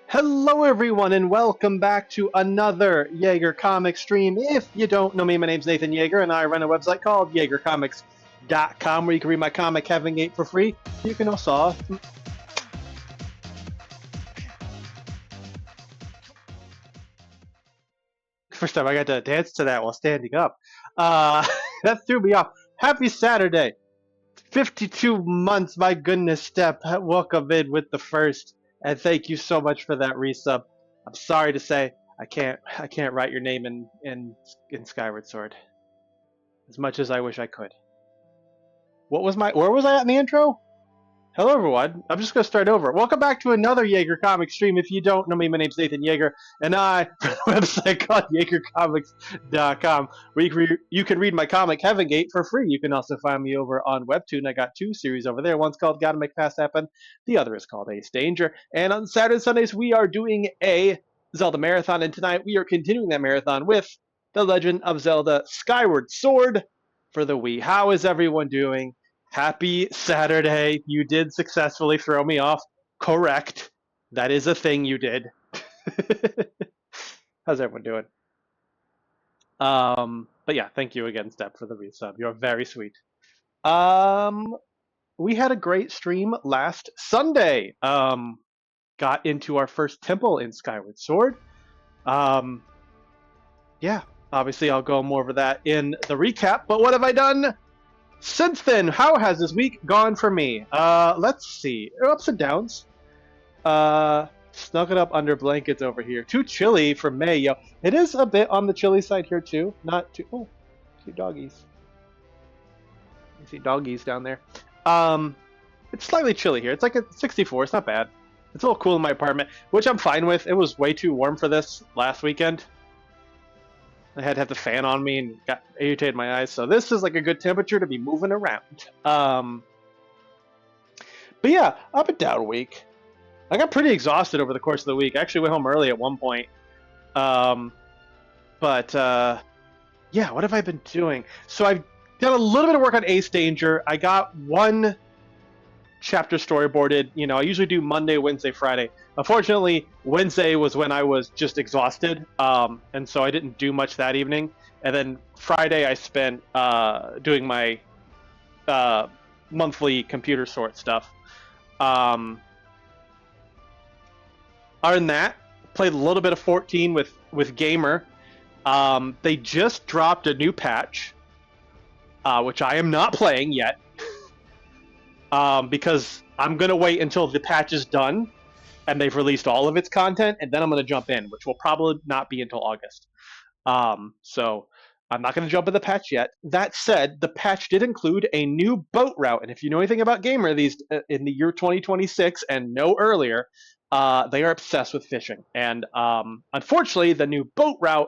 Hello, everyone, and welcome back to another Jaeger Comics stream. If you don't know me, my name's Nathan Jaeger, and I run a website called JaegerComics.com where you can read my comic Heaven Gate for free. You can also. First time I got to dance to that while standing up. That threw me off. Happy Saturday! 52 months, my goodness, Step. Welcome in with the first, and thank you so much for that resub. I'm sorry to say I can't write your name in Skyward Sword as much as I wish I could. Where was I at in the intro? Hello, everyone. I'm just going to start over. Welcome back to another Jaeger Comics stream. If you don't know me, my name's Nathan Jaeger, and I run a website called JaegerComics.com, where you can read my comic Heaven Gate for free. You can also find me over on Webtoon. I got two series over there. One's called Gotta Make Fast Happen. The other is called Ace Danger. And on Saturday and Sundays, we are doing a Zelda marathon, and tonight we are continuing that marathon with The Legend of Zelda Skyward Sword for the Wii. How is everyone doing? Happy Saturday. You did successfully throw me off. Correct. That is a thing you did. How's everyone doing? But yeah, thank you again, Step, for the resub. You're very sweet. We had a great stream last Sunday. Got into our first temple in Skyward Sword. Yeah, obviously I'll go more over that in the recap, but what have I done since then? How has this week gone for me? Let's see. Ups and downs. Snuggled up under blankets over here. Too chilly for May, yo. It is a bit on the chilly side here too. Not too. Oh, see doggies. You see doggies down there. It's slightly chilly here. It's like a 64. It's not bad. It's a little cool in my apartment, which I'm fine with. It was way too warm for this last weekend. I had to have the fan on me and got irritated my eyes. So this is like a good temperature to be moving around. But yeah, up and down week. I got pretty exhausted over the course of the week. I actually went home early at one point. Yeah, what have I been doing? So I've done a little bit of work on Ace Danger. I got one chapter storyboarded. You know, I usually do Monday, Wednesday, Friday. Unfortunately, Wednesday was when I was just exhausted, and so I didn't do much that evening. And then Friday I spent doing my monthly computer sort stuff. Other than that, played a little bit of 14 with Gamer. They just dropped a new patch, which I am not playing yet. Because I'm going to wait until the patch is done and they've released all of its content, and then I'm going to jump in, which will probably not be until August. So I'm not going to jump in the patch yet. That said, the patch did include a new boat route, and if you know anything about Gamer these in the year 2026 and no earlier, they are obsessed with fishing. And unfortunately, the new boat route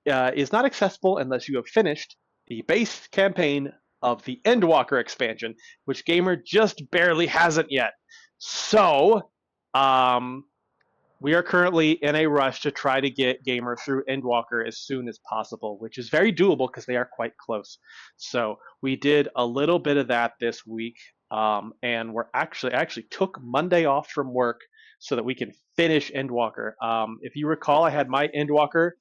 is not accessible unless you have finished the base campaign of the Endwalker expansion, which Gamer just barely hasn't yet. So, we are currently in a rush to try to get Gamer through Endwalker as soon as possible, which is very doable because they are quite close. So we did a little bit of that this week, and I actually took Monday off from work so that we can finish Endwalker. If you recall, I had my Endwalker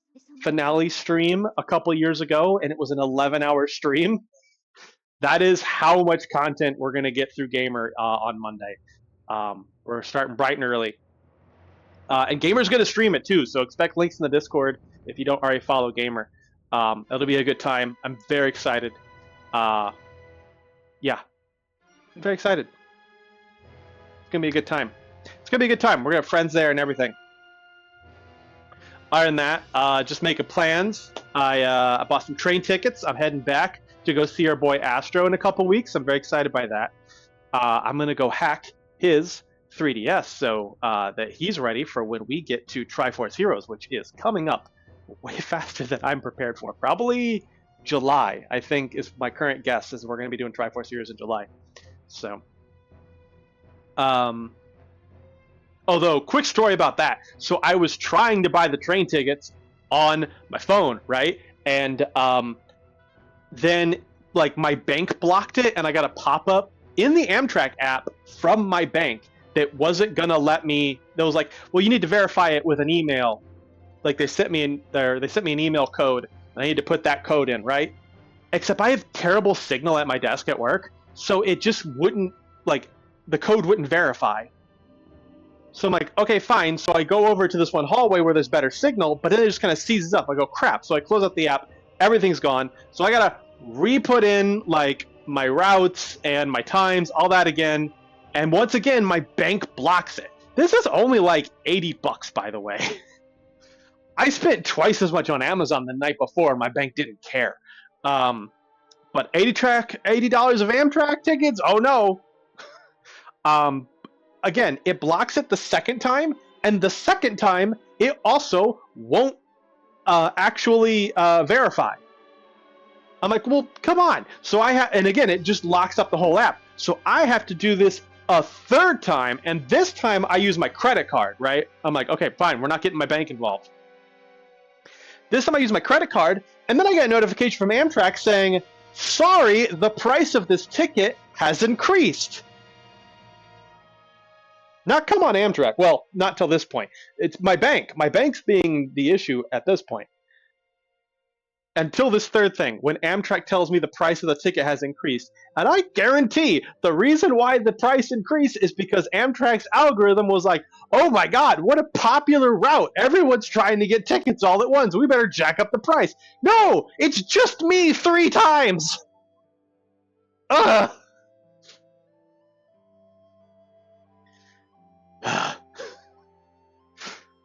finale stream a couple years ago, and it was an 11-hour stream. That is how much content we're going to get through Gamer on Monday. We're starting bright and early. And Gamer's going to stream it too, so expect links in the Discord if you don't already follow Gamer. It'll be a good time. I'm very excited. Yeah, I'm very excited. It's going to be a good time. It's going to be a good time. We're going to have friends there and everything. Other than that, just making plans. I bought some train tickets. I'm heading back to go see our boy Astro in a couple weeks. I'm very excited by that. I'm going to go hack his 3DS so that he's ready for when we get to Triforce Heroes, which is coming up way faster than I'm prepared for. Probably July, I think, is my current guess, is we're going to be doing Triforce Heroes in July. So, although, quick story about that. So I was trying to buy the train tickets on my phone, right? And then like my bank blocked it, and I got a pop-up in the Amtrak app from my bank that wasn't gonna let me. That was like, well, you need to verify it with an email. Like they sent me an email code, and I need to put that code in, right? Except I have terrible signal at my desk at work, so it just wouldn't, like, the code wouldn't verify. So I'm like, okay, fine. So I go over to this one hallway where there's better signal, but then it just kind of seizes up. I go, crap. So I close out the app. Everything's gone. So I gotta re-put in like my routes and my times, all that again. And once again, my bank blocks it. This is only like $80, by the way. I spent twice as much on Amazon the night before. My bank didn't care. But $80 of Amtrak tickets? Oh no. Um, Again, it blocks it the second time, and the second time it also won't actually verify. I'm like, well, come on. So and again, it just locks up the whole app. So I have to do this a third time, and this time I use my credit card, right? I'm like, okay, fine, we're not getting my bank involved. This time I use my credit card, and then I get a notification from Amtrak saying, sorry, the price of this ticket has increased. Not come on Amtrak. Well, not till this point. It's my bank. My bank's being the issue at this point. Until this third thing, when Amtrak tells me the price of the ticket has increased. And I guarantee the reason why the price increased is because Amtrak's algorithm was like, oh my god, what a popular route. Everyone's trying to get tickets all at once. We better jack up the price. No, it's just me 3 times. Ugh.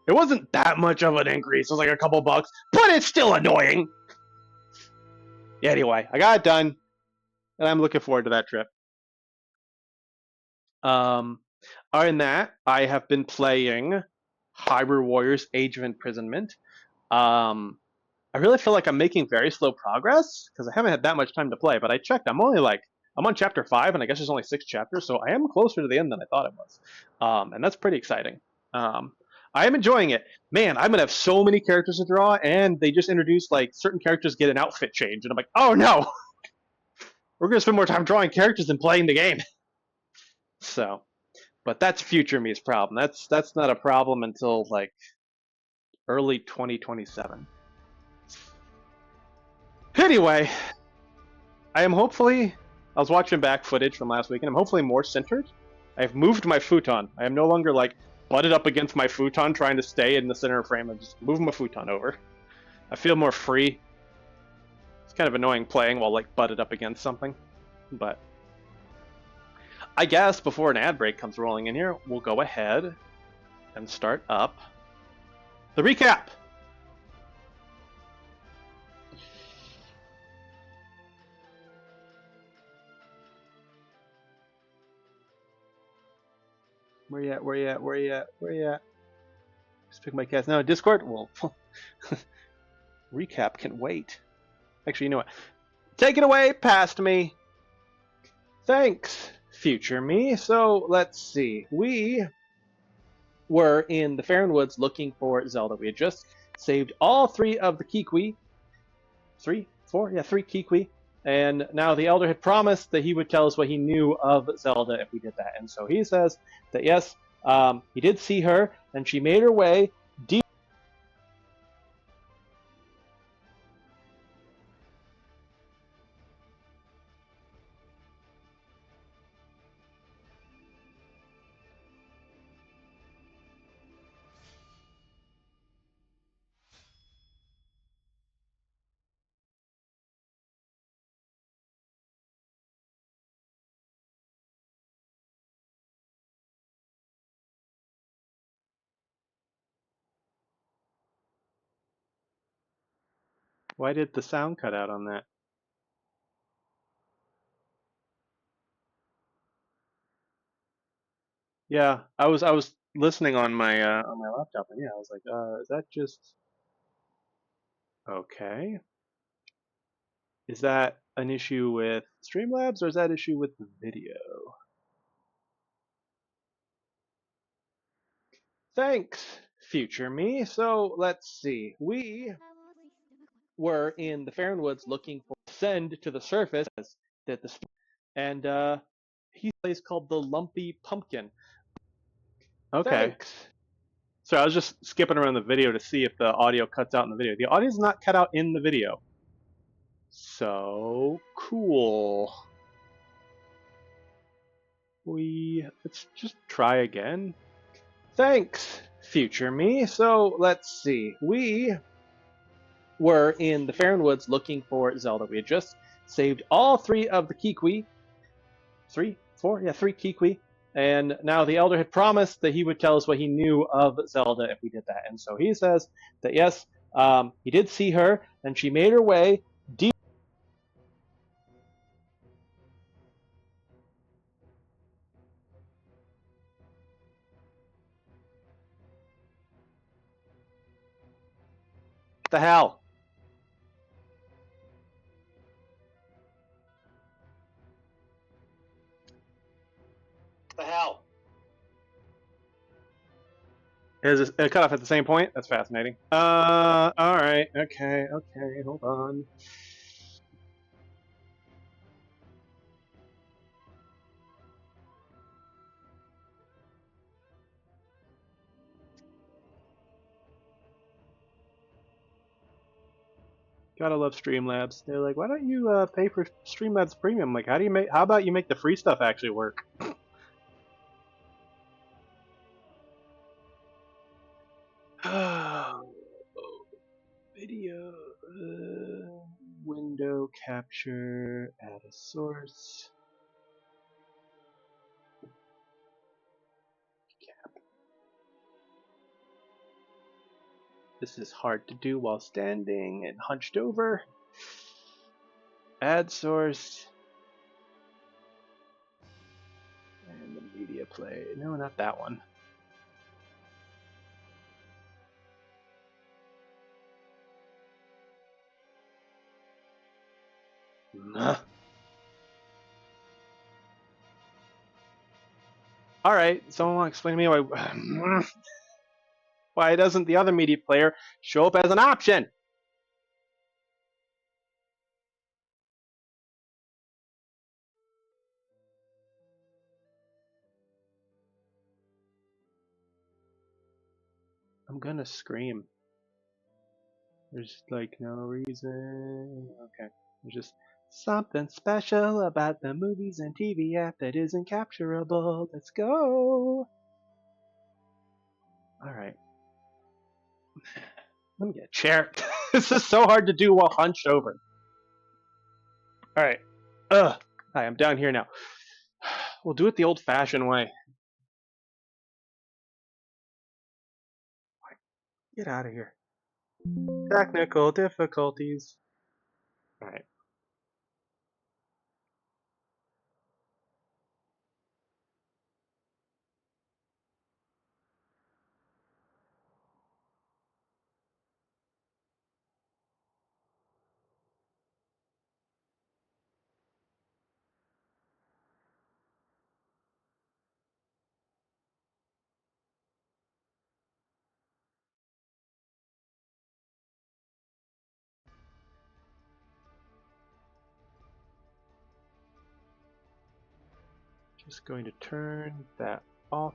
It wasn't that much of an increase. It was like a couple bucks, but it's still annoying. Anyway, I got it done, and I'm looking forward to that trip. Other than that, I have been playing Hyrule Warriors Age of Imprisonment. Um, I really feel like I'm making very slow progress because I haven't had that much time to play, but I checked. I'm on chapter 5, and I guess there's only 6 chapters, so I am closer to the end than I thought it was. And that's pretty exciting. I am enjoying it. Man, I'm gonna have so many characters to draw, and they just introduced like certain characters get an outfit change, and I'm like, oh no, we're gonna spend more time drawing characters than playing the game. So, but that's future me's problem. That's not a problem until like early 2027. Anyway, I am hopefully. I was watching back footage from last week, and I'm hopefully more centered. I've moved my futon. I am no longer like butted up against my futon trying to stay in the center of frame. I'm just moving my futon over. I feel more free. It's kind of annoying playing while like butted up against something, but I guess before an ad break comes rolling in here, we'll go ahead and start up the recap. Where you at? Where you at? Where you at? Where you at? Just pick my cast. No, Discord? Well, recap can wait. Actually, you know what? Take it away, past me. Thanks, future me. So, let's see. We were in the Faron Woods looking for Zelda. We had just saved all 3 of the Kikwi. 3? 4? Yeah, 3 Kikwi. And now the Elder had promised that he would tell us what he knew of Zelda if we did that. And so he says that yes, he did see her, and she made her way deep. Why did the sound cut out on that? Yeah, I was listening on my laptop, and yeah, I was like, is that just okay? Is that an issue with Streamlabs, or is that issue with the video? Thanks, future me. So let's see. We were in the Faron Woods looking for send to the surface that the and he's a place called the Lumpy Pumpkin. Okay. Thanks. So I was just skipping around the video to see if the audio cuts out in the video. The audio's not cut out in the video. So cool. Let's just try again. Thanks, future me. So let's see. We were in the Faron Woods looking for Zelda. We had just saved all three of the Kikwi. Three Kikwi. And now the Elder had promised that he would tell us what he knew of Zelda if we did that. And so he says that yes, he did see her, and she made her way deep. What the hell? What the hell? Is it cut off at the same point? That's fascinating. Alright. Okay, hold on. Gotta love Streamlabs. They're like, why don't you pay for Streamlabs Premium? Like, how about you make the free stuff actually work? Video, window capture, add a source. This is hard to do while standing and hunched over. Add source. And the media play. No, not that one. Alright, someone want to explain to me why doesn't the other media player show up as an option? I'm gonna scream. There's like no reason. Okay. There's just something special about the movies and TV app that isn't capturable. Let's go. Alright. Let me get a chair. This is so hard to do while hunched over. Alright. Hi, I'm down here now. We'll do it the old-fashioned way. Get out of here. Technical difficulties. Alright. Just going to turn that off.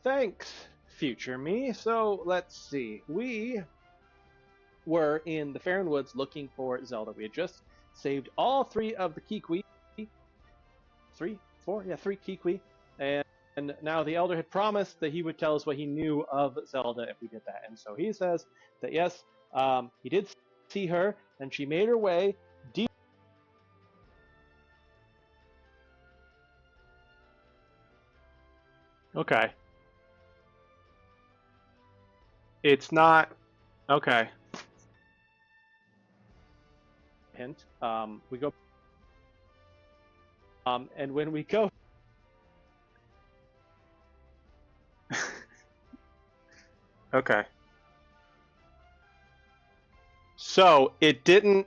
Thanks, future me. So let's see. We were in the Faron Woods looking for Zelda. We had just saved all three of the Kikwi. Three Kikwi. And now the Elder had promised that he would tell us what he knew of Zelda if we did that. And so he says that yes, he did see her, and she made her way deep. Okay. It's not. Okay. Hint. We go. And when we go. Okay. So it didn't.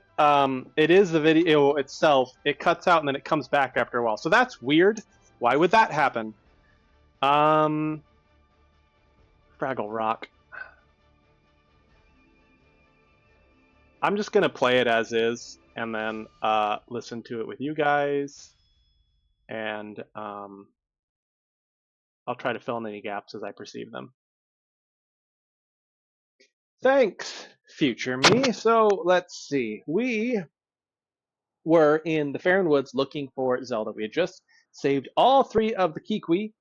It is the video itself. It cuts out and then it comes back after a while. So that's weird. Why would that happen? Fraggle Rock. I'm just gonna play it as is, and then listen to it with you guys, and I'll try to fill in any gaps as I perceive them. Thanks, future me. So let's see. We were in the Faron Woods looking for Zelda. We had just saved all three of the Kikwi.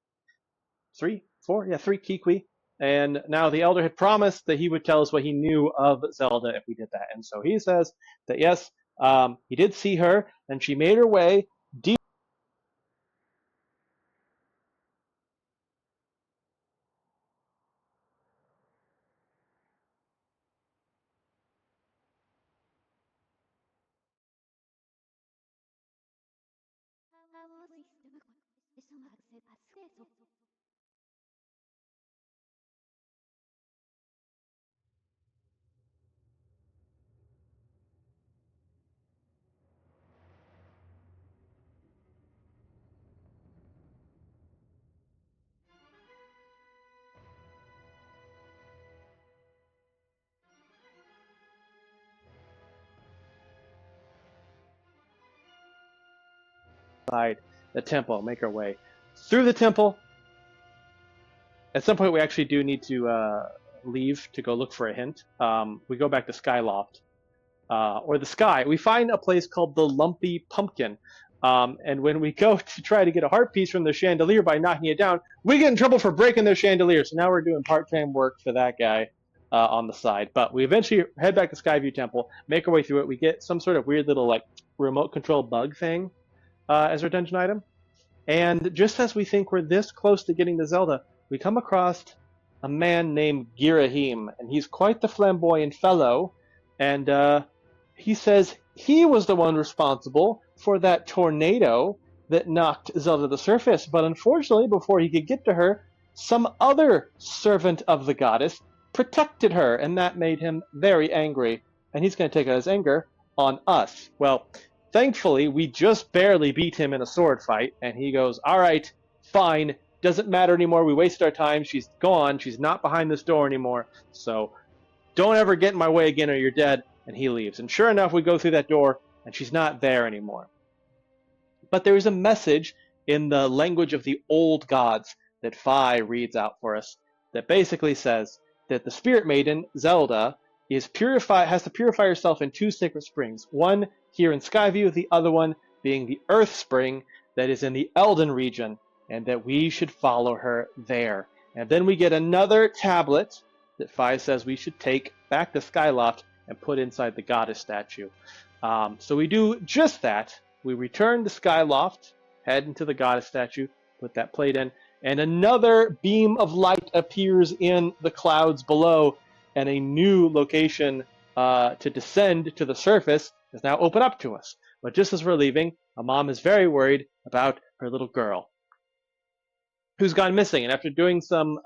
Three? Four? Yeah, three Kikwi. And now the Elder had promised that he would tell us what he knew of Zelda if we did that. And so he says that yes, he did see her, and she made her way deep. Inside the temple, make our way through the temple. At some point, we actually do need to leave to go look for a hint. We go back to Skyloft, or the Sky. We find a place called the Lumpy Pumpkin. And when we go to try to get a heart piece from the chandelier by knocking it down, we get in trouble for breaking their chandelier. So now we're doing part-time work for that guy on the side. But we eventually head back to Skyview Temple, make our way through it. We get some sort of weird little like remote control bug thing as our dungeon item. And just as we think we're this close to getting to Zelda, we come across a man named Girahim, and he's quite the flamboyant fellow. And he says he was the one responsible for that tornado that knocked Zelda to the surface. But unfortunately, before he could get to her, some other servant of the goddess protected her, and that made him very angry. And he's going to take out his anger on us. Well, thankfully, we just barely beat him in a sword fight, and he goes, all right, fine, doesn't matter anymore. We wasted our time. She's gone. She's not behind this door anymore. So don't ever get in my way again or you're dead. And he leaves. And sure enough, we go through that door, and she's not there anymore. But there is a message in the language of the old gods that Fi reads out for us that basically says that the Spirit Maiden, Zelda, has to purify herself in two sacred springs. One here in Skyview, the other one being the Earth Spring that is in the Elden region, and that we should follow her there. And then we get another tablet that Fi says we should take back to Skyloft and put inside the goddess statue. So we do just that. We return to Skyloft, head into the goddess statue, put that plate in, and another beam of light appears in the clouds below, and a new location to descend to the surface is now open up to us. But just as we're leaving, a mom is very worried about her little girl who's gone missing. And after doing some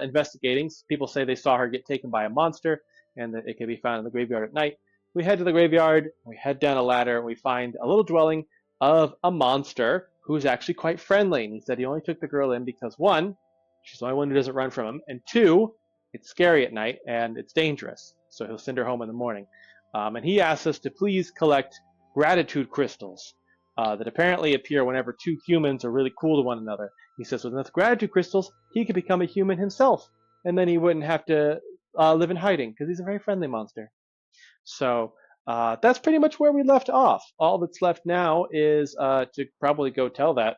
investigating, people say they saw her get taken by a monster and that it can be found in the graveyard at night. We head to the graveyard, we head down a ladder, and we find a little dwelling of a monster who's actually quite friendly. And he said he only took the girl in because, one, she's the only one who doesn't run from him, and two, it's scary at night and it's dangerous. So he'll send her home in the morning. And he asks us to please collect gratitude crystals that apparently appear whenever two humans are really cool to one another. He says with enough gratitude crystals, he could become a human himself, and then he wouldn't have to live in hiding because he's a very friendly monster. So that's pretty much where we left off. All that's left now is to probably go tell that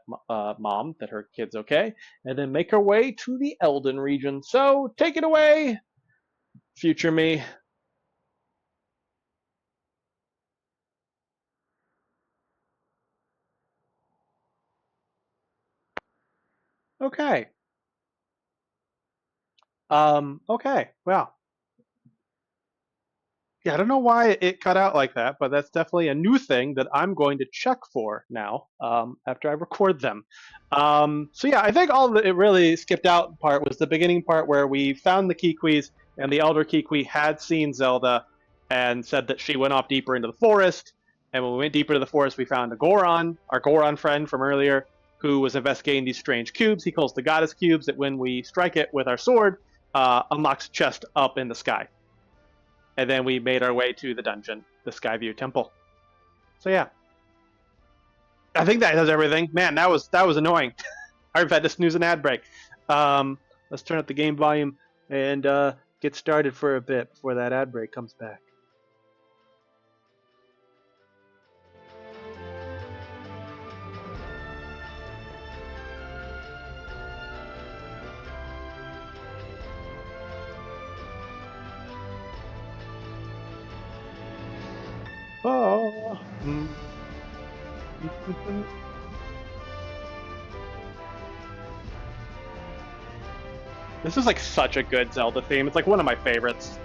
mom that her kid's okay, and then make her way to the Elden region. So take it away, future me. Okay. Okay. Wow. Yeah, I don't know why it cut out like that, but that's definitely a new thing that I'm going to check for now after I record them. So yeah, I think all that it really skipped out part was the beginning part where we found the Kikwis, and the Elder Kikwi had seen Zelda and said that she went off deeper into the forest. And when we went deeper into the forest, we found a Goron, our Goron friend from earlier, who was investigating these strange cubes. He calls the goddess cubes that when we strike it with our sword, unlocks a chest up in the sky. and then we made our way to the dungeon, the Skyview Temple. So yeah, I think that does everything. Man, that was annoying. I've had to snooze an ad break. Let's turn up the game volume and get started for a bit before that ad break comes back. Oh. This is like such a good Zelda theme. It's like one of my favorites.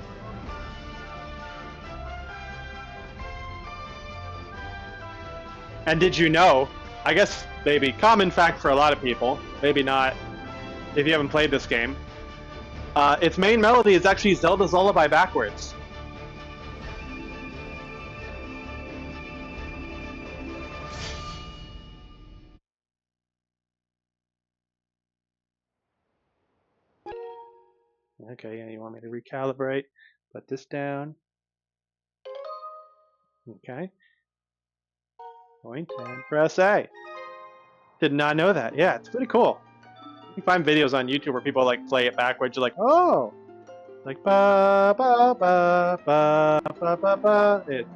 And did you know, I guess maybe common fact for a lot of people, maybe not if you haven't played this game, its main melody is actually Zelda's Lullaby backwards. Okay, yeah, you want me to recalibrate? Put this down. Okay. Point and press A. Did not know that. Yeah, it's pretty cool. You can find videos on YouTube where people like play it backwards. You're like, oh, like ba ba ba ba ba ba ba. It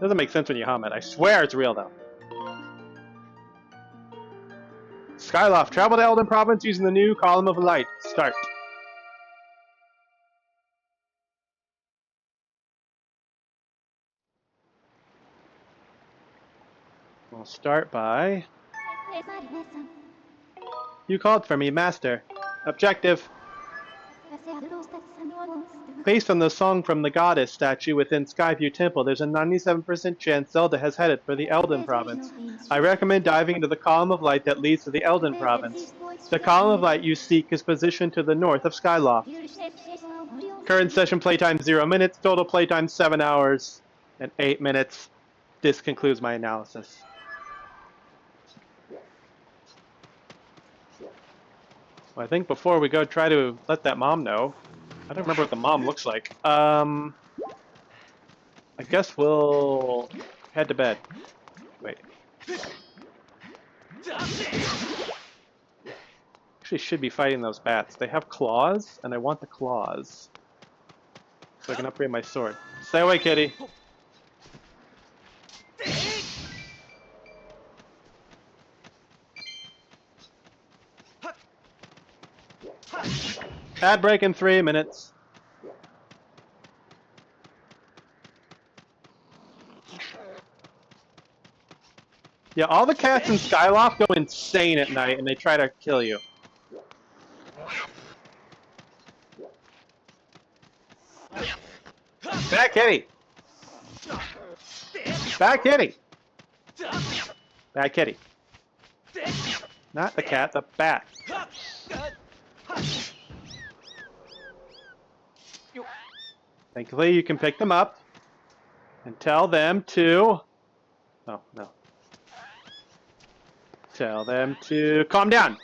doesn't make sense when you hum it. I swear it's real though. Skyloft, travel to Elden Province using the new Column of Light. Start. We'll start by... You called for me, Master. Objective. Based on the song from the goddess statue within Skyview Temple, there's a 97% chance Zelda has headed for the Elden Province. I recommend diving into the Column of Light that leads to the Elden Province. The Column of Light you seek is positioned to the north of Skyloft. Current session playtime 0 minutes, total playtime 7 hours and 8 minutes. This concludes my analysis. Well, I think before we go try to let that mom know, I don't remember what the mom looks like. I guess we'll head to bed. Wait. Actually should be fighting those bats. They have claws, and I want the claws. So I can upgrade my sword. Stay away, kitty. Ad break in 3 minutes. Yeah, all the cats in Skyloft go insane at night and they try to kill you. Bad kitty! Bad kitty! Bad kitty. Not the cat, the bat. Thankfully, you can pick them up and tell them to... Oh, no. Tell them to calm down.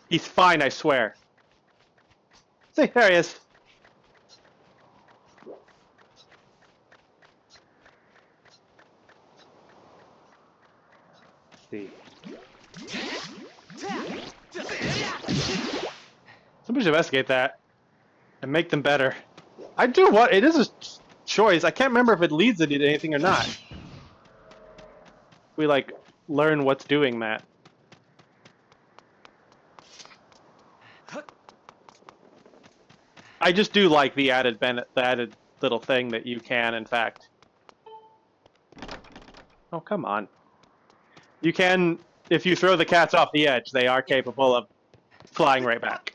He's fine, I swear. See, there he is. See. Somebody should investigate that and make them better. I do what? It is a choice. I can't remember if it leads it to anything or not. We like learn what's doing that. I just do like the added little thing that you can, in fact. Oh, come on. You can, if you throw the cats off the edge, they are capable of flying right back.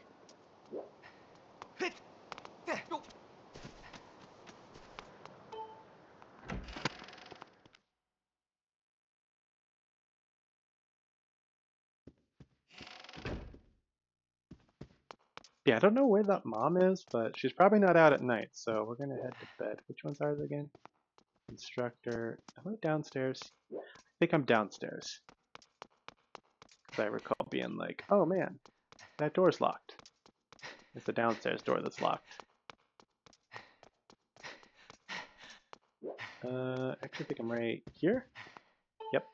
Yeah, I don't know where that mom is, but she's probably not out at night, so we're gonna head to bed. Which one's ours again? Instructor. Am I downstairs? I think I'm downstairs. Because I recall being like, oh man, that door's locked. It's the downstairs door that's locked. I actually think I'm right here. Yep.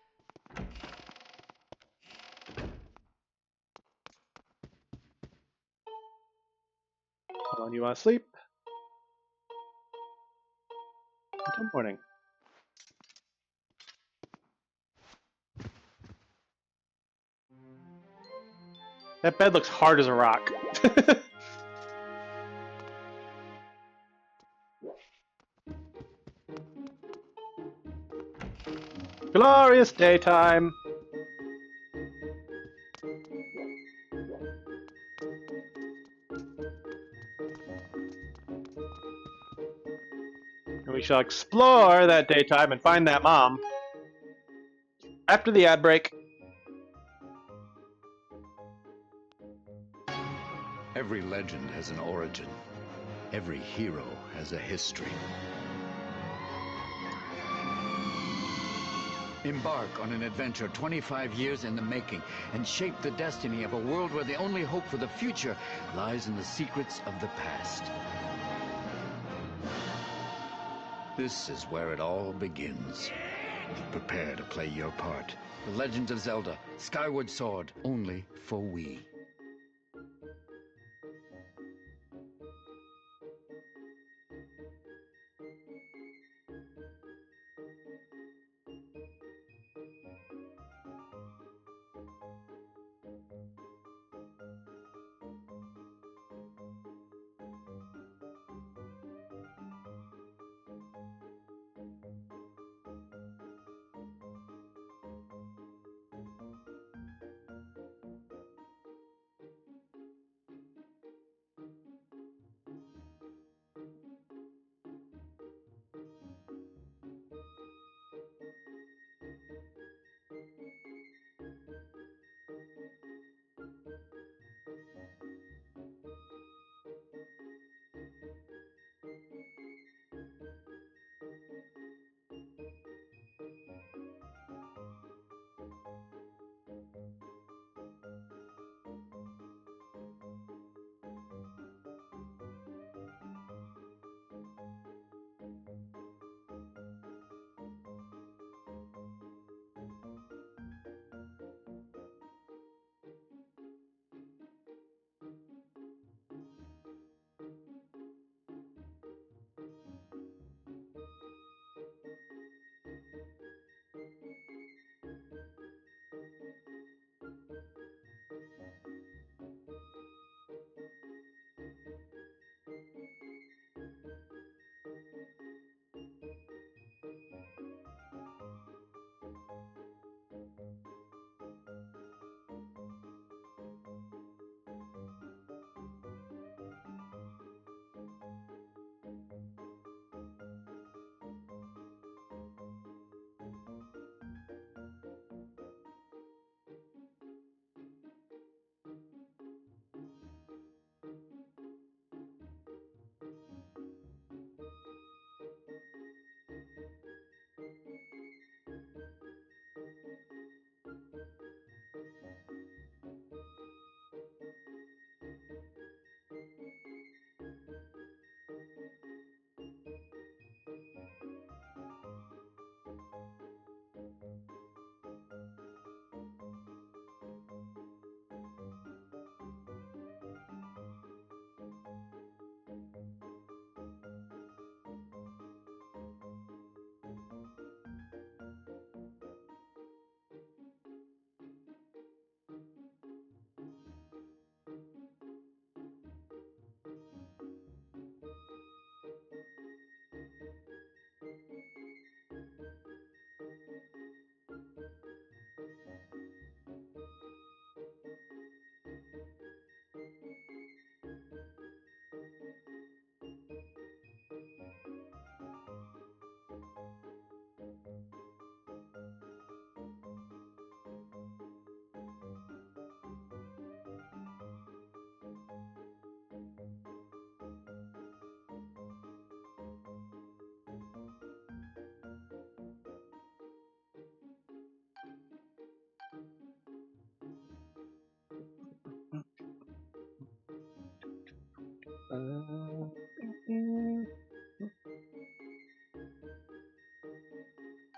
How long do you want to sleep? Until morning. That bed looks hard as a rock. Glorious daytime. And we shall explore that daytime and find that mom. After the ad break. Every legend has an origin. Every hero has a history. Embark on an adventure 25 years in the making and shape the destiny of a world where the only hope for the future lies in the secrets of the past. This is where it all begins. Prepare to play your part. The Legend of Zelda, Skyward Sword, only for Wii.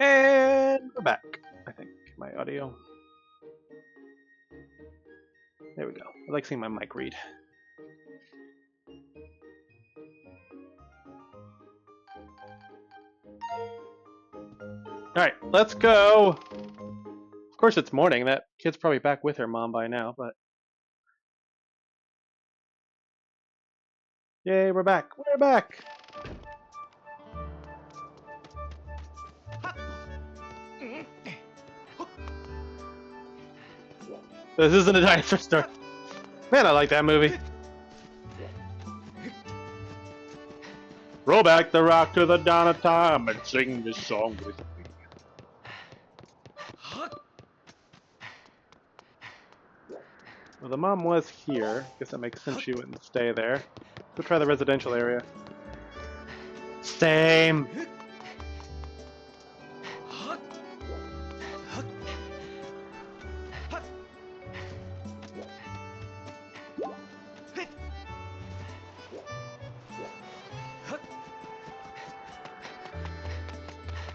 And we're back. I think my audio. There we go. I like seeing my mic read. Alright, let's go! Of course it's morning. That kid's probably back with her mom by now, but... Yay, we're back! We're back! This isn't a dinosaur story. Man, I like that movie. Roll back the rock to the dawn of time and sing this song with me. Well, the mom was here. Guess that makes sense she wouldn't stay there. Go try the residential area. Same!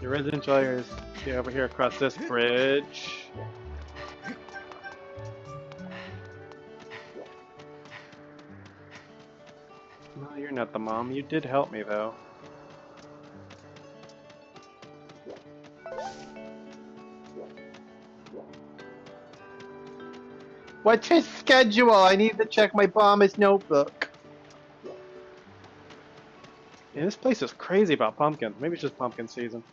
Your residential area is over here across this bridge. No, you're not the mom. You did help me, though. What's his schedule? I need to check my bomber's notebook. Yeah, this place is crazy about pumpkins. Maybe it's just pumpkin season.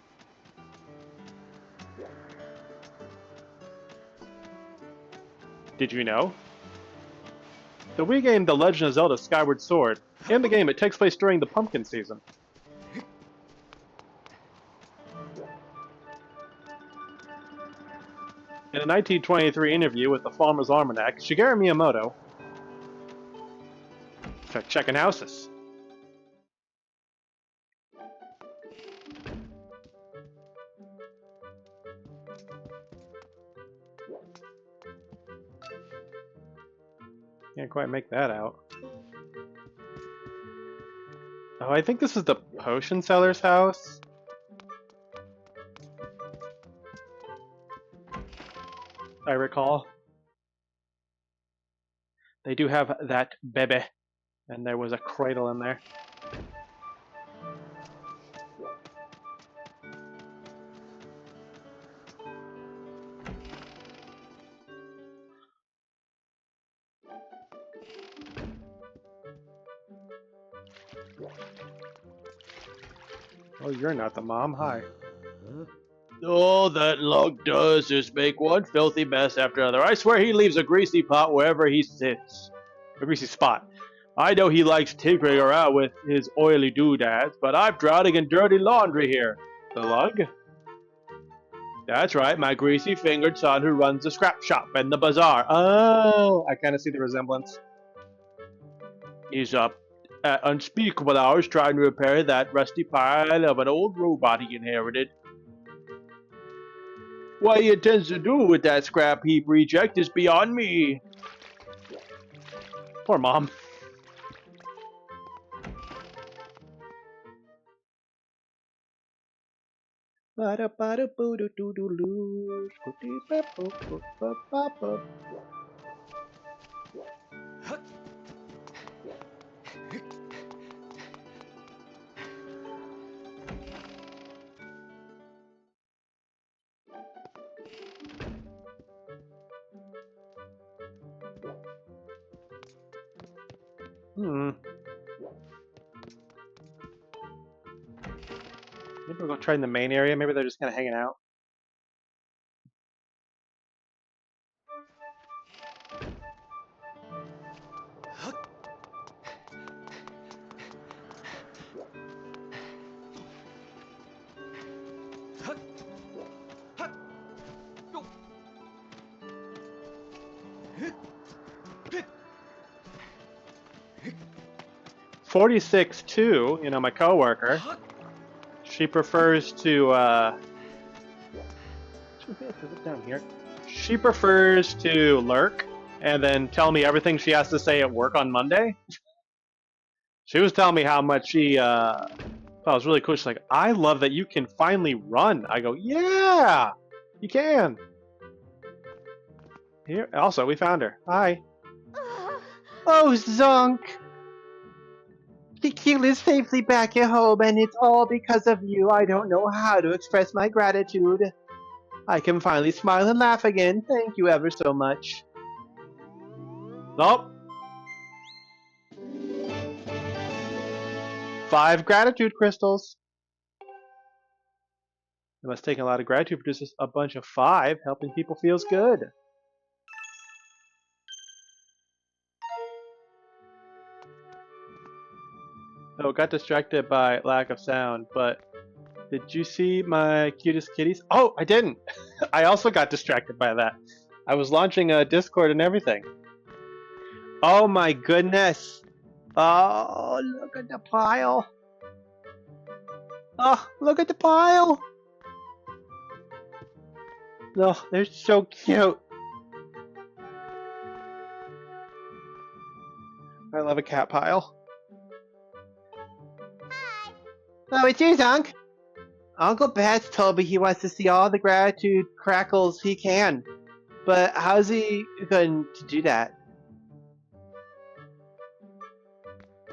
Did you know? The Wii game The Legend of Zelda Skyward Sword. In the game, it takes place during the pumpkin season. In a 1923 interview with the Farmer's Almanac, Shigeru Miyamoto started checking houses. Can't quite make that out. Oh, I think this is the potion seller's house. I recall. They do have that bebe, and there was a cradle in there. Oh, you're not the mom. Hi. All that Lug does is make one filthy mess after another. I swear he leaves a greasy pot wherever he sits. A greasy spot. I know he likes tinkering around with his oily doodads, but I'm drowning in dirty laundry here. The Lug? That's right, my greasy-fingered son who runs the scrap shop and the bazaar. Oh, I kind of see the resemblance. He's up at unspeakable hours trying to repair that rusty pile of an old robot he inherited. What he intends to do with that scrap heap reject is beyond me. Poor mom. Maybe we'll go try in the main area. Maybe they're just kind of hanging out. (46)2, you know, my coworker, she prefers to down here. She prefers to lurk and then tell me everything she has to say at work on Monday. She was telling me how much she thought it was really cool. She's like, I love that you can finally run. I go, yeah, you can. Here, also, we found her. Hi. Oh, Zonk. Kikil is safely back at home, and it's all because of you. I don't know how to express my gratitude. I can finally smile and laugh again. Thank you ever so much. Nope. 5 gratitude crystals. It must take a lot of gratitude to produce a bunch of 5. Helping people feels good. Oh, got distracted by lack of sound, but did you see my cutest kitties? Oh, I didn't. I also got distracted by that. I was launching a Discord and everything. Oh my goodness. Oh, look at the pile. Oh, look at the pile. Oh, they're so cute. I love a cat pile. Oh, it's you, Zonk. Uncle Pat's told me he wants to see all the gratitude crackles he can. But how's he going to do that?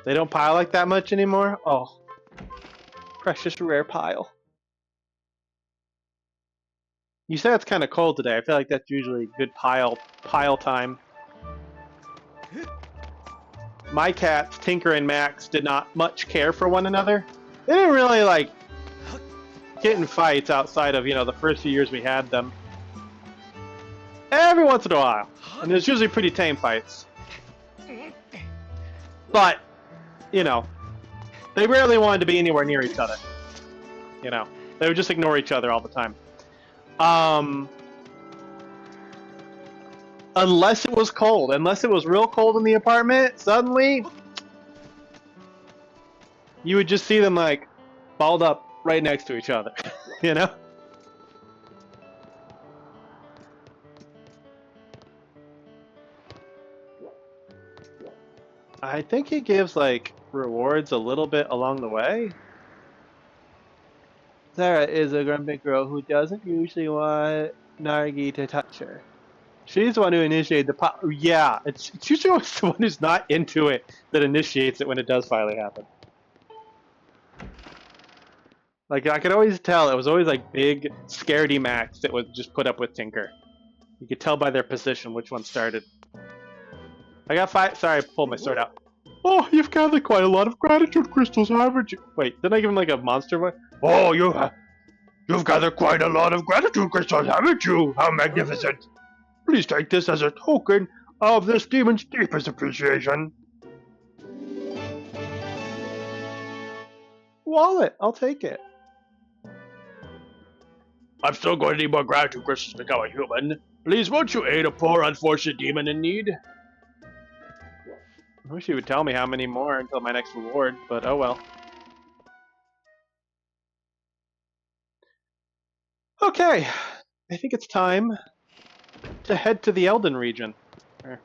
They don't pile like that much anymore? Oh, precious rare pile. You said it's kind of cold today. I feel like that's usually good pile time. My cats, Tinker and Max, did not much care for one another. They didn't really like get in fights outside of, the first few years we had them. Every once in a while. And there's usually pretty tame fights. But, they rarely wanted to be anywhere near each other. They would just ignore each other all the time. Unless it was cold. Unless it was real cold in the apartment, suddenly you would just see them like balled up right next to each other. I think he gives like rewards a little bit along the way. Sarah is a grumpy girl who doesn't usually want Nargi to touch her. She's the one who initiated the pop. Yeah, it's usually always the one who's not into it that initiates it when it does finally happen. Like, I could always tell, it was always like big, scaredy Max that would just put up with Tinker. You could tell by their position which one started. I got 5. Sorry, I pulled my sword out. Oh, you've gathered quite a lot of gratitude crystals, haven't you? Wait, didn't I give him like a monster voice? Oh, you've gathered quite a lot of gratitude crystals, haven't you? How magnificent! Please take this as a token of this demon's deepest appreciation. Wallet, I'll take it. I'm still going to need more gratitude crystals to become a human. Please, won't you aid a poor, unfortunate demon in need? I wish you would tell me how many more until my next reward, but oh well. Okay, I think it's time to head to the Elden region. Are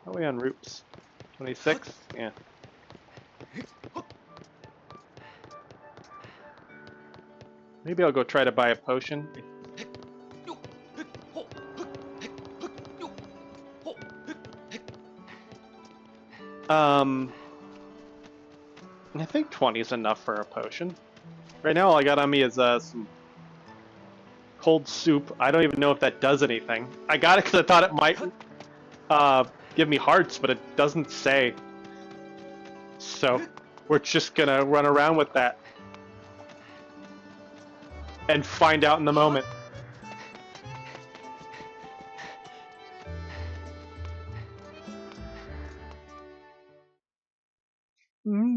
we on routes? 26? Yeah. Maybe I'll go try to buy a potion. I think 20 is enough for a potion. Right now all I got on me is some cold soup. I don't even know if that does anything. I got it because I thought it might give me hearts, but it doesn't say. So we're just gonna run around with that and find out in the moment.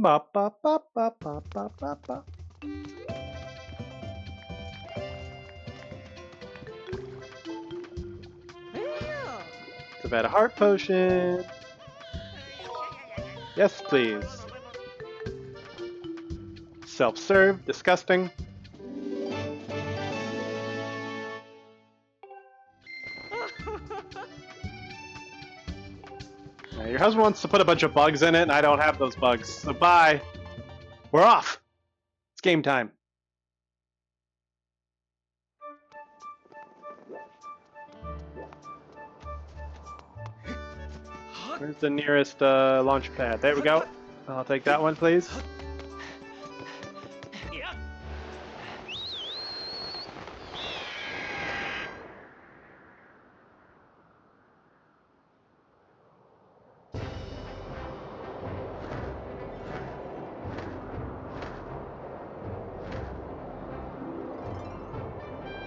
Ba, ba, ba, ba, ba, ba, ba, ba. I've had a heart potion. Yes, please. Self-serve, disgusting. Yeah, your husband wants to put a bunch of bugs in it, and I don't have those bugs. So bye. We're off. It's game time. Where's the nearest launch pad? There we go. I'll take that one, please.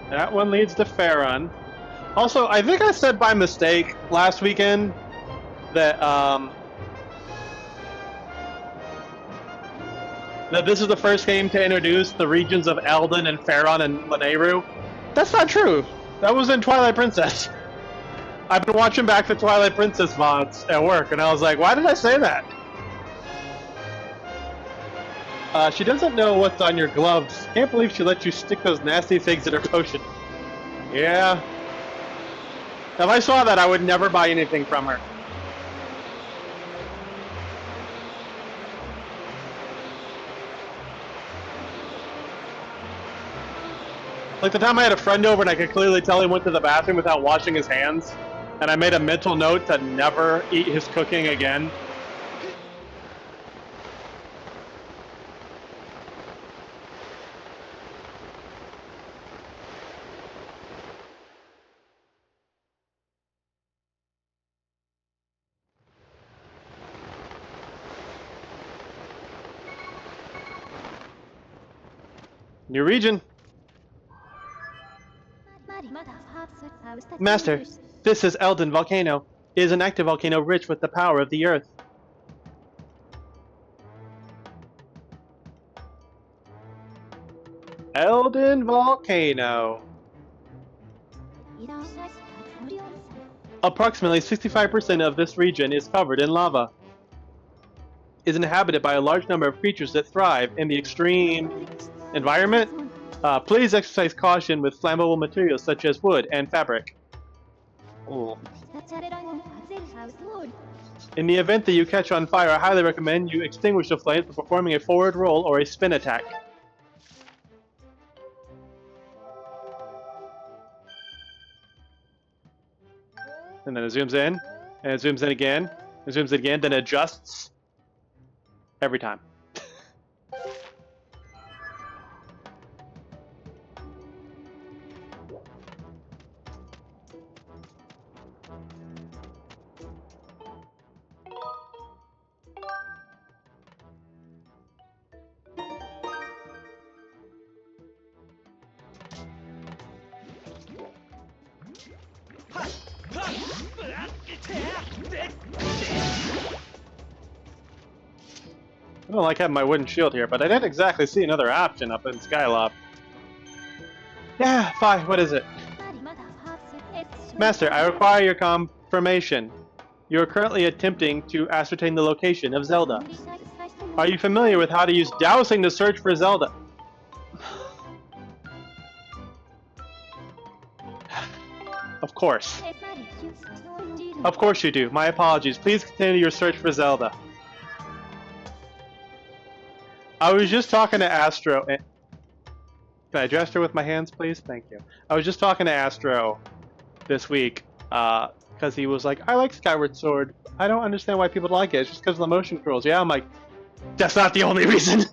That one leads to Farron. Also, I think I said by mistake last weekend that that this is the first game to introduce the regions of Eldon and Farron and Lanayru. That's not true. That was in Twilight Princess. I've been watching back the Twilight Princess VODs at work, and I was like, why did I say that? She doesn't know what's on your gloves. Can't believe she let you stick those nasty things in her potion. Yeah. If I saw that, I would never buy anything from her. Like the time I had a friend over and I could clearly tell he went to the bathroom without washing his hands, and I made a mental note to never eat his cooking again. New region. Master, this is Eldon Volcano. It is an active volcano rich with the power of the earth. Eldon Volcano. Approximately 65% of this region is covered in lava. It is inhabited by a large number of creatures that thrive in the extreme environment. Please exercise caution with flammable materials such as wood and fabric. Ooh. In the event that you catch on fire, I highly recommend you extinguish the flames by performing a forward roll or a spin attack. And then it zooms in, and it zooms in again, it zooms in again, then it adjusts every time. I don't like having my wooden shield here, but I didn't exactly see another option up in Skyloft. Yeah, fine, what is it? Master, I require your confirmation. You are currently attempting to ascertain the location of Zelda. Are you familiar with how to use dowsing to search for Zelda? Of course. Of course you do. My apologies. Please continue your search for Zelda. I was just talking to Astro. Can I gesture with my hands, please? Thank you. I was just talking to Astro this week because he was like, I like Skyward Sword. I don't understand why people like it. It's just because of the motion controls. Yeah, I'm like, that's not the only reason.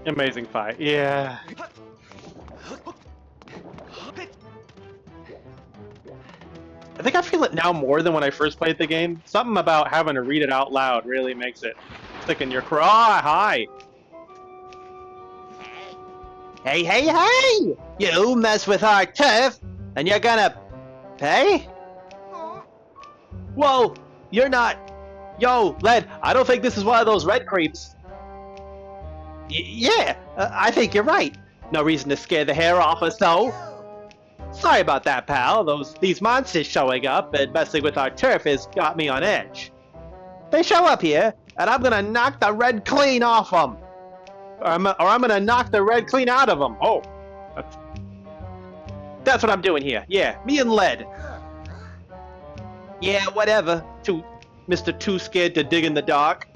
Amazing fight. Yeah. I think I feel it now more than when I first played the game. Something about having to read it out loud really makes it stick in your craw. Oh, hi! Hey, hey, hey! You mess with our turf, and you're gonna pay? Whoa! You're not... Yo, Led, I don't think this is one of those red creeps. Yeah, I think you're right. No reason to scare the hair off us, though. Sorry about that, pal. These monsters showing up and messing with our turf has got me on edge. They show up here, and I'm gonna knock the red clean off them. Or I'm gonna knock the red clean out of them. Oh. That's what I'm doing here. Yeah, me and Lead. Yeah, whatever. Mr. Too Scared to Dig in the Dark.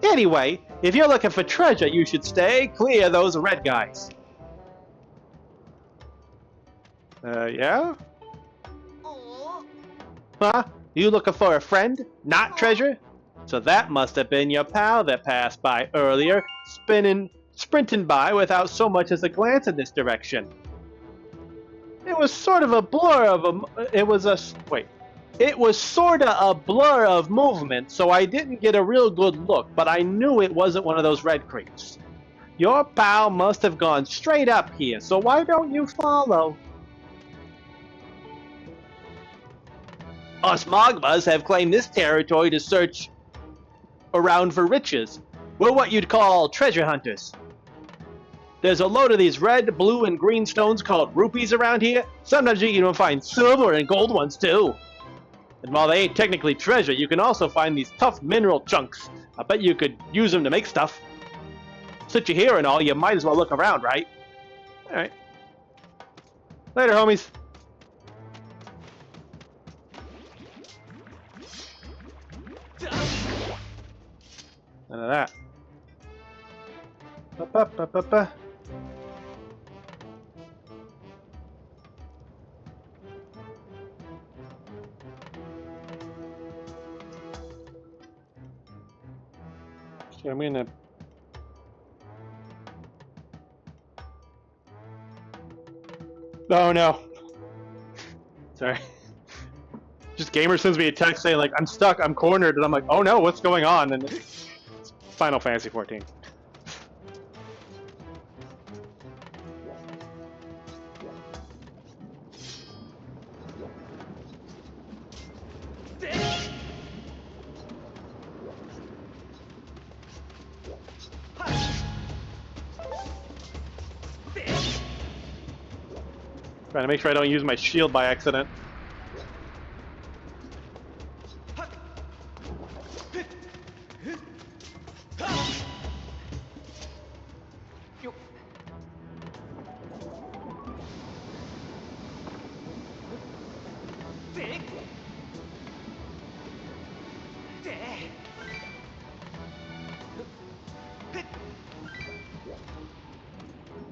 Anyway, if you're looking for treasure, you should stay clear of those red guys. Yeah? Huh? You looking for a friend, not treasure? So that must have been your pal that passed by earlier, sprinting by without so much as a glance in this direction. It was sort of a blur of It was sorta a blur of movement, so I didn't get a real good look, but I knew it wasn't one of those red creeps. Your pal must have gone straight up here, so why don't you follow? Us Mogmas have claimed this territory to search around for riches. We're what you'd call treasure hunters. There's a load of these red, blue, and green stones called rupees around here. Sometimes you can even find silver and gold ones too. And while they ain't technically treasure, you can also find these tough mineral chunks. I bet you could use them to make stuff. Since you're here and all, you might as well look around, right? Alright. Later, homies. None of that. Ba-ba-ba-ba-ba. So I'm gonna... Oh no. Sorry. Just Gamer sends me a text saying like, I'm stuck, I'm cornered, and I'm like, oh no, what's going on? And it's Final Fantasy 14. Trying to make sure I don't use my shield by accident.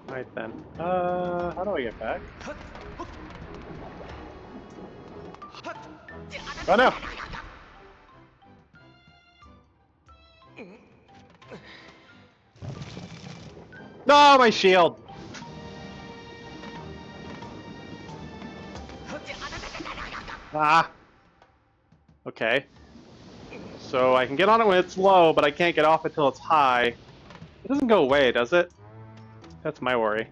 Right then. How do I get back? Oh no! No, my shield! Ah! Okay. So I can get on it when it's low, but I can't get off until it's high. It doesn't go away, does it? That's my worry.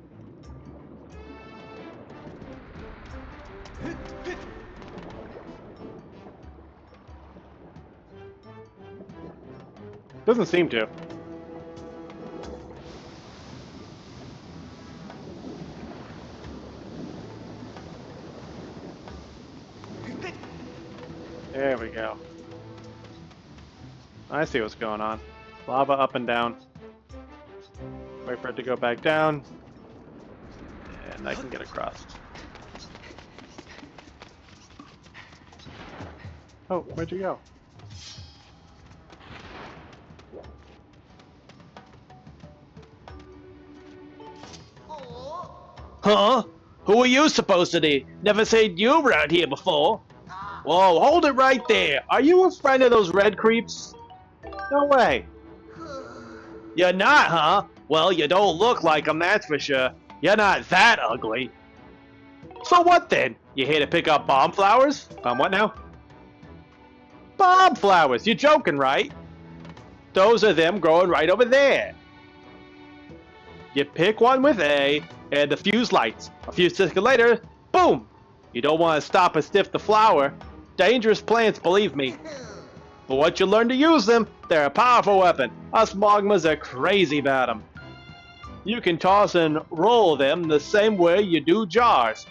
Doesn't seem to. There we go. I see what's going on. Lava up and down. Wait for it to go back down. And I can get across. Oh, where'd you go? Huh? Who are you supposed to be? Never seen you around here before. Whoa, hold it right there. Are you a friend of those red creeps? No way. You're not, huh? Well, you don't look like them, that's for sure. You're not that ugly. So what then? You here to pick up bomb flowers? What now? Bomb flowers, you're joking, right? Those are them growing right over there. You pick one with A, and the fuse lights. A few seconds later, boom! You don't want to stop and sniff the flower. Dangerous plants, believe me. But once you learn to use them, they're a powerful weapon. Us Mogmas are crazy about them. You can toss and roll them the same way you do jars.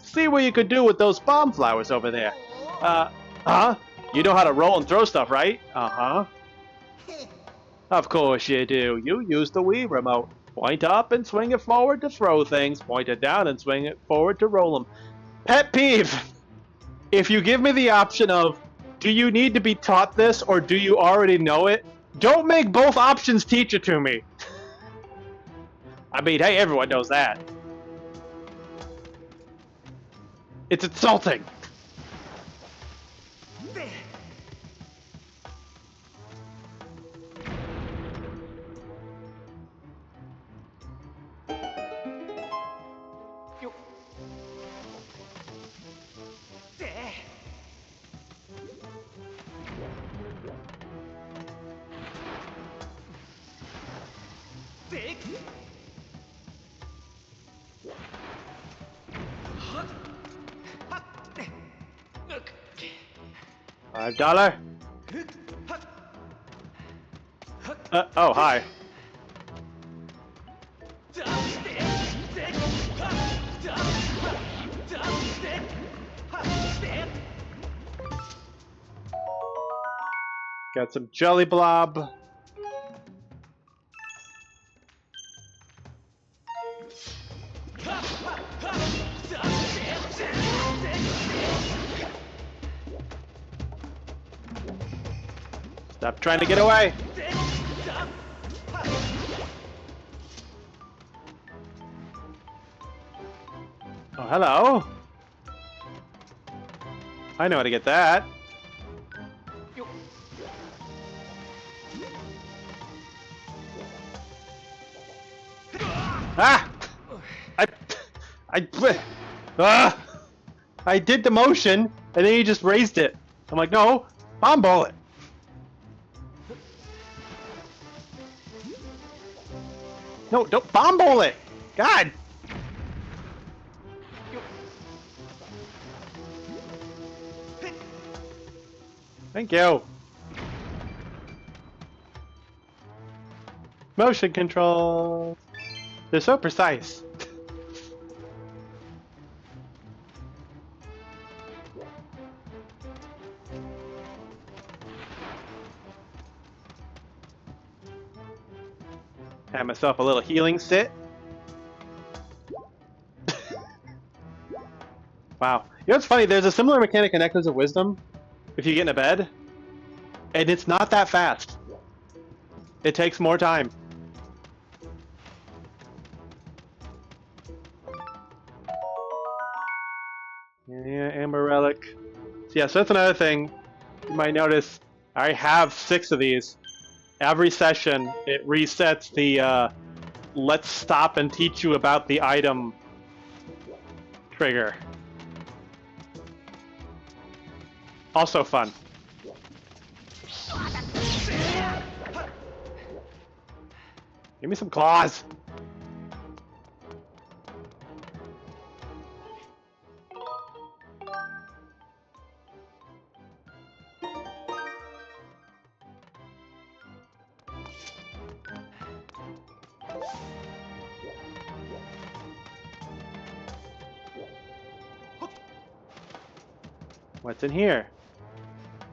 See what you could do with those bomb flowers over there. Huh? You know how to roll and throw stuff, right? Uh-huh. Of course you do. You use the Wii remote. Point up and swing it forward to throw things. Point it down and swing it forward to roll them. Pet peeve! If you give me the option of, do you need to be taught this or do you already know it? Don't make both options teach it to me. I mean, hey, everyone knows that. It's insulting. $5. Oh, hi. Got some jelly blob. Stop trying to get away. Oh, hello. I know how to get that. Ah! Ah! I did the motion, and then he just raised it. I'm like, no, bomb bullet. No, don't bomb bullet. God. Thank you. Motion control. They're so precise. Had myself a little healing sit. Wow. You know what's funny? There's a similar mechanic in Echoes of Wisdom if you get in a bed, and it's not that fast. It takes more time. Yeah, Amber Relic. So yeah, so that's another thing you might notice. I have 6 of these. Every session, it resets the let's stop and teach you about the item trigger. Also fun. Give me some claws. What's in here?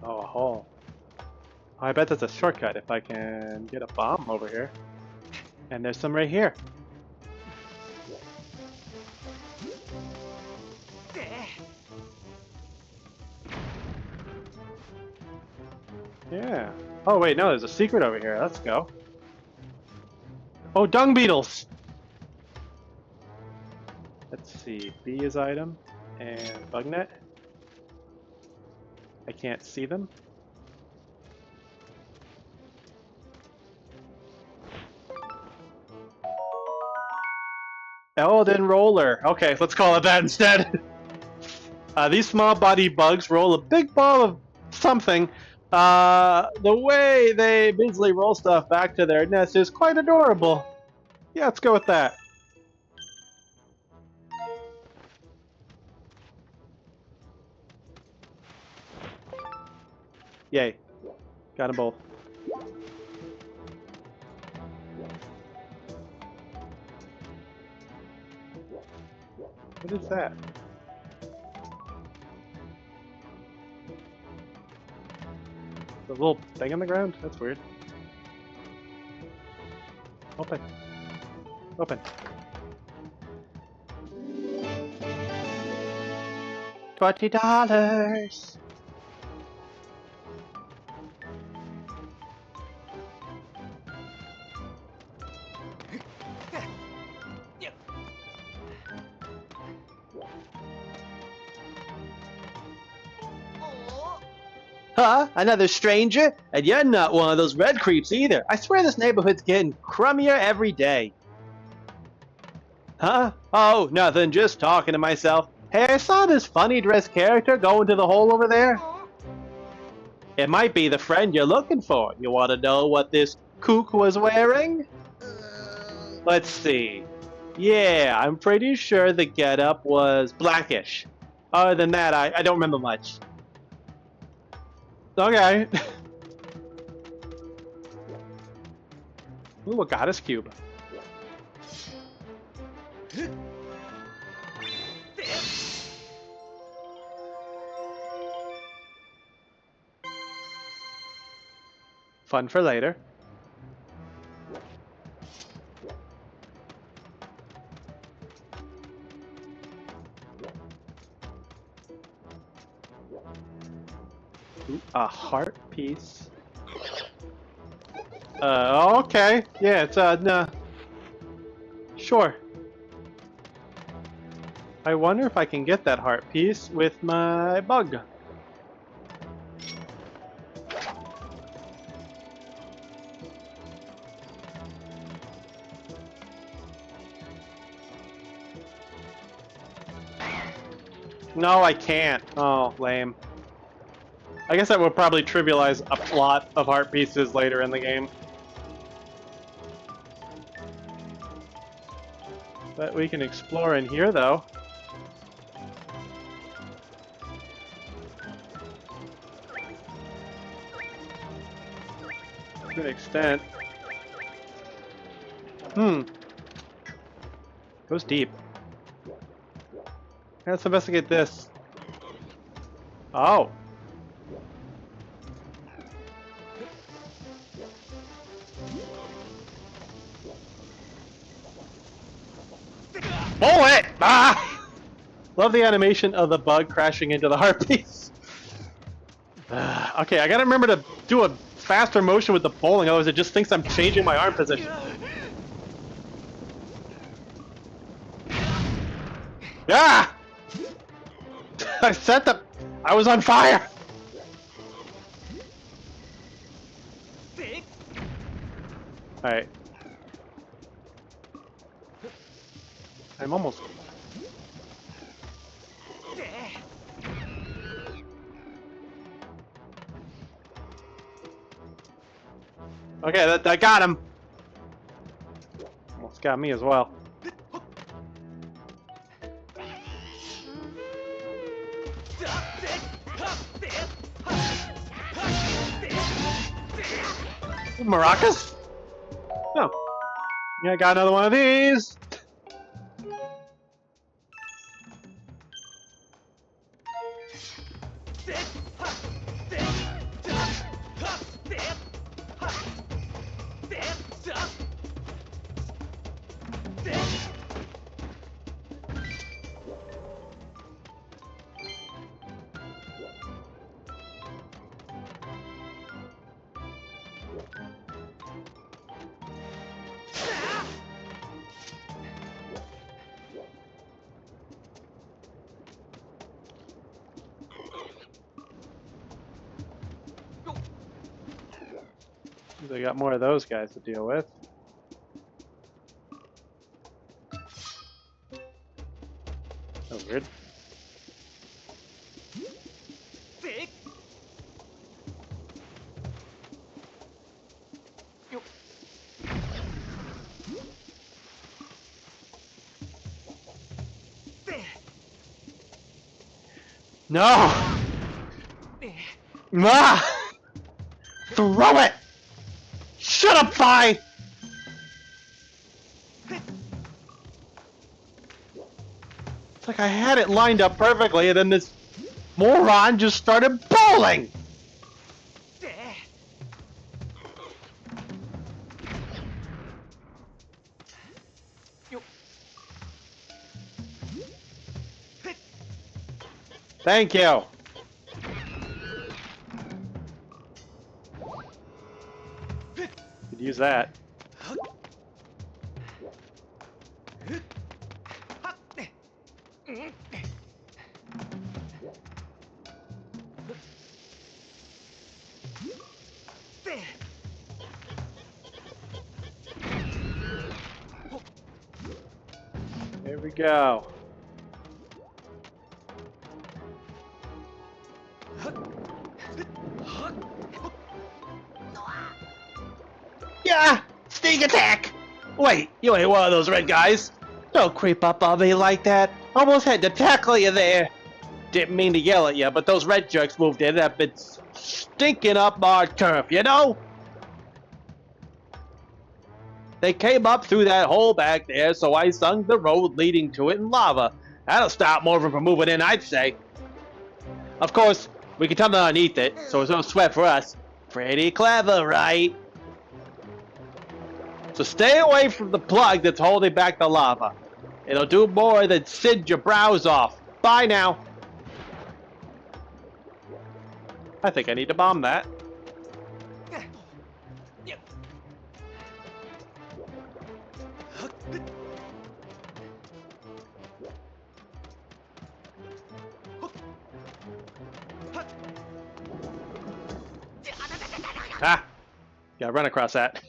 Oh, a hole. Oh, I bet that's a shortcut if I can get a bomb over here. And there's some right here. Yeah. Oh wait, no, there's a secret over here. Let's go. Oh, dung beetles! Let's see. B is item. And bug net. I can't see them. Elden Roller. Okay, let's call it that instead. These small body bugs roll a big ball of something. The way they busily roll stuff back to their nest is quite adorable. Yeah, let's go with that. Yay. Got them both. What is that? The little thing on the ground? That's weird. Open. Open. $20. Huh? Another stranger? And you're not one of those red creeps either. I swear this neighborhood's getting crummier every day. Huh? Oh, nothing. Just talking to myself. Hey, I saw this funny dressed character going to the hole over there. It might be the friend you're looking for. You want to know what this kook was wearing? Let's see. Yeah, I'm pretty sure the getup was blackish. Other than that, I don't remember much. Okay. Ooh, a goddess cube. Fun for later. Ooh, a heart piece. Okay. Yeah, it's, nah. Sure. I wonder if I can get that heart piece with my bug. No, I can't. Oh, lame. I guess that would probably trivialize a lot of heart pieces later in the game. But we can explore in here, though. To an extent. Goes deep. Let's investigate this. Oh. Pull it! Ah! Love the animation of the bug crashing into the heart piece. Okay, I gotta remember to do a faster motion with the bowling, otherwise it just thinks I'm changing my arm position. Ah! I set the... I was on fire! Alright. I'm almost... Okay, that got him! Almost got me as well. Maracas? Oh. Yeah, I got another one of these! They got more of those guys to deal with. That was weird. No! Ah! Throw it! Shut up, Vi! It's like I had it lined up perfectly, and then this moron just started bowling! Thank you! Could use that. There we go. Yeah! Sneak attack! Wait, you ain't one of those red guys. Don't creep up on me like that. Almost had to tackle you there. Didn't mean to yell at you, but those red jerks moved in and have been stinking up our turf, you know? They came up through that hole back there, so I sunk the road leading to it in lava. That'll stop more of them from moving in, I'd say. Of course, we can tunnel underneath it, so it's no sweat for us. Pretty clever, right? So stay away from the plug that's holding back the lava. It'll do more than singe your brows off. Bye now. I think I need to bomb that. Ah! Gotta run across that.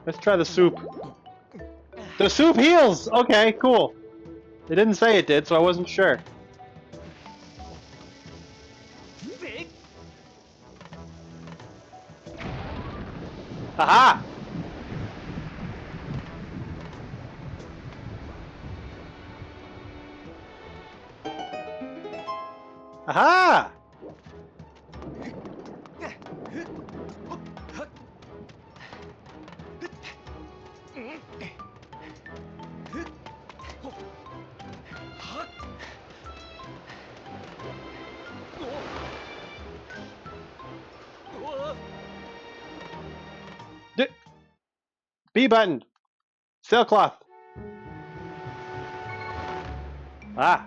Let's try the soup. The soup heals! Okay, cool. They didn't say it did, so I wasn't sure. Aha! Aha! B button! Sailcloth! Ah!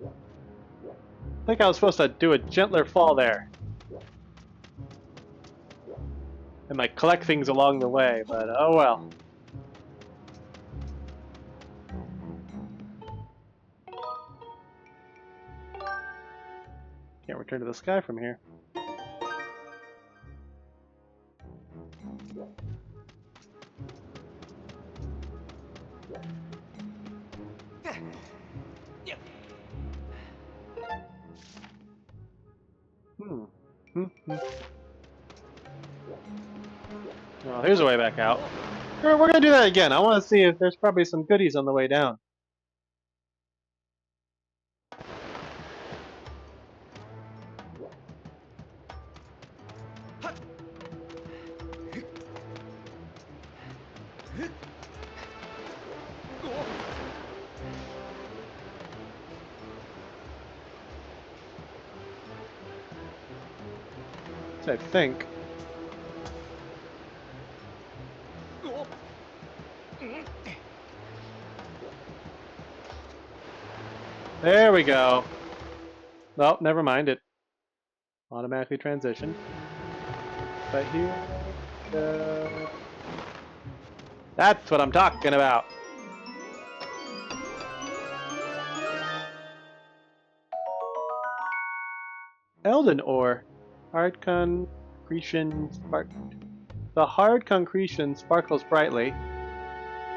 I think I was supposed to do a gentler fall there. And like collect things along the way, but oh well. Can't return to the sky from here. Well, here's a way back out. We're gonna do that again. I want to see if there's probably some goodies on the way down. So I think. There we go. Well, never mind it. Automatically transition. But here. That's what I'm talking about. Elden ore. Hard concretion spark. The hard concretion sparkles brightly.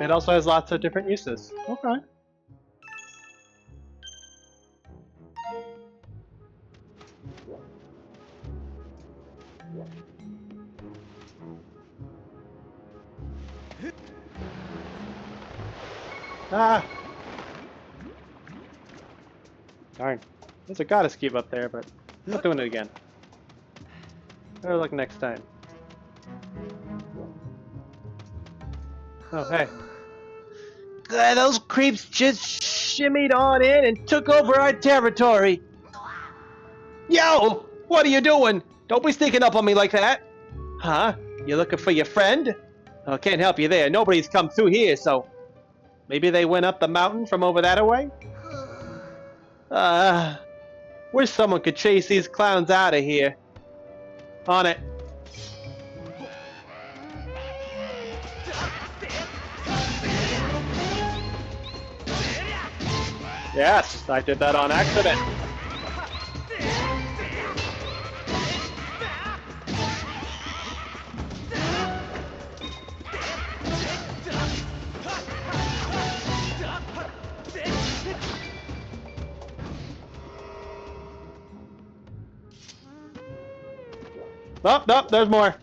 It also has lots of different uses. Okay. Ah! Darn. There's a goddess cube up there, but I'm not doing it again. Better luck next time. Oh, hey. Those creeps just shimmied on in and took over our territory. Yo! What are you doing? Don't be sneaking up on me like that. Huh? You looking for your friend? Oh, can't help you there. Nobody's come through here, so... Maybe they went up the mountain from over that away? Wish someone could chase these clowns out of here. On it. Yes, I did that on accident. Oh, no, there's more.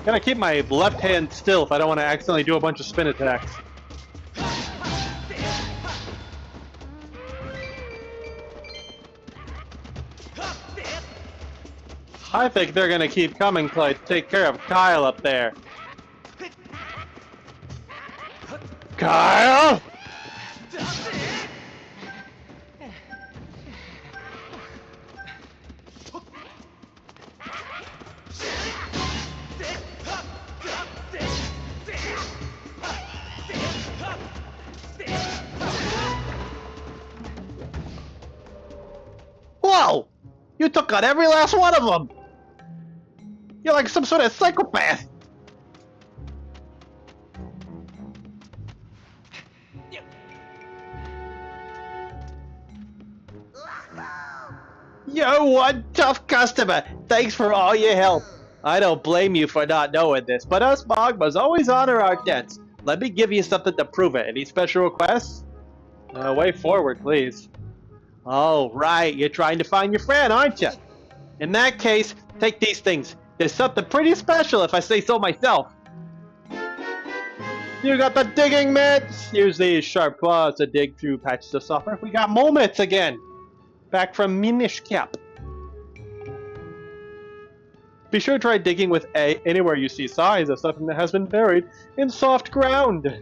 Gotta keep my left hand still if I don't want to accidentally do a bunch of spin attacks. I think they're gonna keep coming till I take care of Kyle up there. Kyle! Whoa! You took out every last one of them! You're like some sort of psychopath! You're one tough customer! Thanks for all your help! I don't blame you for not knowing this, but us Mogmas always honor our debts. Let me give you something to prove it. Any special requests? Way forward, please. Oh, right. You're trying to find your friend, aren't you? In that case, take these things. There's something pretty special if I say so myself. You got the digging mitts! Use these sharp claws to dig through patches of software. We got moments again! Back from Minish Cap. Be sure to try digging with A anywhere you see signs of something that has been buried in soft ground.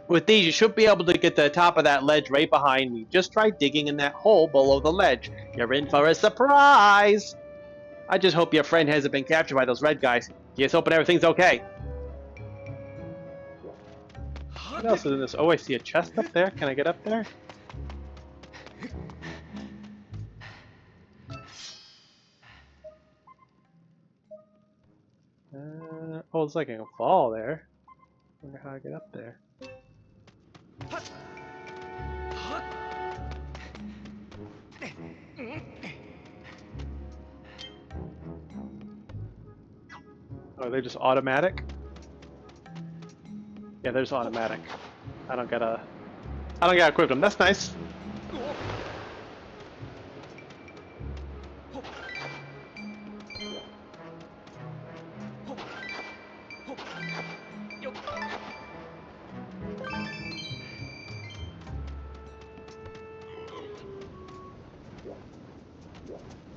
With these, you should be able to get to the top of that ledge right behind me. Just try digging in that hole below the ledge. You're in for a surprise! I just hope your friend hasn't been captured by those red guys. Just hoping everything's okay. What else is in this? Oh, I see a chest up there. Can I get up there? Oh, it's like I can fall there. I wonder how I get up there. Oh, they're just automatic? Yeah, there's automatic. I don't gotta equip them. That's nice.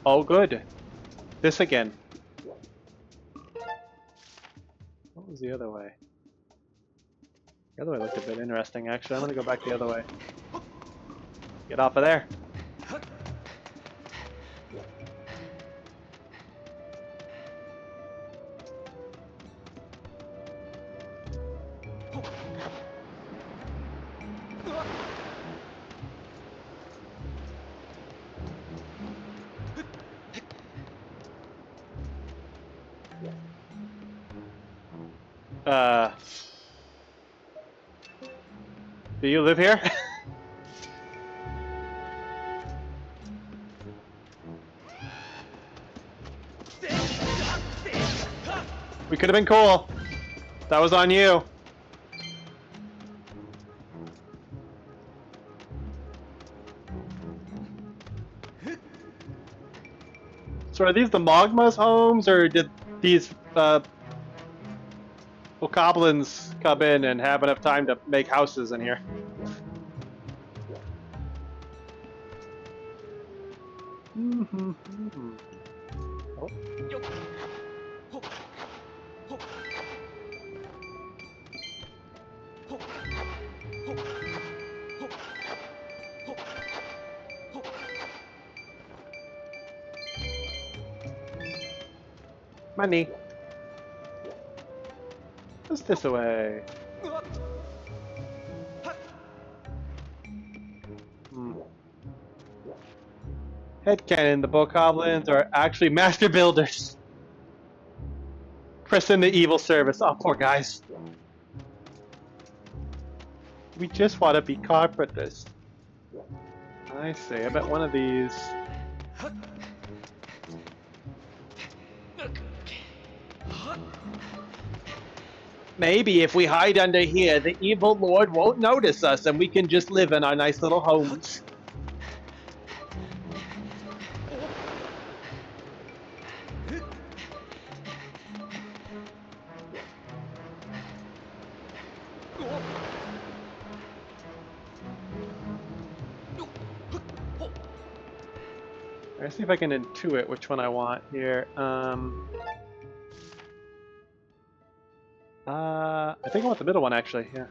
Oh, good. This again. What was the other way? The other way looked a bit interesting, actually. I'm gonna go back the other way. Get off of there. Do you live here? We could have been cool. That was on you. So are these the Mogma's homes, or did these goblins come in and have enough time to make houses in here? Oh. Money. What's this away? Headcanon, the bokoblins are actually master builders. Press in the evil service. Oh, poor guys. We just want to be carpenters. I see. I bet one of these. Maybe if we hide under here, the evil lord won't notice us and we can just live in our nice little homes. Let's see if I can intuit which one I want here. I think I want the middle one actually, yeah.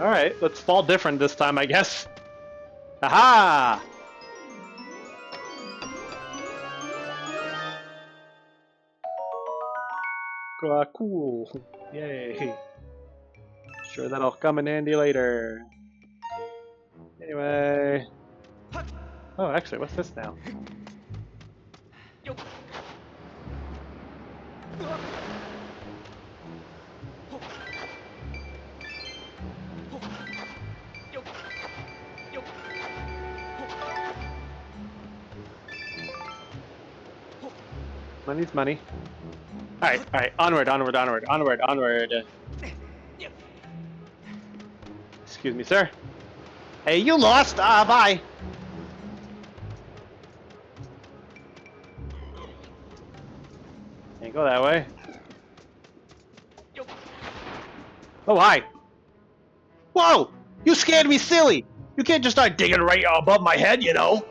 Alright, let's fall different this time, I guess. Aha! Cool. Yay. Sure, that'll come in handy later. Anyway. Oh, actually, what's this now? Money's money. Alright, onward. Excuse me, sir. Hey, you lost! Bye! Can't go that way. Oh, hi! Whoa! You scared me silly! You can't just start digging right above my head, you know!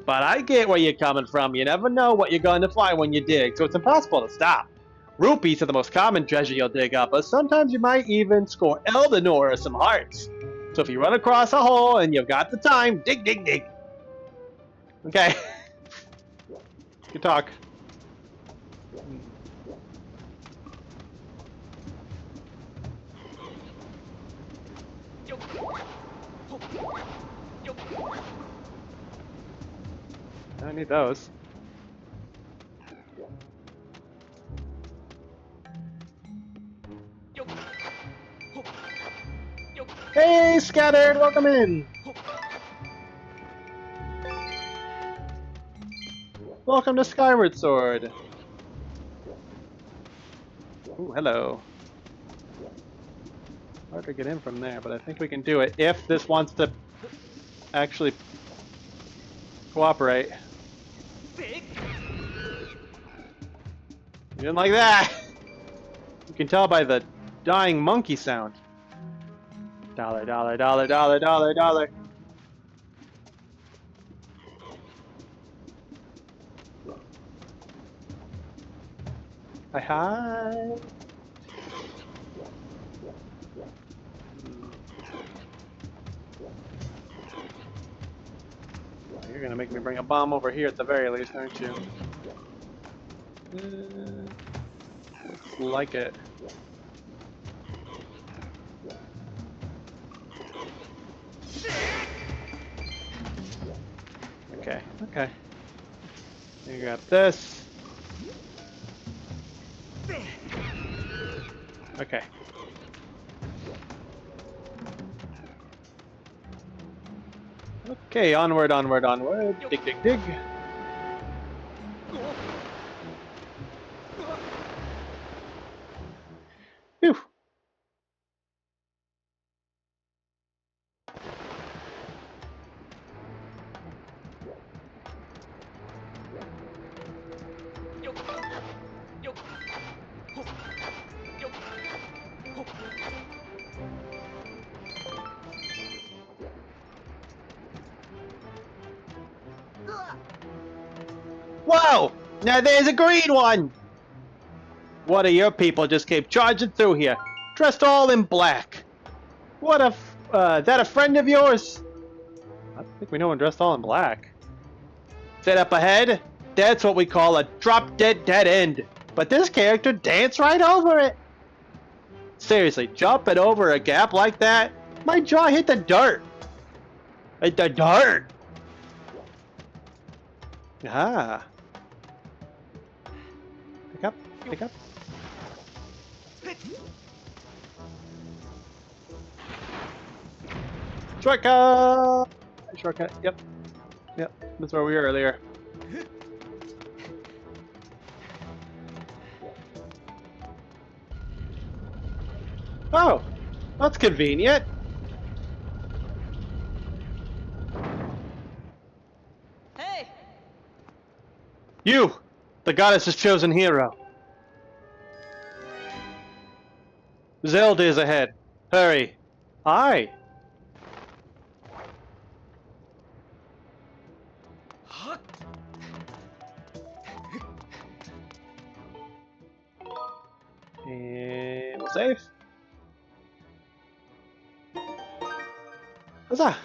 But I get where you're coming from. You never know what you're going to find when you dig, so it's impossible to stop. Rupees are the most common treasure you'll dig up, but sometimes you might even score Eldenor or some hearts. So if you run across a hole and you've got the time, dig, dig, dig. Okay. Good talk. I need those. Hey, Scattered! Welcome in! Welcome to Skyward Sword! Ooh, hello. Hard to get in from there, but I think we can do it if this wants to actually cooperate. You didn't like that! You can tell by the dying monkey sound. Dollar, dollar, dollar, dollar, dollar, dollar. Hi, hi. You're gonna make me bring a bomb over here at the very least, aren't you? Looks like it. Okay, okay. You got this. Okay. Okay, onward, onward, onward. Dig, dig, dig. Phew. Whoa! Now there's a green one! One of your people just came charging through here, dressed all in black. What a that a friend of yours? I don't think we know one dressed all in black. Set up ahead? That's what we call a drop-dead dead end. But this character danced right over it. Seriously, jumping over a gap like that? My jaw hit the dirt. Hit the dirt! Ah. Pick up, pick up. Shortcut! Shortcut, yep. Yep, that's where we were earlier. Oh, that's convenient. Hey! You, the goddess's chosen hero. Zelda is ahead. Hurry. Hi. And we'll save. Huzzah!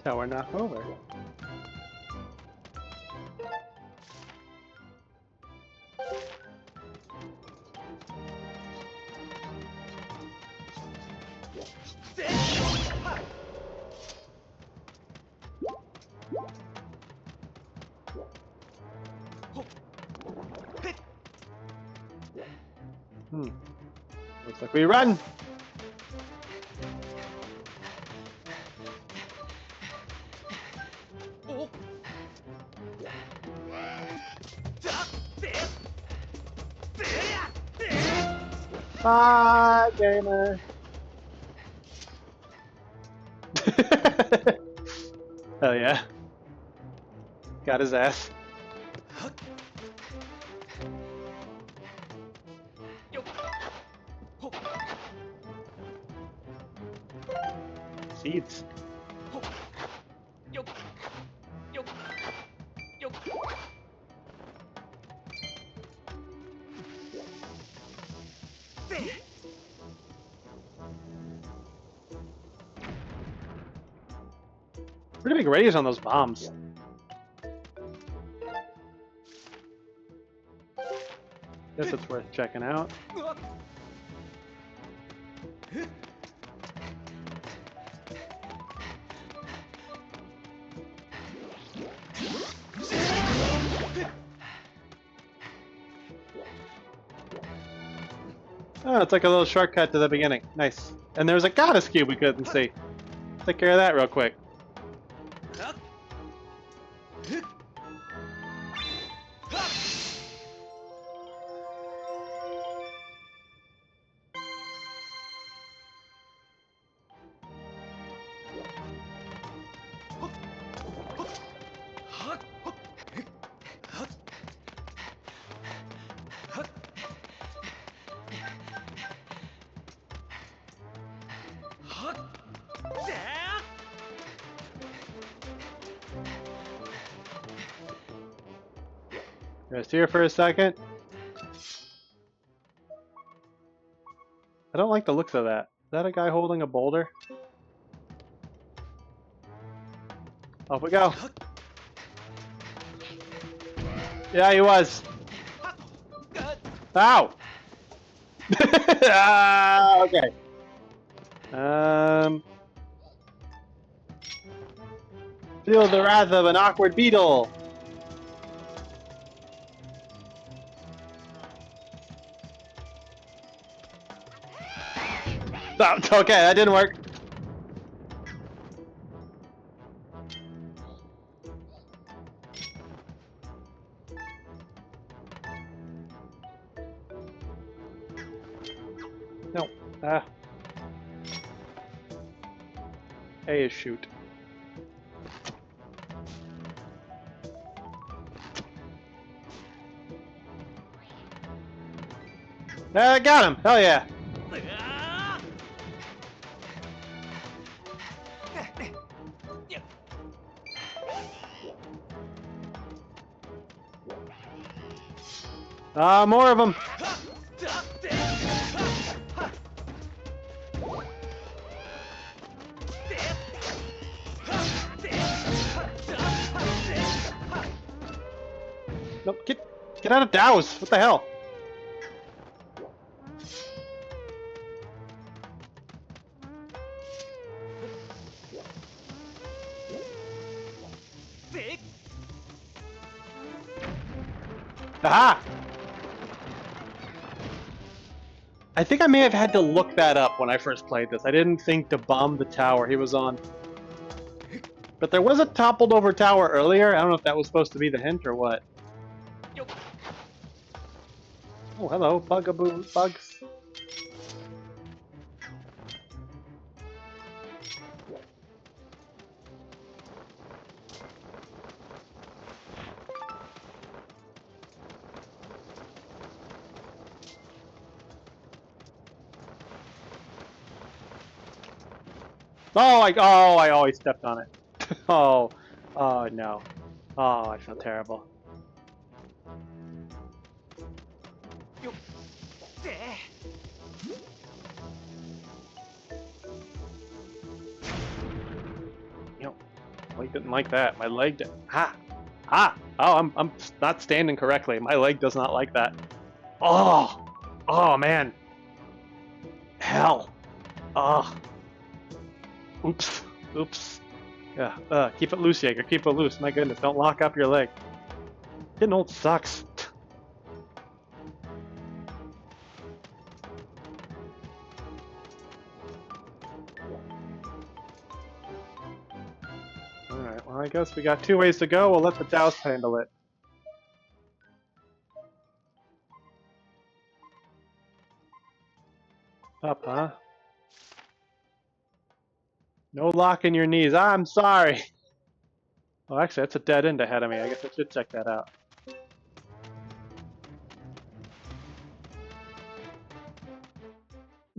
Tower knock over. Looks like we run. Bye, gamer. Hell yeah. Got his ass. Seeds. Pretty big radius on those bombs. Guess it's worth checking out. Oh, it's like a little shortcut to the beginning. Nice. And there's a goddess cube we couldn't see. Take care of that real quick. Rest here for a second. I don't like the looks of that. Is that a guy holding a boulder? Off we go. Yeah, he was. Ow! Ah, okay. Feel the wrath of an awkward beetle. Oh, okay, that didn't work. No. Ah. A is shoot. Got him! Hell yeah! More of them! Nope, get out of Dows! What the hell? Aha! I think I may have had to look that up when I first played this. I didn't think to bomb the tower he was on. But there was a toppled over tower earlier. I don't know if that was supposed to be the hint or what. Oh, hello, bugaboo bugs. I always stepped on it. Oh no. Oh, I feel terrible. I didn't like that. My leg did. Oh, I'm not standing correctly. My leg does not like that. Oh man. Hell. Oops. Yeah. Keep it loose, Jaeger. Keep it loose. My goodness, don't lock up your leg. Getting old sucks. Alright, well I guess we got 2 ways to go. We'll let the Douse handle it. Up, huh? No locking your knees. I'm sorry. Oh, actually, that's a dead end ahead of me. I guess I should check that out.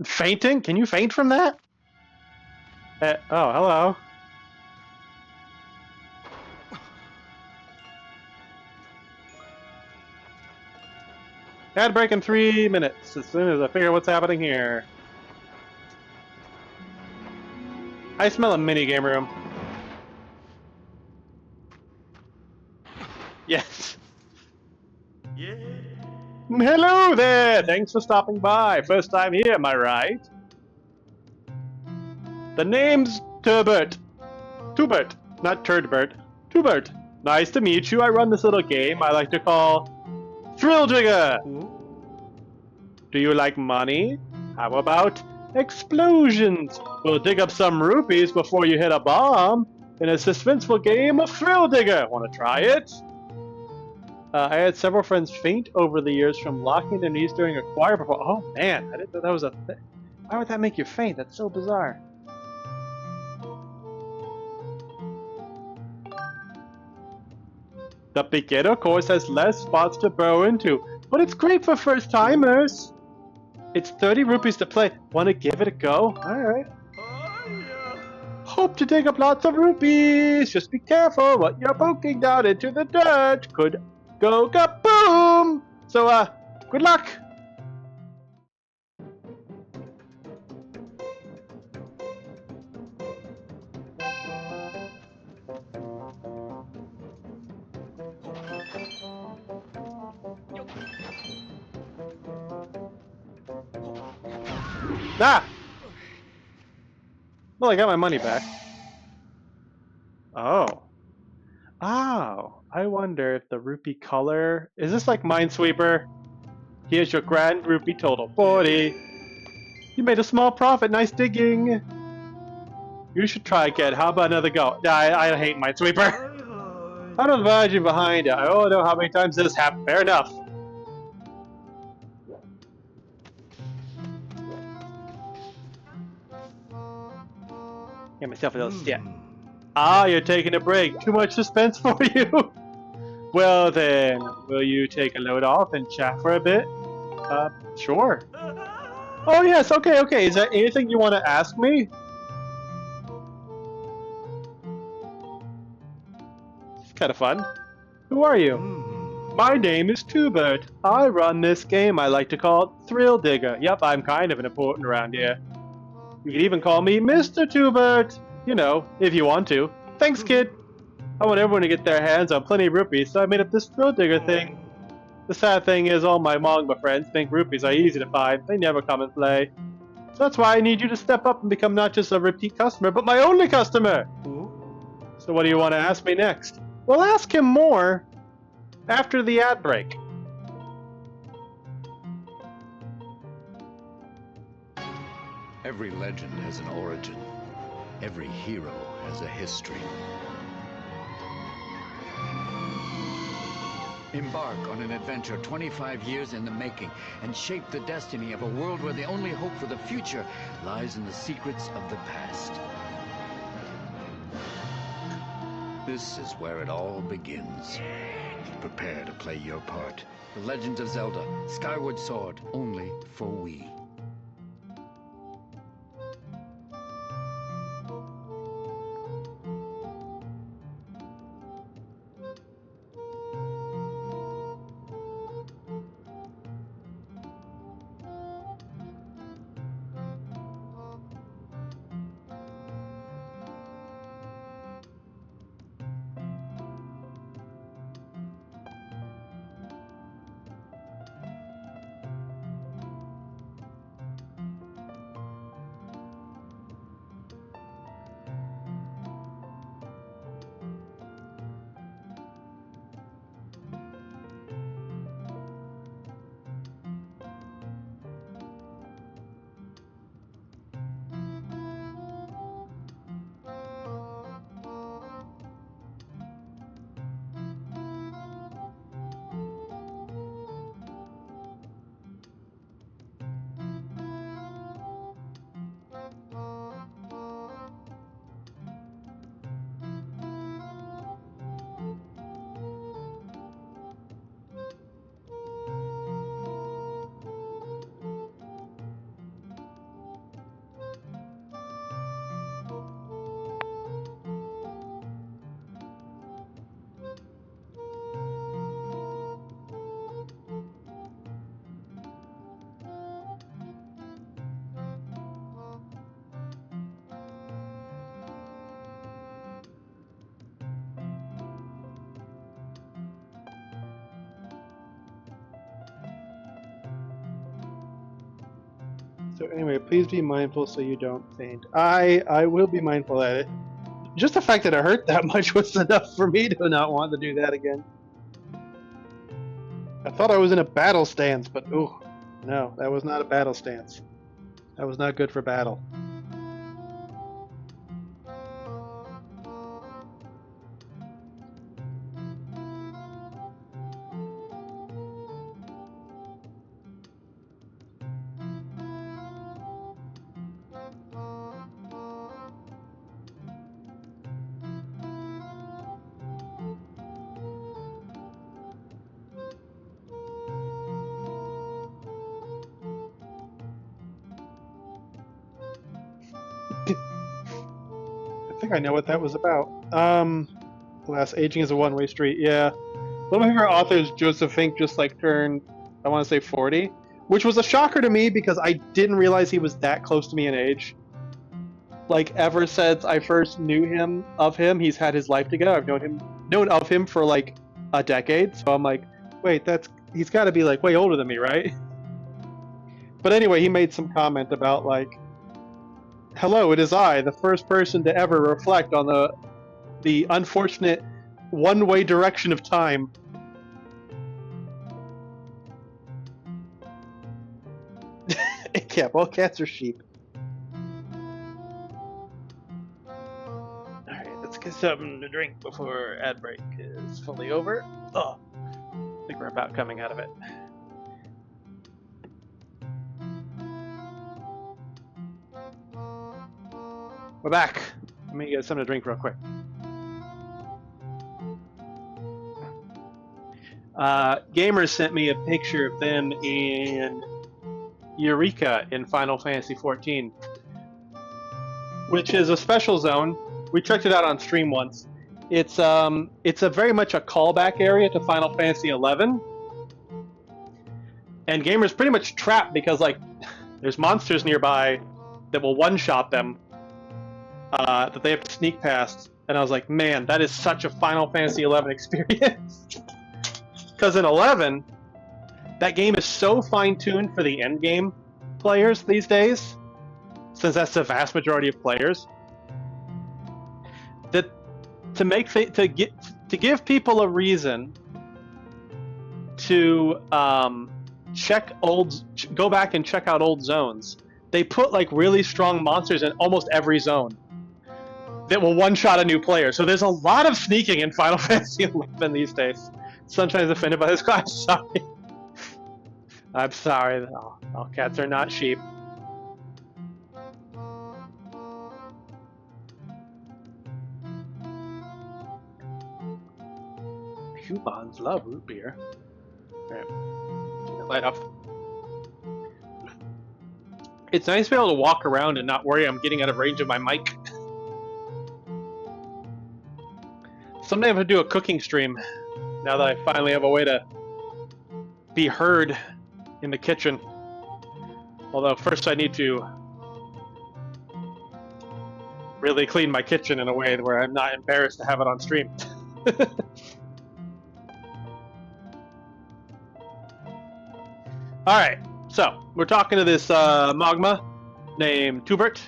Fainting? Can you faint from that? Oh, hello. Ad break in 3 minutes, as soon as I figure what's happening here. I smell a minigame room. Yes. Yeah. Hello there! Thanks for stopping by. First time here, am I right? The name's Turbert. Tubert, not Turdbert. Tubert. Nice to meet you. I run this little game I like to call Thrill Digger. Do you like money? How about explosions? We'll dig up some rupees before you hit a bomb in a suspenseful game of Thrill Digger. Want to try it? I had several friends faint over the years from locking their knees during a choir performance. Oh man, I didn't know that was a thing. Why would that make you faint? That's so bizarre. The beginner course has less spots to burrow into, but it's great for first timers. It's 30 rupees to play. Want to give it a go? Alright. Hope to dig up lots of rupees. Just be careful what you're poking down into the dirt. Could go kaboom! So, good luck! Ah! Well, I got my money back. Oh. Oh. I wonder if the rupee color... Is this like Minesweeper? Here's your grand rupee total, 40. You made a small profit, nice digging. You should try again. How about another go? I hate Minesweeper. I don't advise you behind it. I don't know how many times this happened. Fair enough. Get myself a little step. Ah, you're taking a break. Too much suspense for you? Well then, will you take a load off and chat for a bit? Sure. Oh, yes, okay, okay. Is there anything you want to ask me? It's kind of fun. Who are you? My name is Tubert. I run this game I like to call Thrill Digger. Yep, I'm kind of an important around here. You can even call me Mr. Tubert. You know, if you want to. Thanks, kid. I want everyone to get their hands on plenty of rupees, so I made up this Thrill Digger thing. The sad thing is all my manga friends think rupees are easy to find. They never come and play. So that's why I need you to step up and become not just a repeat customer, but my only customer! So what do you want to ask me next? Well, ask him more after the ad break. Every legend has an origin. Every hero has a history. Embark on an adventure 25 years in the making and shape the destiny of a world where the only hope for the future lies in the secrets of the past. This is where it all begins. Prepare to play your part. The Legend of Zelda, Skyward Sword, only for Wii. So anyway, please be mindful so you don't faint. I will be mindful at it. Just the fact that it hurt that much was enough for me to not want to do that again. I thought I was in a battle stance, but ooh, no, that was not a battle stance. That was not good for battle. I think I know what that was about. Glass aging is a one-way street. Yeah. One of my favorite authors, Joseph Fink, just like turned, I want to say 40, which was a shocker to me because I didn't realize he was that close to me in age. Like ever since I first knew him, he's had his life together. I've known of him for like a decade. So I'm like, wait, he's got to be like way older than me, right? But anyway, he made some comment about like, hello, it is I, the first person to ever reflect on the unfortunate one-way direction of time. Yeah, all cats are sheep. Alright, let's get something to drink before ad break is fully over. Oh, I think we're about coming out of it. We're back. Let me get something to drink real quick. Gamers sent me a picture of them in Eureka in Final Fantasy XIV, which is a special zone. We checked it out on stream once. It's a very much a callback area to Final Fantasy XI, and gamers pretty much trapped because like there's monsters nearby that will one-shot them that they have to sneak past. And I was like, man, that is such a Final Fantasy XI experience. Because in 11, that game is so fine-tuned for the end game players these days, since that's the vast majority of players, that to give people a reason to go back and check out old zones, they put like really strong monsters in almost every zone that will one-shot a new player. So there's a lot of sneaking in Final Fantasy XI these days. Sometimes offended by this class. Sorry. I'm sorry. All cats are not sheep. Cubans love root beer. Alright. Keep the light off. It's nice to be able to walk around and not worry I'm getting out of range of my mic. Someday I'm going to do a cooking stream, now that I finally have a way to be heard in the kitchen. Although first I need to really clean my kitchen in a way where I'm not embarrassed to have it on stream. Alright, so we're talking to this Magma named Tubert.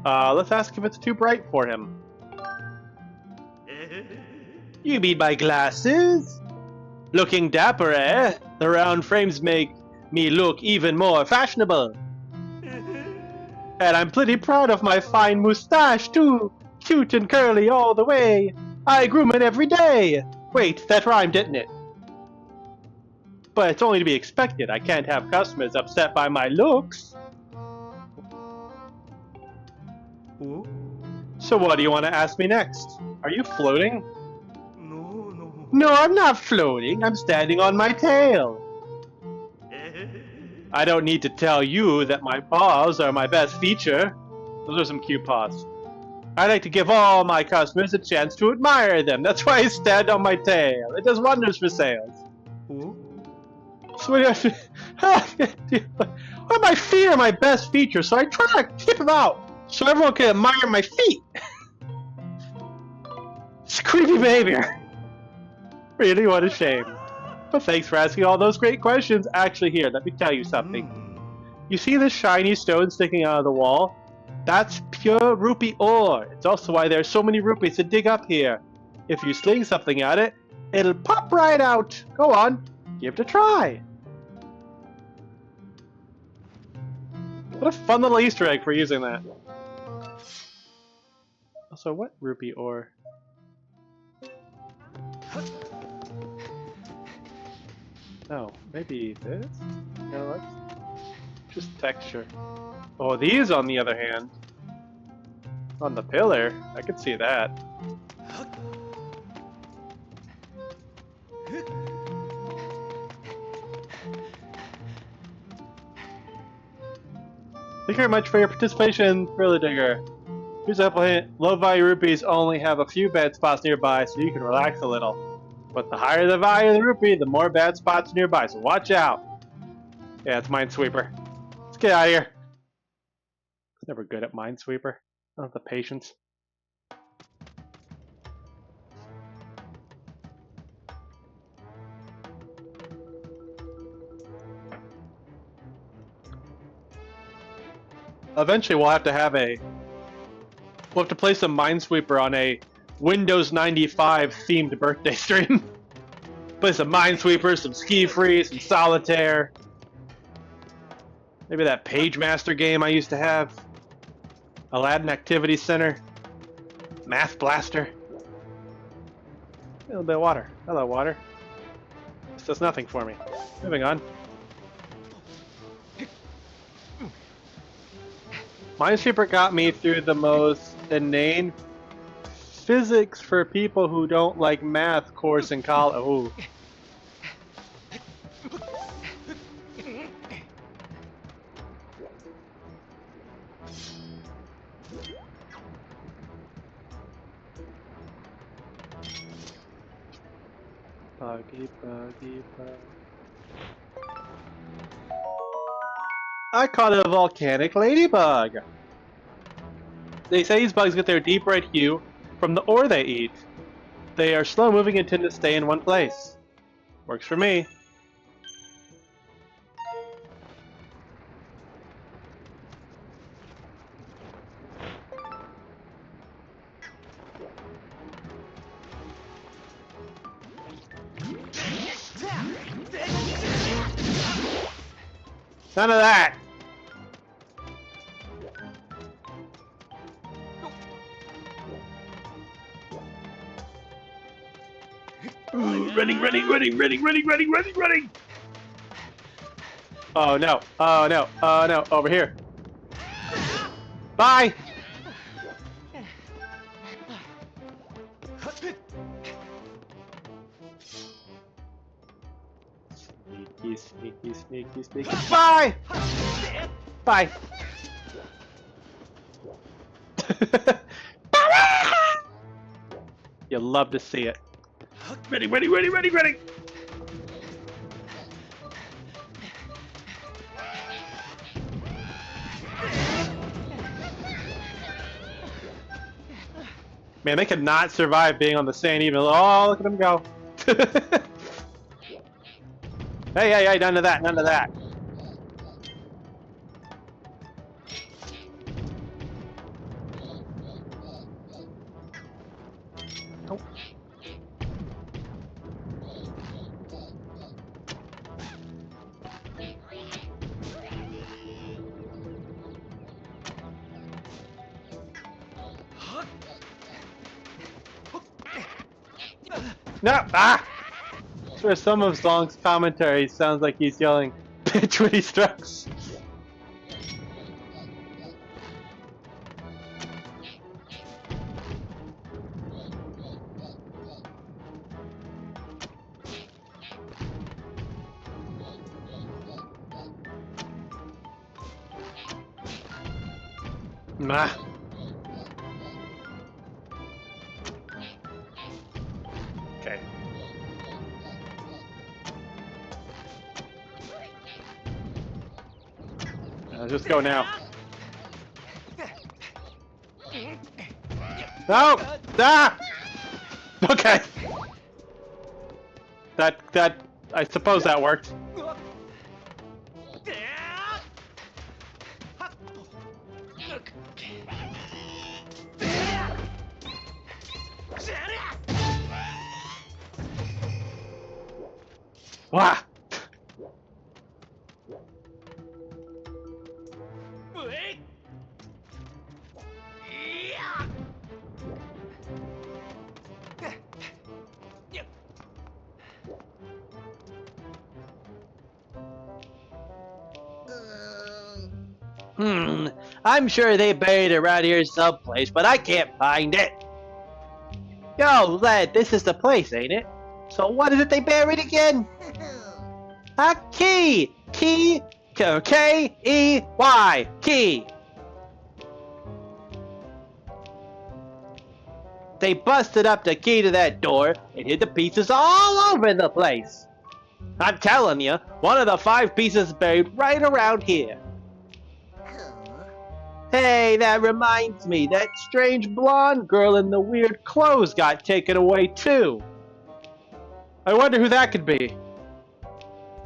Let's ask if it's too bright for him. You need my glasses? Looking dapper, eh? The round frames make me look even more fashionable. And I'm pretty proud of my fine moustache, too. Cute and curly all the way. I groom it every day. Wait, that rhymed, didn't it? But it's only to be expected. I can't have customers upset by my looks. Ooh. So what do you want to ask me next? Are you floating? No, I'm not floating. I'm standing on my tail. I don't need to tell you that my paws are my best feature. Those are some cute paws. I like to give all my customers a chance to admire them. That's why I stand on my tail. It does wonders for sales. Ooh. So my feet are my best feature, so I try to keep them out so everyone can admire my feet. It's creepy behavior. Really, what a shame. But thanks for asking all those great questions. Actually, here, let me tell you something. You see this shiny stone sticking out of the wall? That's pure rupee ore. It's also why there's so many rupees to dig up here. If you sling something at it, it'll pop right out. Go on, give it a try. What a fun little Easter egg for using that. Also, what rupee ore? No, maybe this? No, that's just texture. Oh, these on the other hand. On the pillar, I could see that. Thank you very much for your participation, Thriller Digger. Here's a helpful hint. Low value rupees only have a few bad spots nearby, so you can relax a little. But the higher the value of the rupee, the more bad spots nearby, so watch out. Yeah, it's Minesweeper. Let's get out of here. I was never good at Minesweeper. I don't have the patience. Eventually we'll have to play some Minesweeper on a Windows 95 themed birthday stream. Play some Minesweeper, some Ski Free, some Solitaire. Maybe that Page Master game I used to have. Aladdin Activity Center. Math Blaster. A little bit of water. Hello, water. This does nothing for me. Moving on. Minesweeper got me through the most inane physics for people who don't like math course in college. Ooh. Buggy, buggy, buggy. I caught a volcanic ladybug. They say these bugs get their deep red hue from the ore they eat. They are slow moving and tend to stay in one place. Works for me. None of that! Running! Oh no, oh no, oh no, over here. Bye! Sneaky. Bye! Bye! You love to see it. Ready! Man, they could not survive being on the sand even. Oh, look at them go. Hey, none of that. Oh. No! Ah! For some of Zong's commentary, sounds like he's yelling, "Bitch!" when he strikes. Nah. Okay. Let's just go now. No! Ah! Okay. That I suppose that worked. Wah! I'm sure they buried it around here someplace, but I can't find it. Yo, lad, this is the place, ain't it? So what is it they buried again? A key! Key! K-E-Y! Key! They busted up the key to that door and hid the pieces all over the place. I'm telling you, one of the 5 pieces is buried right around here. Hey, that reminds me, that strange blonde girl in the weird clothes got taken away too. I wonder who that could be.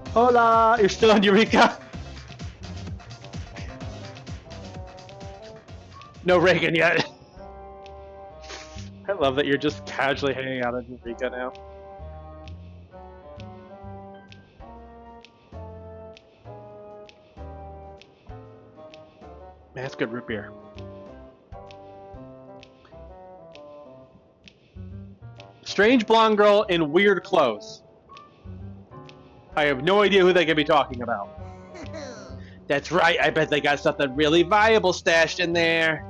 Hola, you're still on Eureka? No Reagan yet. I love that you're just casually hanging out on Eureka now. Man, that's good root beer. Strange blonde girl in weird clothes. I have no idea who they could be talking about. That's right, I bet they got something really valuable stashed in there.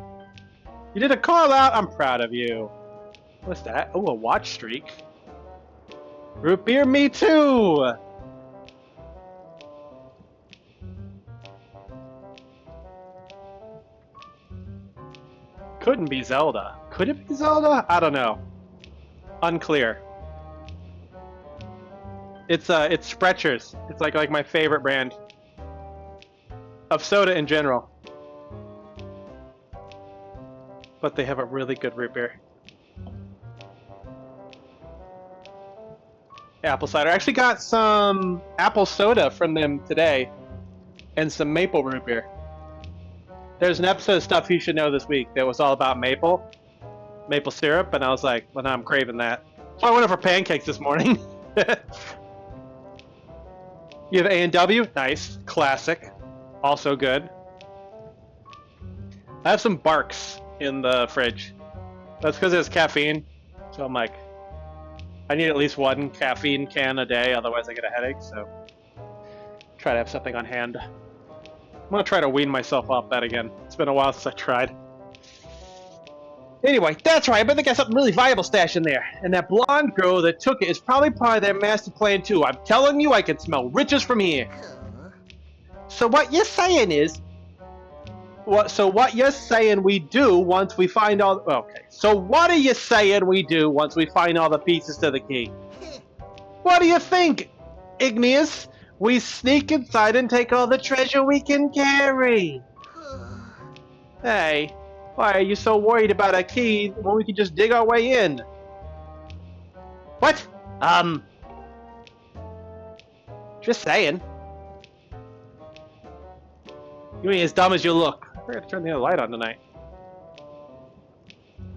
You did a call out, I'm proud of you. What's that? Oh, a watch streak. Root beer, me too! Couldn't be Zelda. Could it be Zelda? I don't know. Unclear. It's Sprecher's. It's like my favorite brand of soda in general. But they have a really good root beer. Apple cider. I actually got some apple soda from them today and some maple root beer. There's an episode of Stuff You Should Know this week that was all about maple syrup, and I was like, well, now I'm craving that. So I went over pancakes this morning. You have A&W? Nice. Classic. Also good. I have some Barks in the fridge. That's because it has caffeine. So I'm like, I need at least one caffeine can a day, otherwise I get a headache, so try to have something on hand. I'm gonna try to wean myself off that again. It's been a while since I tried. Anyway, that's right, I bet they got something really viable stashed in there. And that blonde girl that took it is probably part of their master plan too. I'm telling you, I can smell riches from here. So what you're saying is... So what you're saying we do once we find all... Okay, so what are you saying we do once we find all the pieces to the key? What do you think, Igneous? We sneak inside and take all the treasure we can carry. Hey, why are you so worried about a key when we can just dig our way in? What? Just saying. You ain't as dumb as you look. I forgot to turn the other light on tonight.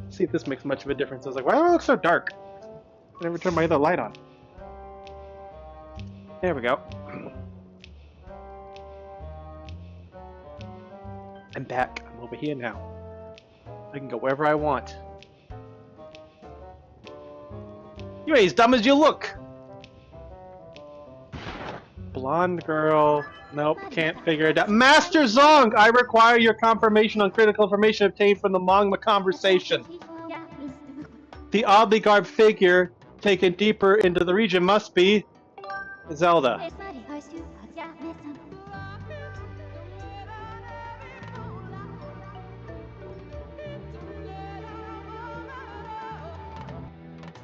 See if this makes much of a difference. I was like, why do I look so dark? I never turned my other light on. There we go. I'm back. I'm over here now. I can go wherever I want. You ain't as dumb as you look! Blonde girl. Nope, can't figure it out. Master Zong! I require your confirmation on critical information obtained from the Mongma conversation. The oddly garbed figure taken deeper into the region must be... Zelda.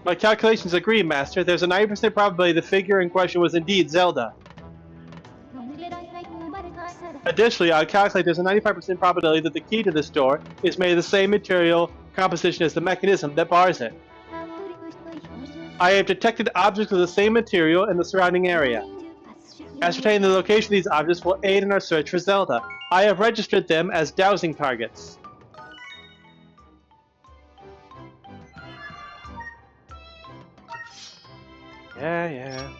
My calculations agree, Master. There's a 90% probability the figure in question was indeed Zelda. Additionally, I calculate there's a 95% probability that the key to this door is made of the same material composition as the mechanism that bars it. I have detected objects of the same material in the surrounding area. Ascertaining the location of these objects will aid in our search for Zelda. I have registered them as dowsing targets. Yeah.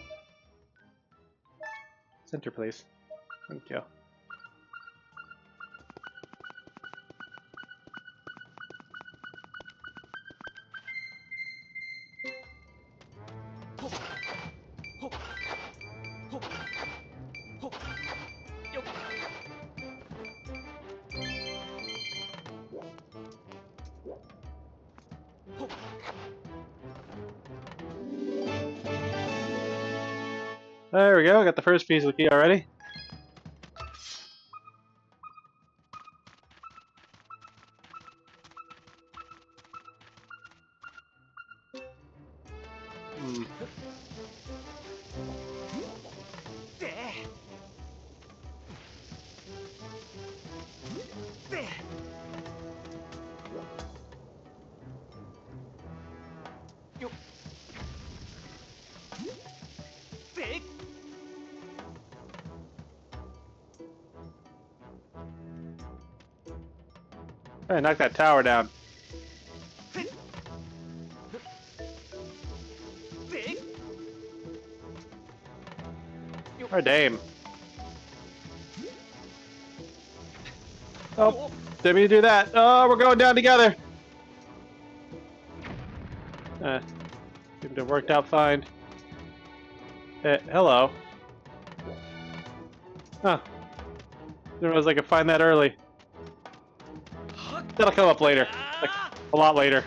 Center, please. Thank you. There we go, got the first piece of the key already. Hey, knock that tower down. Our dame. Oh, didn't mean to do that. Oh, we're going down together. Seemed to have worked out fine. Hello. Huh. Didn't realize I could find that early. That'll come up later. Like, a lot later.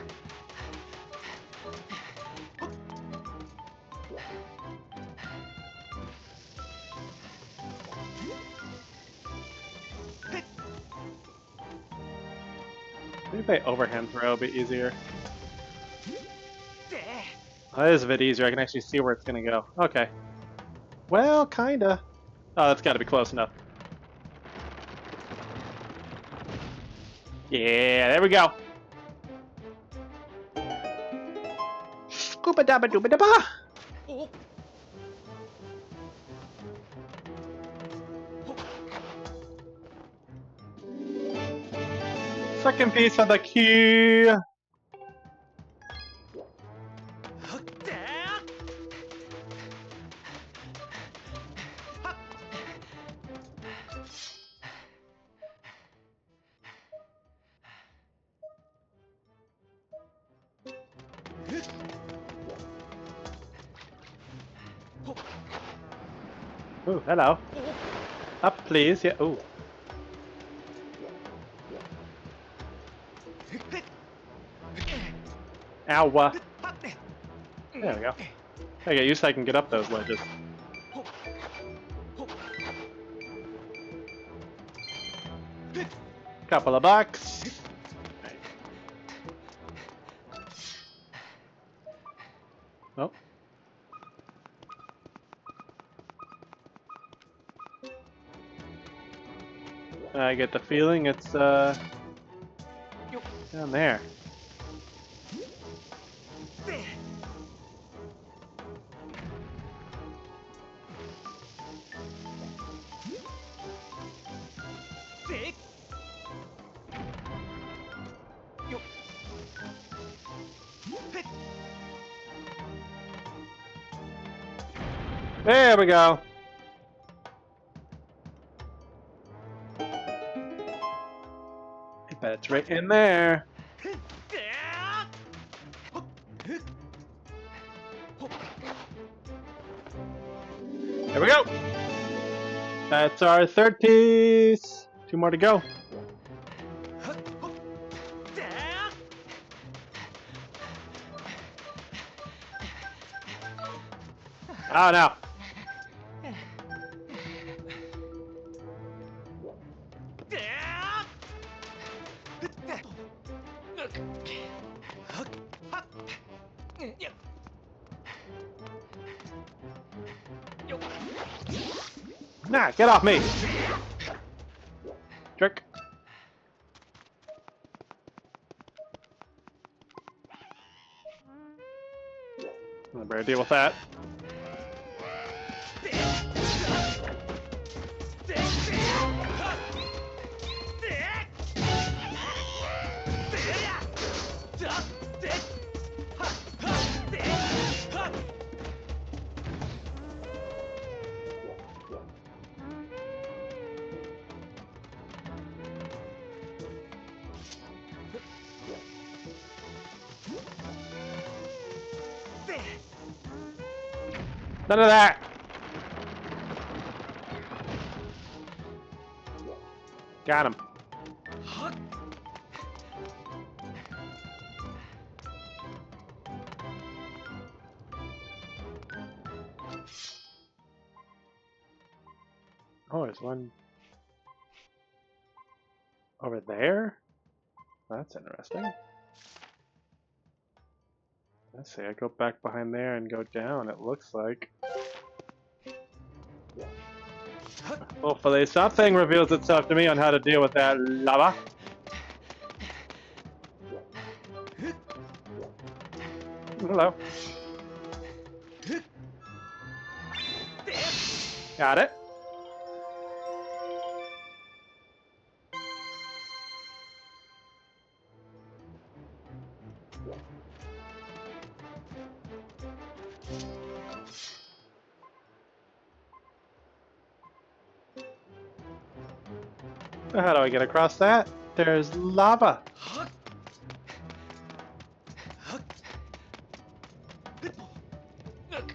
Maybe overhand throw will be easier. Oh, that is a bit easier. I can actually see where it's gonna go. Okay. Well, kinda. Oh, that's gotta be close enough. Yeah, there we go. Scooba dabba dooba dabba. Second piece of the key. Ooh, hello. Up, please. Yeah. Ooh. Ow. There we go. I get used so I can get up those ledges. Couple of bucks. Oh. I get the feeling it's down there. There we go. I bet it's right in there. There we go. That's our third piece. Two more to go. Oh no. Nah, get off me. Jerk. I better deal with that. None of that. Got him. Oh, there's one over there? That's interesting. Let's see, I go back behind there and go down, it looks like. Hopefully something reveals itself to me on how to deal with that lava. Hello. Got it. How do I get across that? There's lava.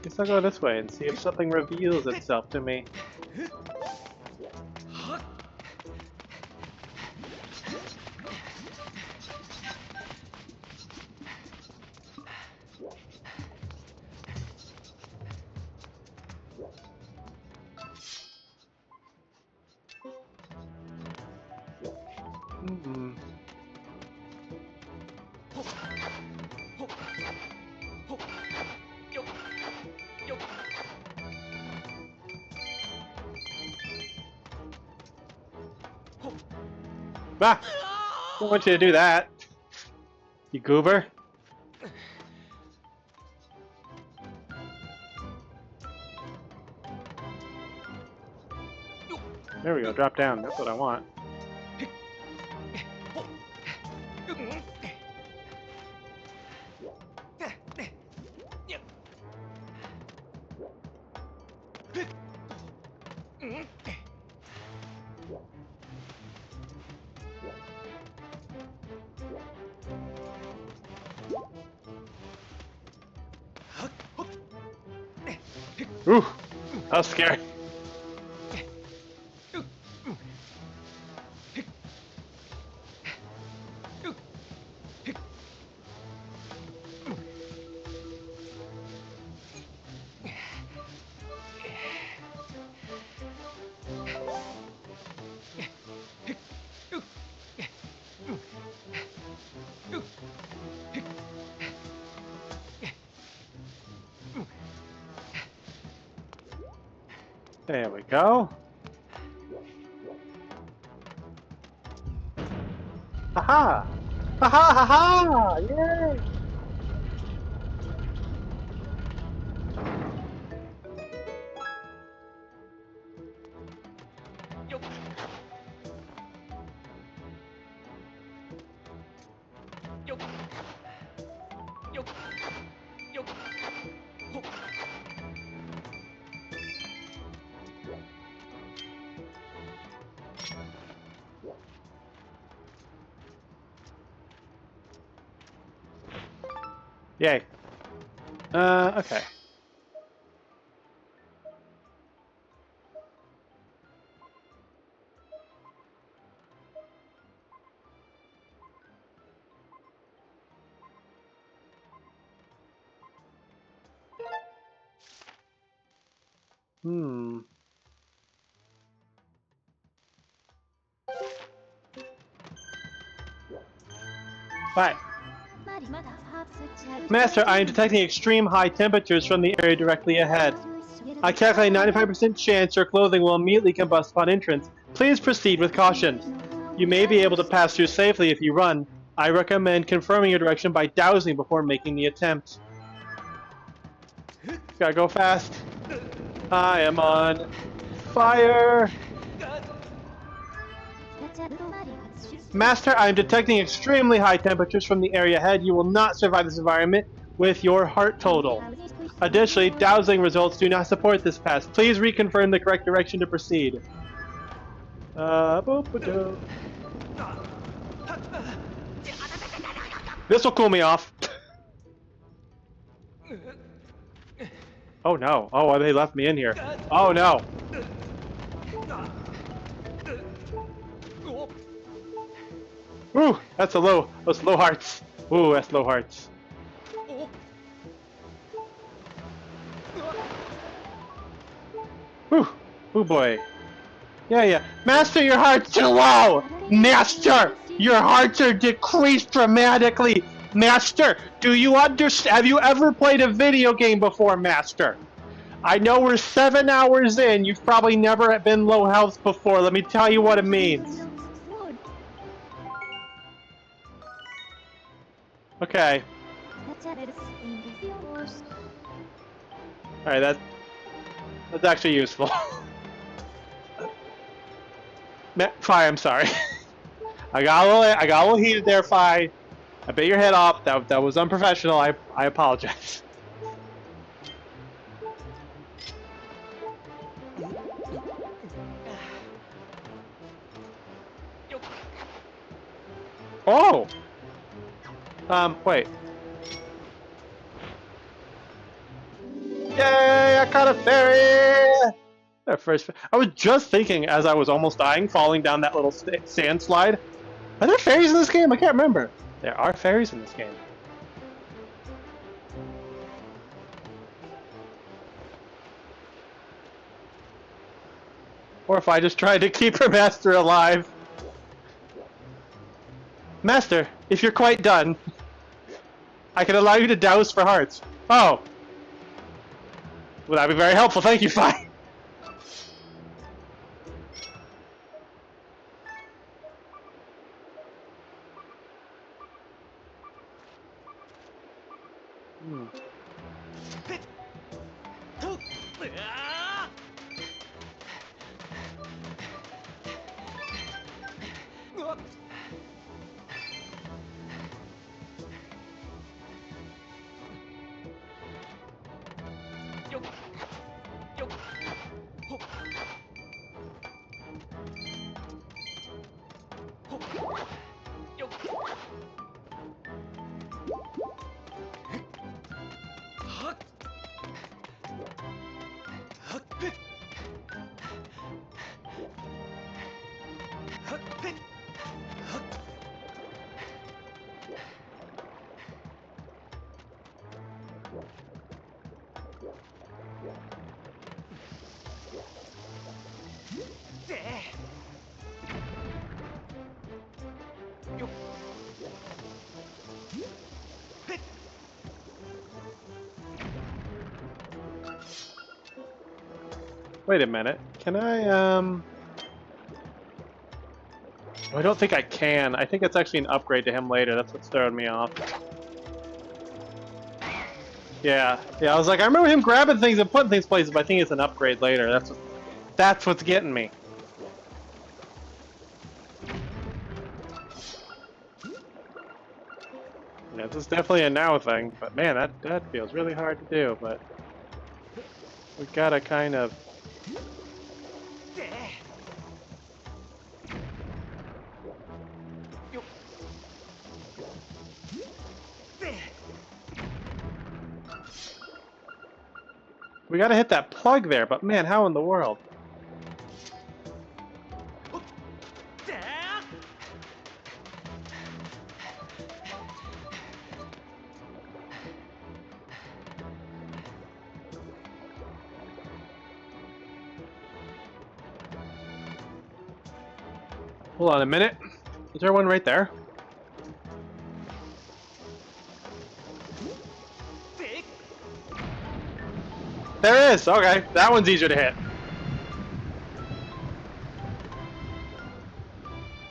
Guess I'll go this way and see if something reveals itself to me. Ah! Don't want you to do that. You goober. There we go, drop down. That's what I want. Ooh, that was scary. There we go. Haha! Haha! Haha! Yay! Yay. Okay. Hmm. What? Master, I am detecting extreme high temperatures from the area directly ahead. I calculate 95% chance your clothing will immediately combust upon entrance. Please proceed with caution. You may be able to pass through safely if you run. I recommend confirming your direction by dowsing before making the attempt. Gotta go fast. I am on fire. Master, I am detecting extremely high temperatures from the area ahead. You will not survive this environment with your heart total. Additionally, dowsing results do not support this pass. Please reconfirm the correct direction to proceed. This will cool me off. Oh no. Oh, they left me in here. Oh no. Ooh, that's a low. Those low hearts. Ooh, that's low hearts. Ooh, ooh boy. Yeah. Master, your heart's too low! Master, your hearts are decreased dramatically! Master, do you understand? Have you ever played a video game before, Master? I know we're 7 hours in. You've probably never been low health before. Let me tell you what it means. Okay. Alright, that's actually useful. Fi, I'm sorry. I got a little heated there, Fi. I bit your head off. That was unprofessional. I apologize. Oh. Wait. Yay! I caught a fairy. That first. I was just thinking as I was almost dying, falling down that little sand slide. Are there fairies in this game? I can't remember. There are fairies in this game. Or if I just tried to keep her master alive. Master, if you're quite done, I can allow you to douse for hearts. Oh. Well, that'd be very helpful. Thank you, Fi. Wait a minute. Can I, I don't think I can. I think it's actually an upgrade to him later. That's what's throwing me off. Yeah. Yeah, I was like, I remember him grabbing things and putting things places, but I think it's an upgrade later. That's what's getting me. Yeah, this is definitely a now thing, but man, that feels really hard to do, but we gotta kind of... We gotta hit that plug there, but man, how in the world? Hold on a minute. Is there one right there? There is! Okay, that one's easier to hit.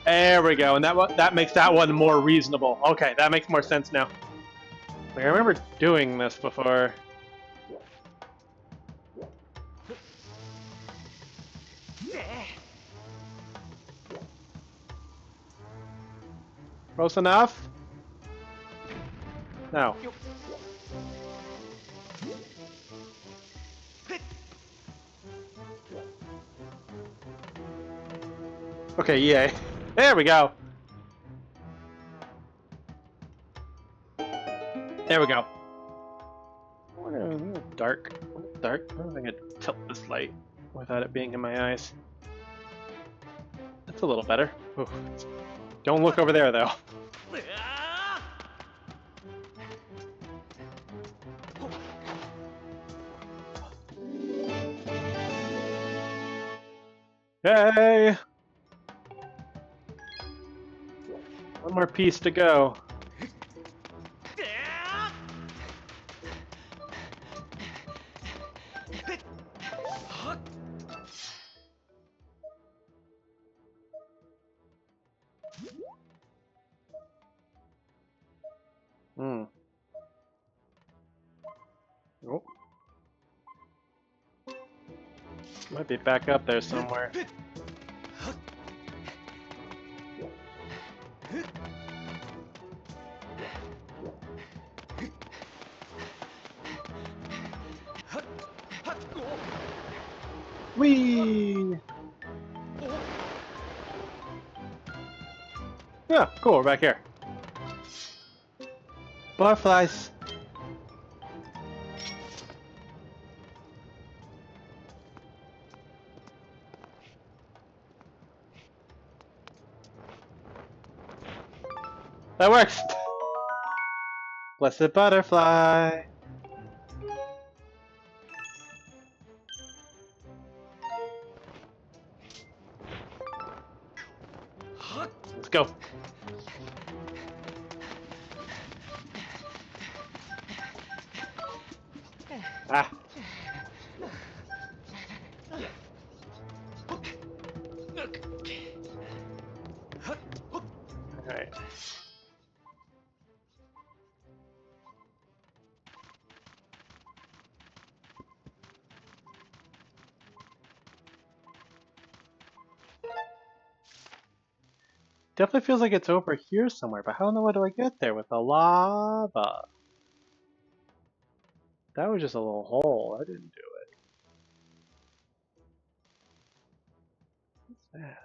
There we go, and that makes that one more reasonable. Okay, that makes more sense now. Like, I remember doing this before. Close enough? No. Okay, yay. There we go. There we go. Dark. Dark. I don't think I can tilt this light without it being in my eyes. That's a little better. Oof. Don't look over there, though. Hey! One more piece to go. Hmm. Oh. Might be back up there somewhere. Whee! Yeah, cool, we're back here. Butterflies. That works! Blessed butterfly. Let's go. Ah. Alright. Definitely feels like it's over here somewhere, but how in the world do I get there with the lava? That was just a little hole. I didn't do it. What's that?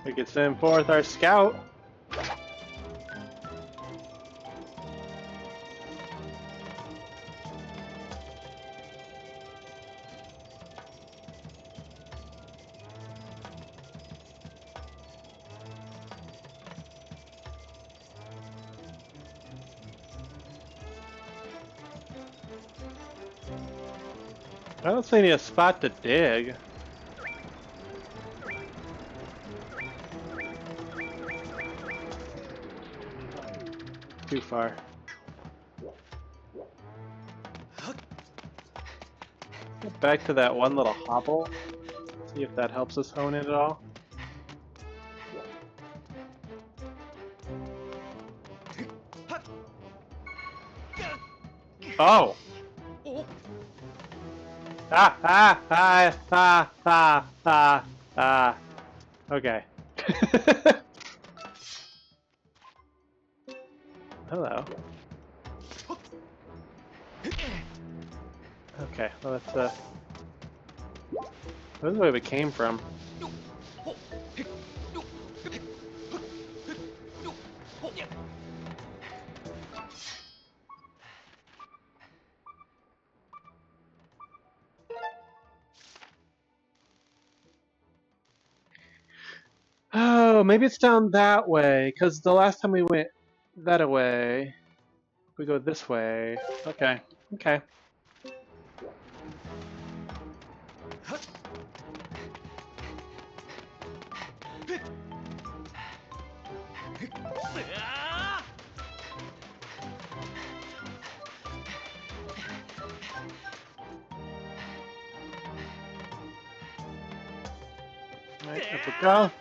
We could send forth our scout. I don't see any spot to dig. Too far. Get back to that one little hobble. See if that helps us hone in at all. Oh! Ah, ah, ah, ah, ah, ah, ah. Okay. Hello. Okay, well that's this is where we came from. Oh, maybe it's down that way, because the last time we went that way, we go this way. Okay, okay. Alright, up we go.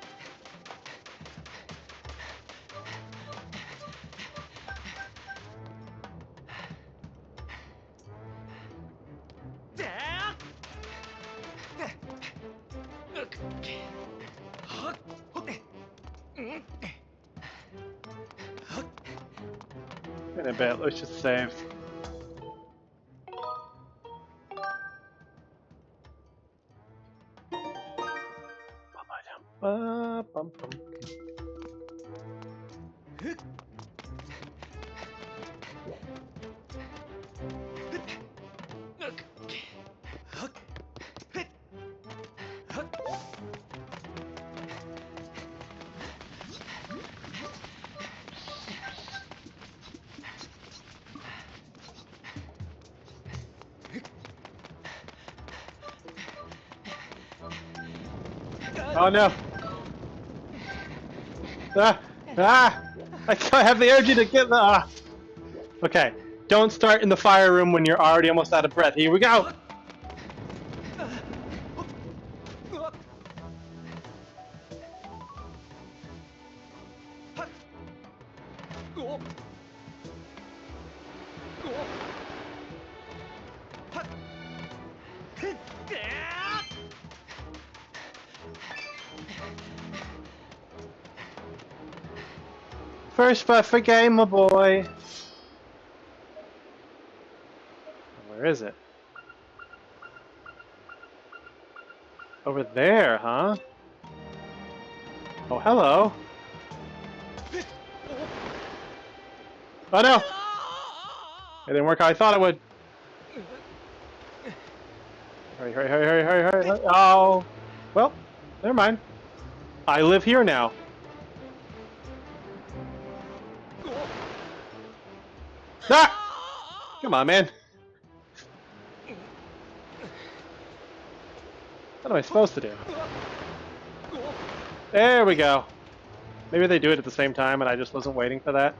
In a bit, let's just save. Oh no! Ah! Ah! I can't have the energy to get the. Ah. Okay, don't start in the fire room when you're already almost out of breath. Here we go! First buff for game, my boy. Where is it? Over there, huh? Oh, hello. Oh no! It didn't work how I thought it would. Hurry, hurry, hurry, hurry, hurry, hurry, hurry. Oh. Well, never mind. I live here now. Ah! Come on, man. What am I supposed to do? There we go. Maybe they do it at the same time and I just wasn't waiting for that.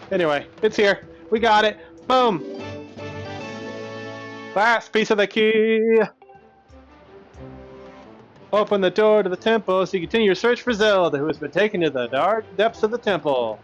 Anyway, it's here. We got it. Boom. Last piece of the key. Open the door to the temple so you continue your search for Zelda, who has been taken to the dark depths of the temple.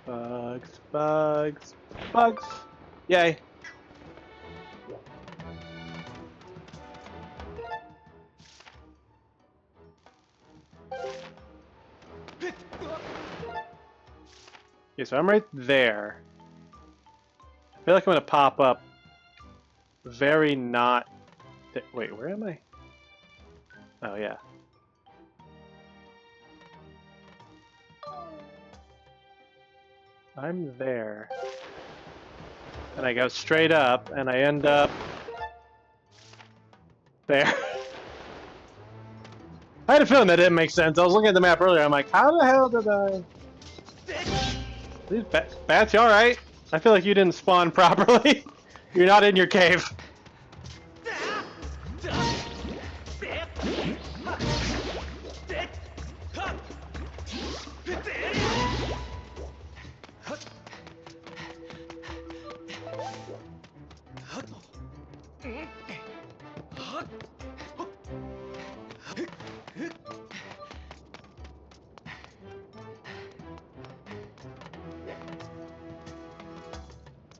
Bugs, bugs, bugs. Yay. Okay, so I'm right there. I feel like I'm gonna pop up very not... Wait, where am I? Oh, yeah. I'm there. And I go straight up, and I end up... there. I had a feeling that didn't make sense. I was looking at the map earlier, I'm like, how the hell did I... These bats, you alright? I feel like you didn't spawn properly. You're not in your cave.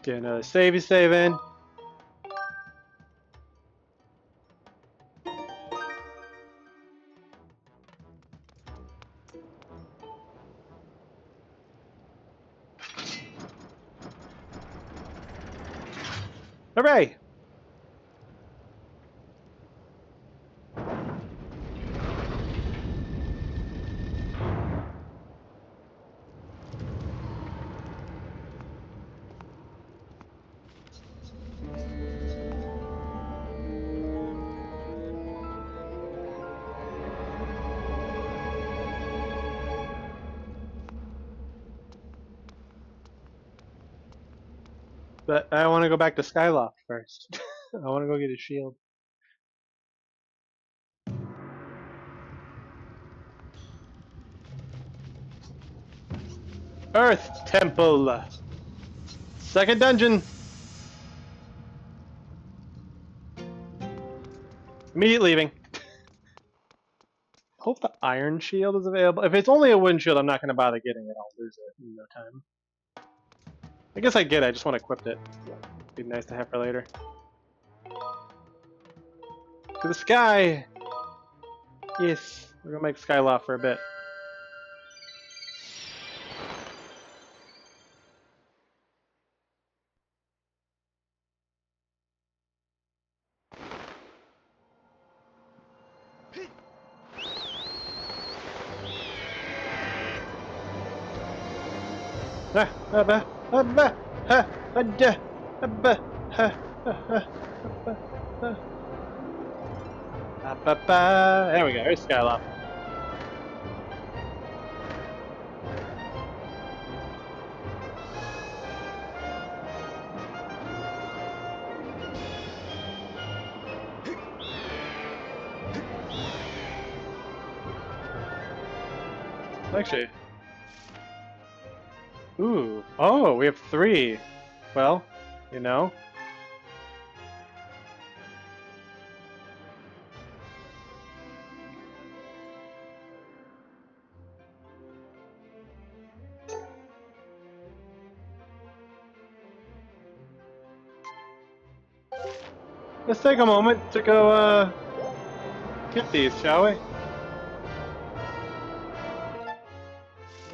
Get another save in. Hooray! But I want to go back to Skyloft first. I want to go get a shield. Earth Temple. Second dungeon. Immediate leaving. Hope the iron shield is available. If it's only a wooden shield, I'm not going to bother getting it. I'll lose it in no time. I guess I get it. I just want to equip it. Be nice to have for later. To the sky! Yes. We're going to make Skyloft for a bit. There we go, here's Skyloft. Actually, ooh, oh, we have 3. Well, you know. Let's take a moment to go, get these, shall we?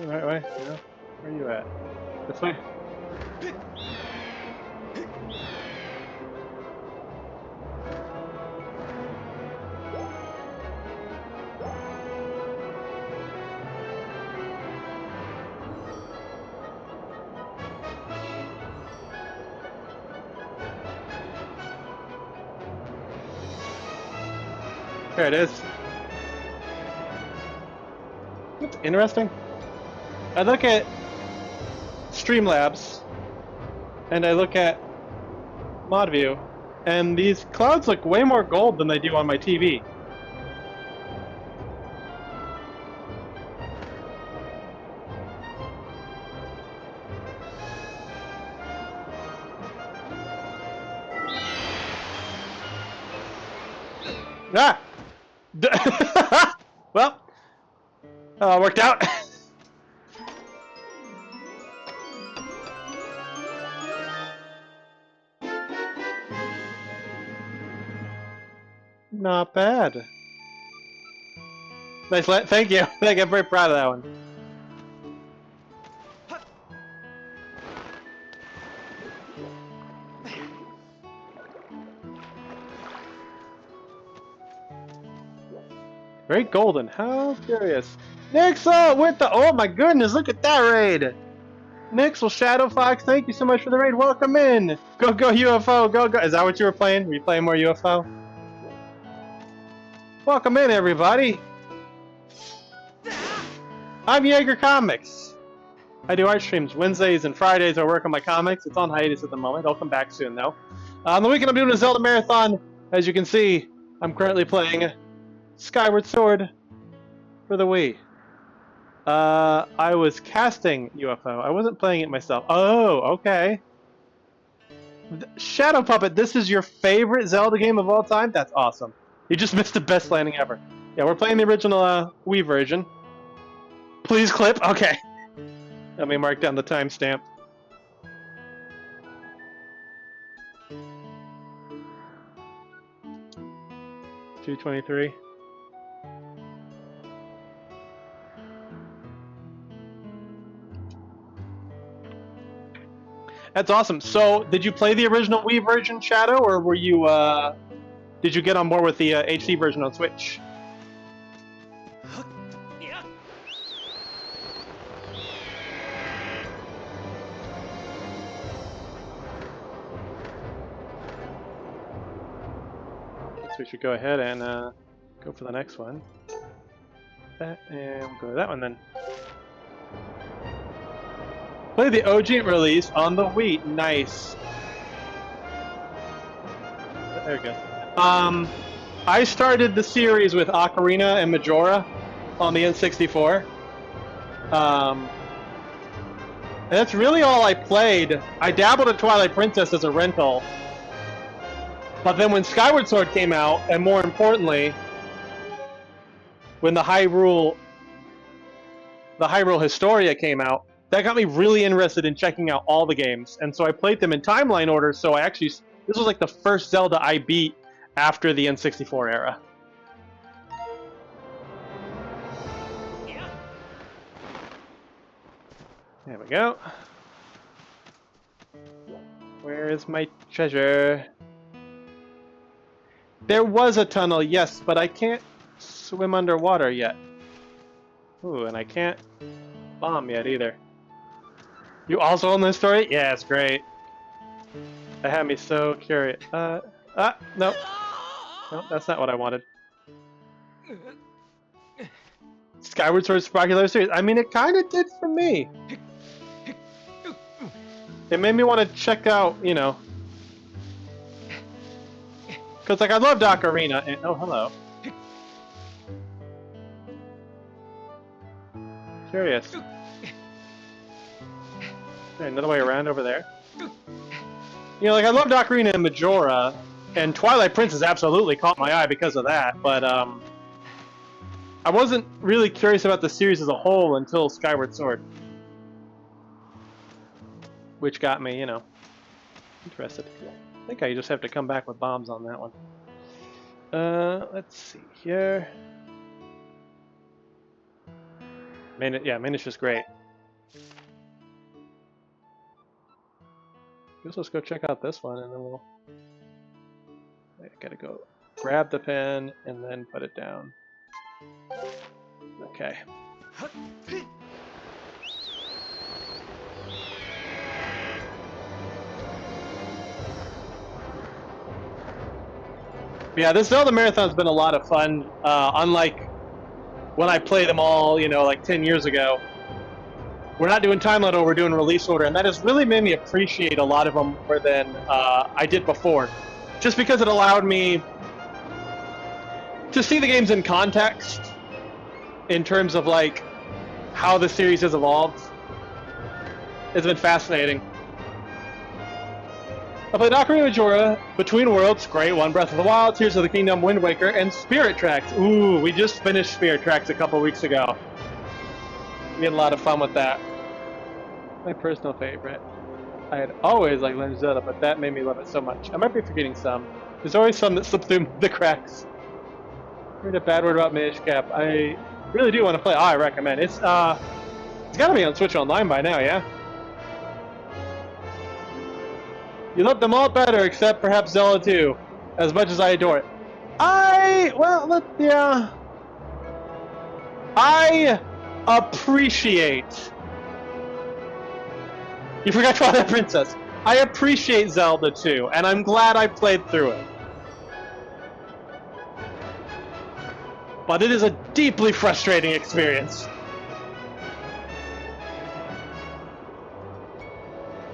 The right way? Yeah. Where are you at? This way? There it is. That's interesting. I look at Streamlabs and I look at Mod View, and these clouds look way more gold than they do on my TV. Ah! Well, worked out. Not bad. Nice. Thank you. Thank you. I'm very proud of that one. Great Golden. How curious. Nixel with the. Oh my goodness! Look at that raid. Nixel Shadow Fox. Thank you so much for the raid. Welcome in. Go go UFO. Go go. Is that what you were playing? Were you playing more UFO? Welcome in, everybody. I'm Jaeger Comics. I do art streams Wednesdays and Fridays. I work on my comics. It's on hiatus at the moment. I'll come back soon, though. On the weekend, I'm doing a Zelda marathon. As you can see, I'm currently playing Skyward Sword for the Wii. I was casting UFO. I wasn't playing it myself. Oh, okay. Shadow Puppet, this is your favorite Zelda game of all time? That's awesome. You just missed the best landing ever. Yeah, we're playing the original Wii version. Please clip? Okay. Let me mark down the timestamp. $2:23. That's awesome. So, did you play the original Wii version, Shadow, or were you, did you get on board with the HD version on Switch? Guess we should go ahead and go for the next one. And we'll go to that one then. Play the OG release on the Wii. Nice. There we go. I started the series with Ocarina and Majora on the N64. And that's really all I played. I dabbled at Twilight Princess as a rental. But then when Skyward Sword came out, and more importantly, when the Hyrule Historia came out, that got me really interested in checking out all the games. And so I played them in timeline order, so I actually, this was like the first Zelda I beat after the N64 era. There we go. Where is my treasure? There was a tunnel, yes, but I can't swim underwater yet. Ooh, and I can't bomb yet either. You also own this story? Yeah, it's great. That had me so curious. Nope. Nope, that's not what I wanted. Skyward Sword's popular series. I mean, it kind of did for me. It made me want to check out, you know. Because, like, I loved Ocarina, and... Oh, hello. Curious. Okay, another way around over there. You know, like, I loved Ocarina and Majora, and Twilight Princess absolutely caught my eye because of that, but, I wasn't really curious about the series as a whole until Skyward Sword. Which got me, you know, interested. I think I just have to come back with bombs on that one. Let's see here. Minut's just great. Guess let's go check out this one, and then we'll... I gotta go grab the pen and then put it down. Okay. Yeah, this Zelda Marathon's been a lot of fun, unlike when I played them all, you know, like 10 years ago. We're not doing timeline order, we're doing release order, and that has really made me appreciate a lot of them more than I did before. Just because it allowed me to see the games in context, in terms of, like, how the series has evolved. It's been fascinating. I played Ocarina of Majora, Between Worlds, great one, Breath of the Wild, Tears of the Kingdom, Wind Waker, and Spirit Tracks. Ooh, we just finished Spirit Tracks a couple weeks ago. We had a lot of fun with that. My personal favorite. I had always liked Legend of Zelda, but that made me love it so much. I might be forgetting some. There's always some that slip through the cracks. Heard a bad word about Minish Cap. I really do want to play. Oh, I recommend. It's got to be on Switch Online by now, yeah? You love them all better, except perhaps Zelda 2, as much as I adore it. I appreciate. You forgot to call that princess. I appreciate Zelda 2, and I'm glad I played through it. But it is a deeply frustrating experience.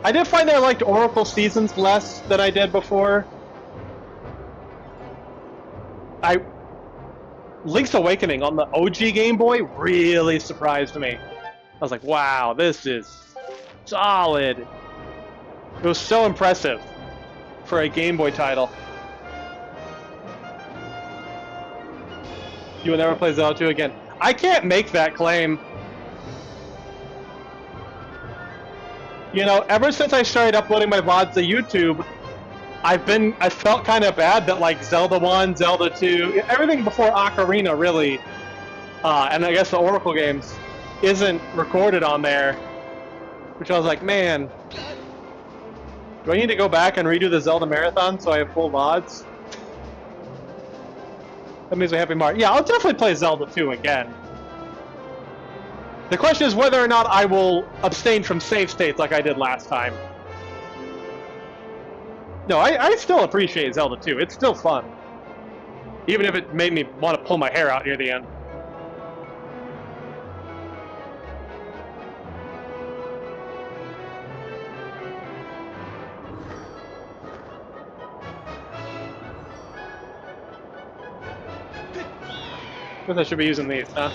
I did find that I liked Oracle Seasons less than I did before. Link's Awakening on the OG Game Boy really surprised me. I was like, wow, this is solid. It was so impressive for a Game Boy title. You will never play Zelda 2 again. I can't make that claim. You know, ever since I started uploading my VODs to YouTube, I felt kind of bad that like Zelda 1, Zelda 2, everything before Ocarina really, and I guess the Oracle games, isn't recorded on there. Which I was like, man, do I need to go back and redo the Zelda Marathon so I have full VODs? That makes me happy, Mark. Yeah, I'll definitely play Zelda 2 again. The question is whether or not I will abstain from save states like I did last time. No, I still appreciate Zelda 2. It's still fun. Even if it made me want to pull my hair out near the end. Guess I should be using these, huh?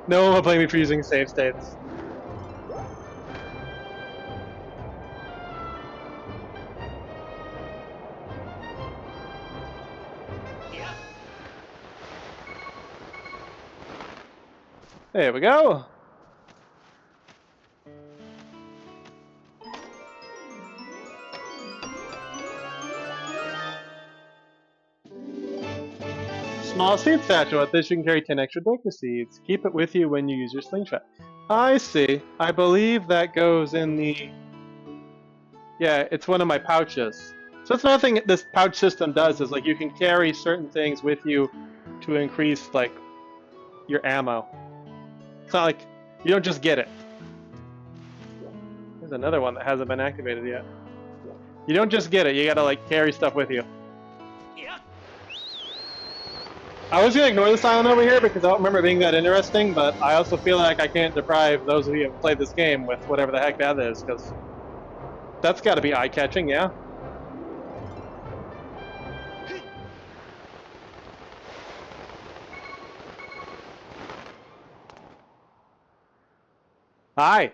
No one will blame me for using save states. There we go. Small seed satchel. With this, you can carry 10 extra Deku seeds. Keep it with you when you use your slingshot. I see. I believe that goes in the... Yeah, it's one of my pouches. So that's another thing this pouch system does, is like you can carry certain things with you to increase like your ammo. It's not like you don't just get it. There's another one that hasn't been activated yet. You don't just get it, you gotta like carry stuff with you. I was gonna ignore this island over here because I don't remember it being that interesting, but I also feel like I can't deprive those of you who have played this game with whatever the heck that is, because that's gotta be eye-catching, yeah? Hi!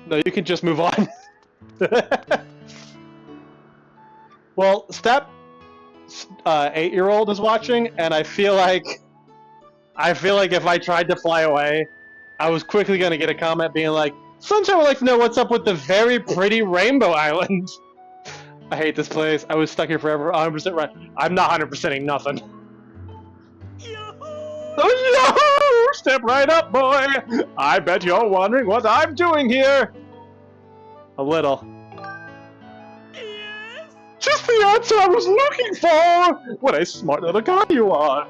No, you can just move on. Well, Step 8-year-old is watching, and I feel like if I tried to fly away, I was quickly gonna get a comment being like, Sunshine would like to know what's up with the very pretty Rainbow Island. I hate this place. I was stuck here forever. 100% right. I'm not 100%ing nothing. Oh, yo! Step right up, boy! I bet you're wondering what I'm doing here! A little. Yes? Just the answer I was looking for! What a smart little guy you are!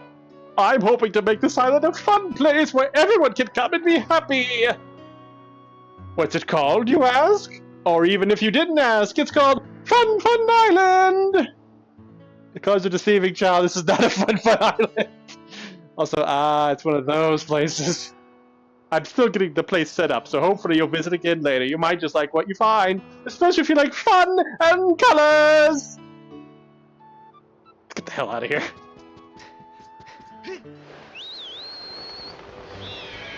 I'm hoping to make this island a fun place where everyone can come and be happy! What's it called, you ask? Or even if you didn't ask, it's called Fun Fun Island! The cards are deceiving, child. This is not a Fun Fun Island. Also, it's one of those places. I'm still getting the place set up, so hopefully you'll visit again later. You might just like what you find, especially if you like fun and colors! Let's get the hell out of here.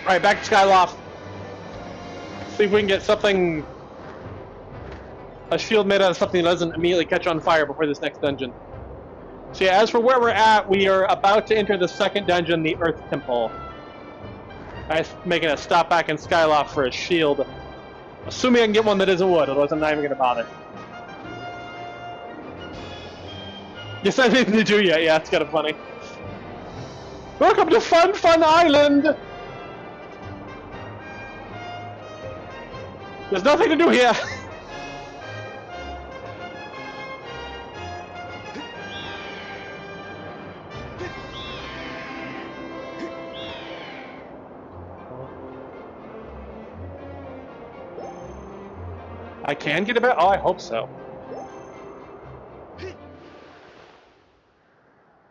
Alright, back to Skyloft. See if we can get something a shield made out of something that doesn't immediately catch on fire before this next dungeon. So yeah, as for where we're at, we are about to enter the second dungeon, the Earth Temple. I'm making a stop back in Skyloft for a shield. Assuming I can get one that isn't wood, otherwise I'm not even going to bother. Yes, I didn't do yet. Yeah, it's kind of funny. Welcome to Fun Island! There's nothing to do here! I can get a bet? Oh, I hope so.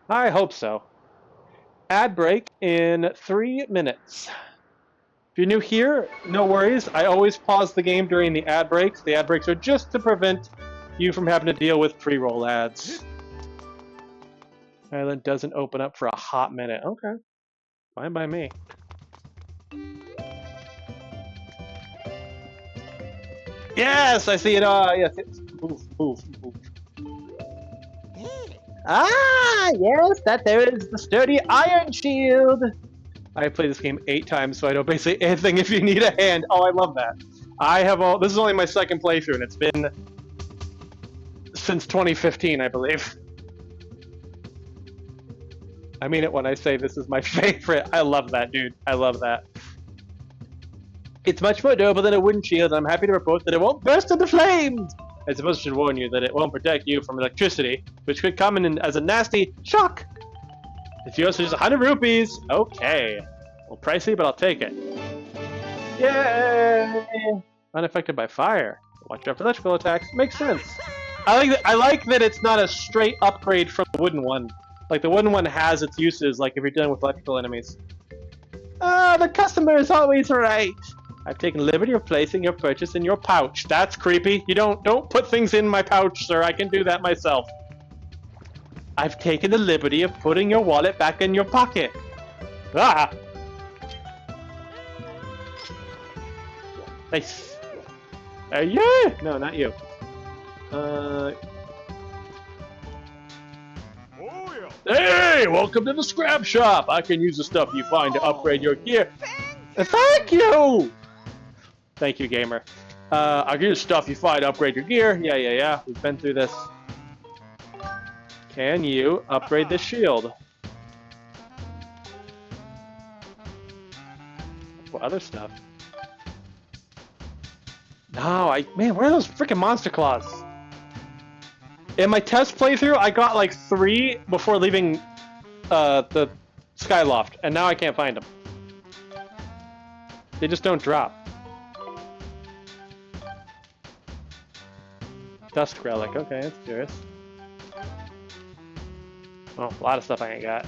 I hope so. Ad break in 3 minutes. If you're new here, no worries. I always pause the game during the ad breaks. The ad breaks are just to prevent you from having to deal with pre-roll ads. Island doesn't open up for a hot minute. Okay. Fine by me. Yes, I see it. Yes. Move. Ah, yes, that there is the sturdy iron shield. I played this game 8 times, so I know basically anything if you need a hand. Oh, I love that. This is only my second playthrough, and it's been since 2015, I believe. I mean it when I say this is my favorite. I love that, dude. I love that. It's much more durable than a wooden shield, and I'm happy to report that it won't burst into flames! I suppose I should warn you that it won't protect you from electricity, which could come in as a nasty shock! It's yours for just 100 rupees! Okay. Well, pricey, but I'll take it. Yay! Unaffected by fire. Watch out for electrical attacks. Makes sense. I like that it's not a straight upgrade from the wooden one. Like, the wooden one has its uses, like if you're dealing with electrical enemies. Ah, the customer is always right! I've taken liberty of placing your purchase in your pouch. That's creepy. You don't put things in my pouch, sir. I can do that myself. I've taken the liberty of putting your wallet back in your pocket. Ah! Nice. Yeah! No, not you. Hey! Welcome to the scrap shop! I can use the stuff you find to upgrade your gear. Thank you! Thank you, gamer. I'll give you stuff you find to upgrade your gear. Yeah. We've been through this. Can you upgrade this shield? What other stuff? No, man, where are those freaking monster claws? In my test playthrough, I got like 3 before leaving the Skyloft, and now I can't find them. They just don't drop. Dusk relic, okay, that's curious. Oh, a lot of stuff I ain't got.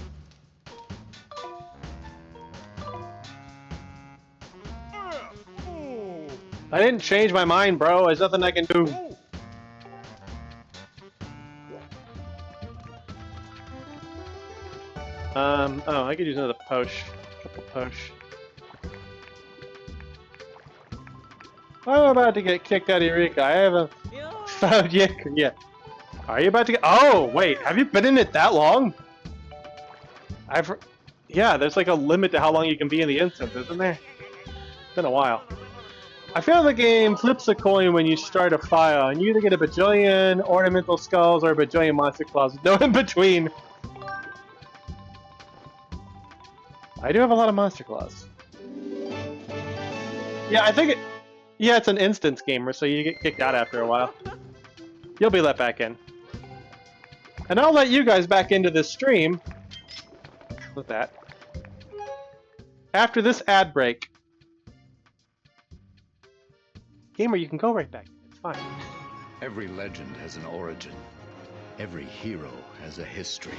I didn't change my mind, bro. There's nothing I can do. Oh, I could use another posh. Triple posh. I'm about to get kicked out of Eureka. I haven't found yet. Yeah. Are you about to get? Oh, wait. Have you been in it that long? Yeah, there's like a limit to how long you can be in the instance, isn't there? It's been a while. I feel the game flips a coin when you start a file, and you either get a bajillion ornamental skulls or a bajillion monster claws. No in between. I do have a lot of monster claws. Yeah, I think yeah, it's an instance gamer, so you get kicked out after a while. You'll be let back in. And I'll let you guys back into this stream with that. After this ad break. Gamer, you can go right back. It's fine. Every legend has an origin. Every hero has a history.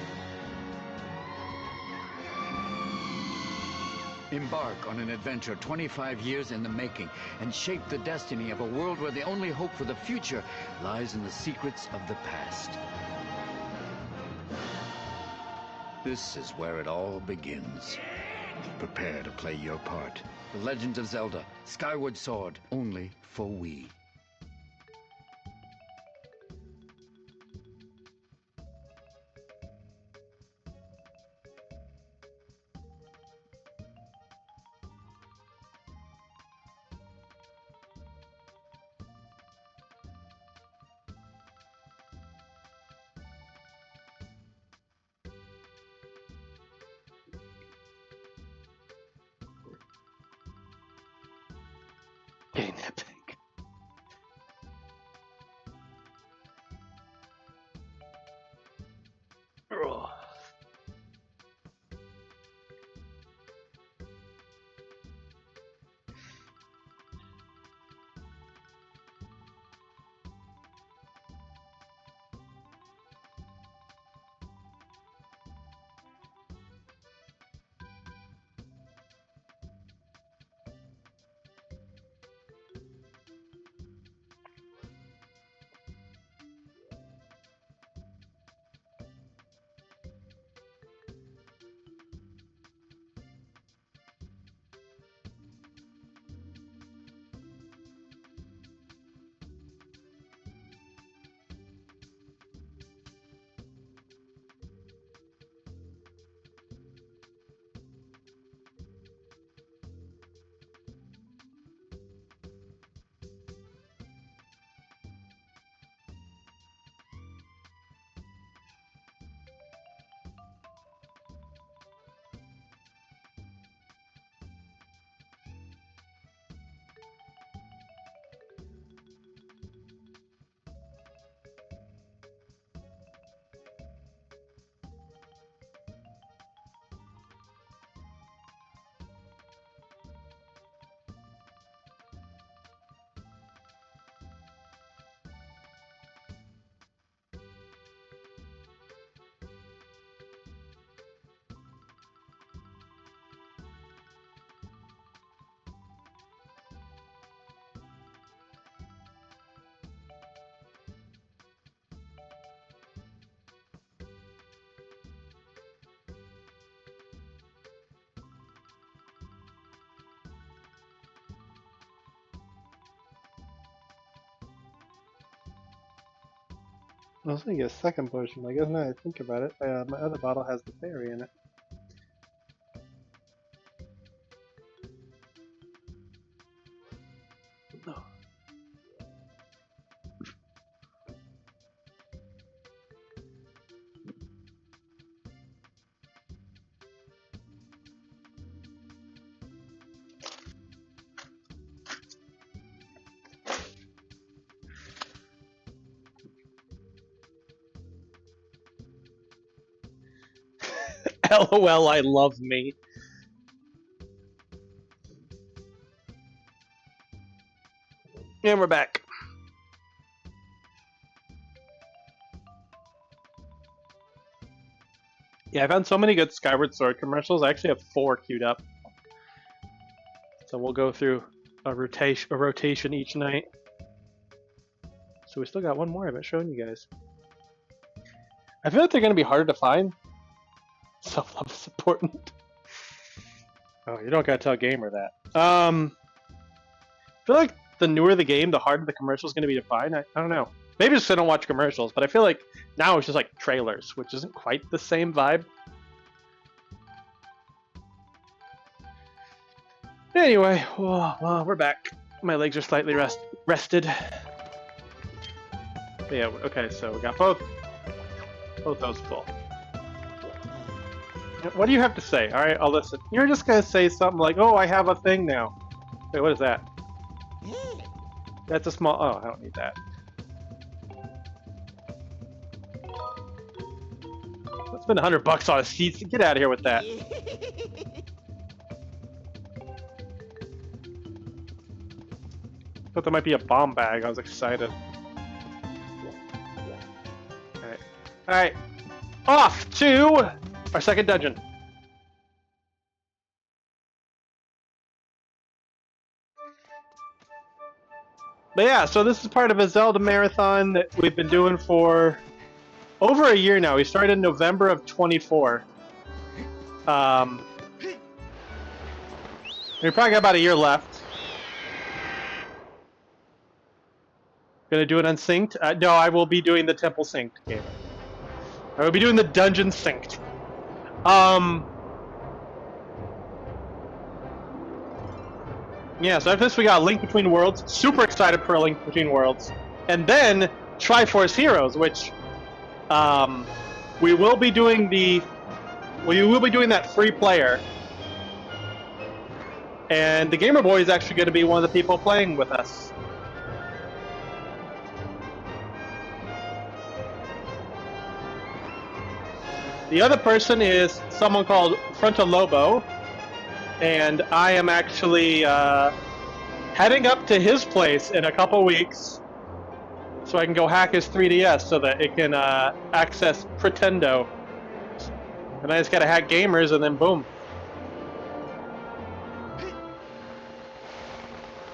Embark on an adventure 25 years in the making and shape the destiny of a world where the only hope for the future lies in the secrets of the past. This is where it all begins. Prepare to play your part. The Legend of Zelda, Skyward Sword, only for Wii. I was thinking a second potion, but I guess now I think about it, my other bottle has the fairy in it. No. LOL, I love me. And we're back. Yeah, I found so many good Skyward Sword commercials. I actually have 4 queued up. So we'll go through a rotation each night. So we still got one more I haven't shown you guys. I feel like they're going to be harder to find. Self-love is important. Oh, you don't gotta tell Gamer that. I feel like the newer the game, the harder the commercial is gonna be to find. I don't know. Maybe it's because I don't watch commercials, but I feel like now it's just like trailers, which isn't quite the same vibe. Anyway, well, we're back. My legs are slightly rested. But yeah, okay, so we got both those full. What do you have to say? Alright, I'll listen. You're just gonna say something like, oh, I have a thing now. Wait, what is that? That's a small... Oh, I don't need that. Let's spend $100 on a seat. Get out of here with that. Thought there might be a bomb bag. I was excited. Alright. Alright. Off to our second dungeon. But yeah, so this is part of a Zelda marathon that we've been doing for over a year now. We started in November of 24. We probably got about a year left. Gonna do it unsynced? No, I will be doing the temple synced game. I will be doing the dungeon synced. Yeah, so after this we got a Link Between Worlds. Super excited for a Link Between Worlds. And then Triforce Heroes, which we will be doing that free player. And the Gamer Boy is actually going to be one of the people playing with us. The other person is someone called Frontal Lobo, and I am actually heading up to his place in a couple weeks so I can go hack his 3DS so that it can access Pretendo. And I just gotta hack Gamers and then boom.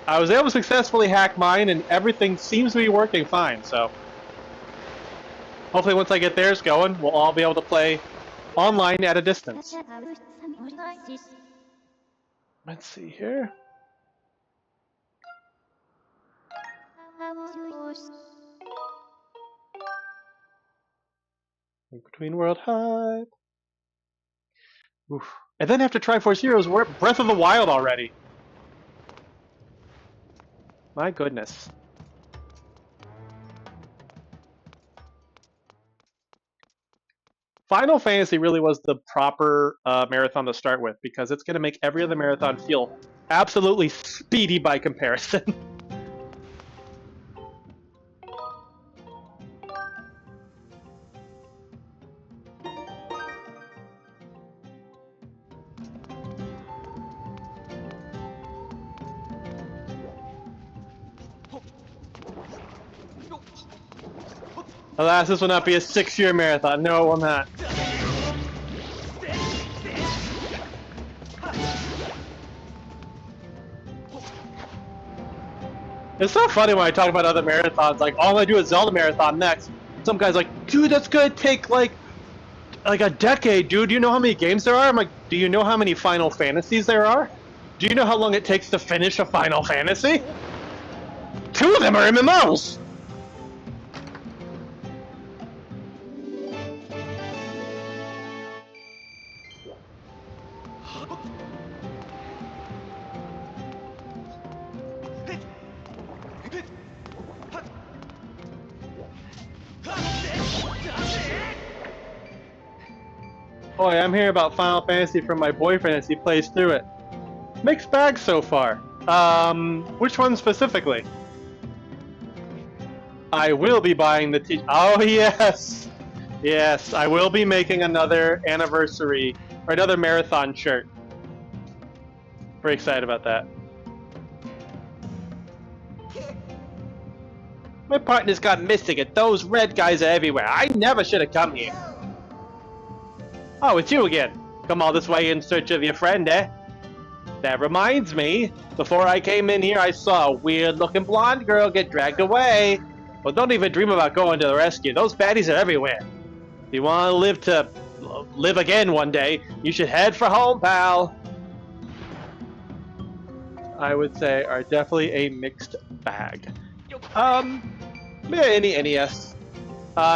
I was able to successfully hack mine and everything seems to be working fine, so hopefully once I get theirs going, we'll all be able to play online at a distance. Let's see here. Link Between World Hype. Oof. And then after Triforce Heroes, we're at Breath of the Wild already. My goodness. Final Fantasy really was the proper marathon to start with because it's going to make every other marathon feel absolutely speedy by comparison. Alas, this will not be a 6-year marathon. No, it will not. It's so funny when I talk about other marathons, like, oh, I do a Zelda marathon next. Some guy's like, dude, that's gonna take like a decade, dude. Do you know how many games there are? I'm like, do you know how many Final Fantasies there are? Do you know how long it takes to finish a Final Fantasy? 2 of them are MMOs! Boy, I'm hearing about Final Fantasy from my boyfriend as he plays through it. Mixed bag so far. Which one specifically? I will be buying the Oh, yes! Yes, I will be making another anniversary, or another marathon shirt. Very excited about that. My partner's gone missing and those red guys are everywhere. I never should have come here. Oh, it's you again. Come all this way in search of your friend, eh? That reminds me, before I came in here I saw a weird-looking blonde girl get dragged away. Well, don't even dream about going to the rescue. Those baddies are everywhere. If you want to live again one day, you should head for home, pal. I would say are definitely a mixed bag. Any NES.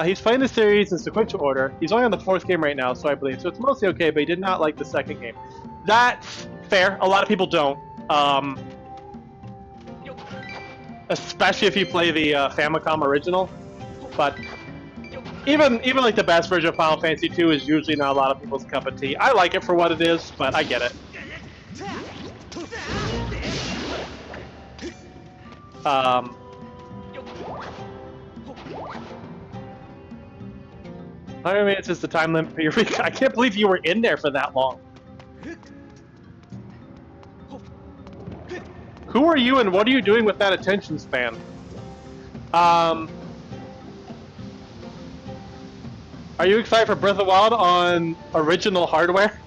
He's playing the series in sequential order. He's only on the 4th game right now, so I believe. So it's mostly okay, but he did not like the 2nd game. That's fair. A lot of people don't. Especially if you play the Famicom original. But even like the best version of Final Fantasy 2 is usually not a lot of people's cup of tea. I like it for what it is, but I get it. I mean, it's just the time limit for your week. I can't believe you were in there for that long. Who are you and what are you doing with that attention span? Are you excited for Breath of the Wild on original hardware?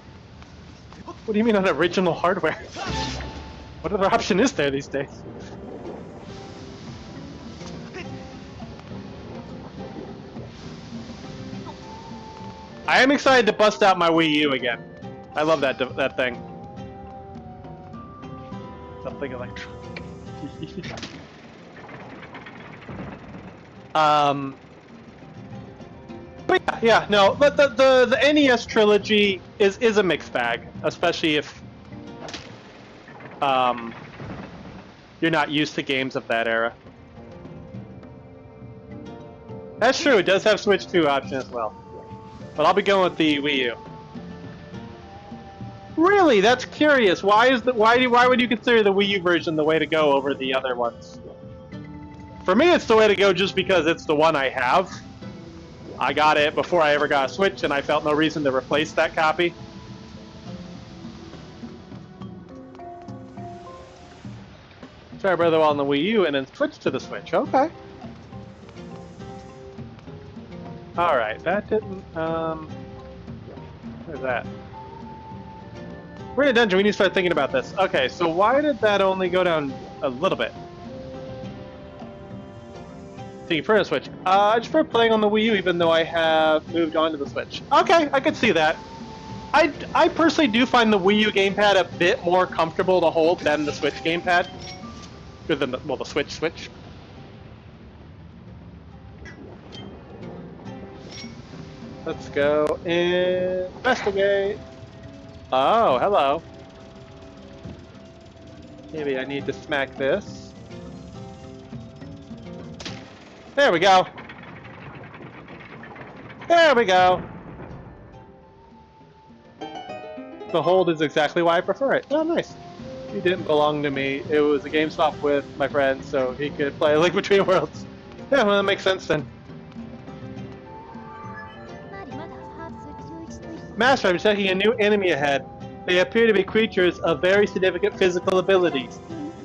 What do you mean on original hardware? What other option is there these days? I am excited to bust out my Wii U again. I love that thing. Something electronic. But yeah, no. But the NES trilogy is a mixed bag, especially if you're not used to games of that era. That's true. It does have Switch 2 option as well. But I'll be going with the Wii U. Really? That's curious. Why would you consider the Wii U version the way to go over the other ones? For me, it's the way to go just because it's the one I have. I got it before I ever got a Switch, and I felt no reason to replace that copy. Try Breath of the Wild on the Wii U, and then switch to the Switch. Okay. Alright, that didn't, where's that? We're in a dungeon, we need to start thinking about this. Okay, so why did that only go down a little bit? Thinking for a Switch. I just prefer playing on the Wii U even though I have moved on to the Switch. Okay, I could see that. I personally do find the Wii U gamepad a bit more comfortable to hold than the Switch gamepad. Other than the Switch. Let's go investigate. Oh, hello. Maybe I need to smack this. There we go. There we go. The hold is exactly why I prefer it. Oh, nice. He didn't belong to me. It was a game swap with my friend, so he could play a Link Between Worlds. Yeah, well, that makes sense then. Master, I'm checking a new enemy ahead. They appear to be creatures of very significant physical abilities.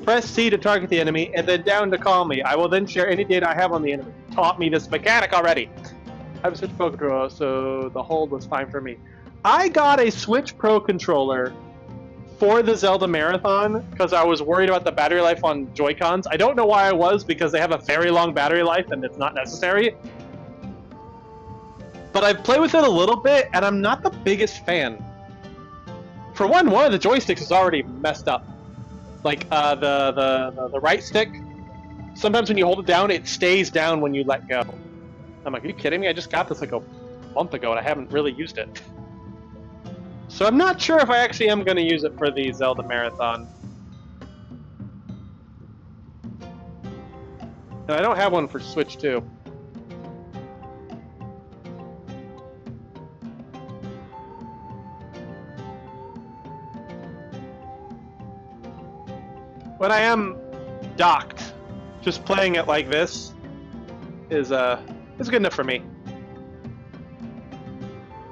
Press C to target the enemy, and then down to call me. I will then share any data I have on the enemy. Taught me this mechanic already. I have a Switch Pro controller, so the hold was fine for me. I got a Switch Pro controller for the Zelda Marathon because I was worried about the battery life on Joy-Cons. I don't know why I was, because they have a very long battery life and it's not necessary. But I've played with it a little bit, and I'm not the biggest fan. For one of the joysticks is already messed up. Like, the right stick, sometimes when you hold it down, it stays down when you let go. I'm like, are you kidding me? I just got this like a month ago, and I haven't really used it. So I'm not sure if I actually am going to use it for the Zelda marathon. And I don't have one for Switch 2. When I am docked, just playing it like this is good enough for me.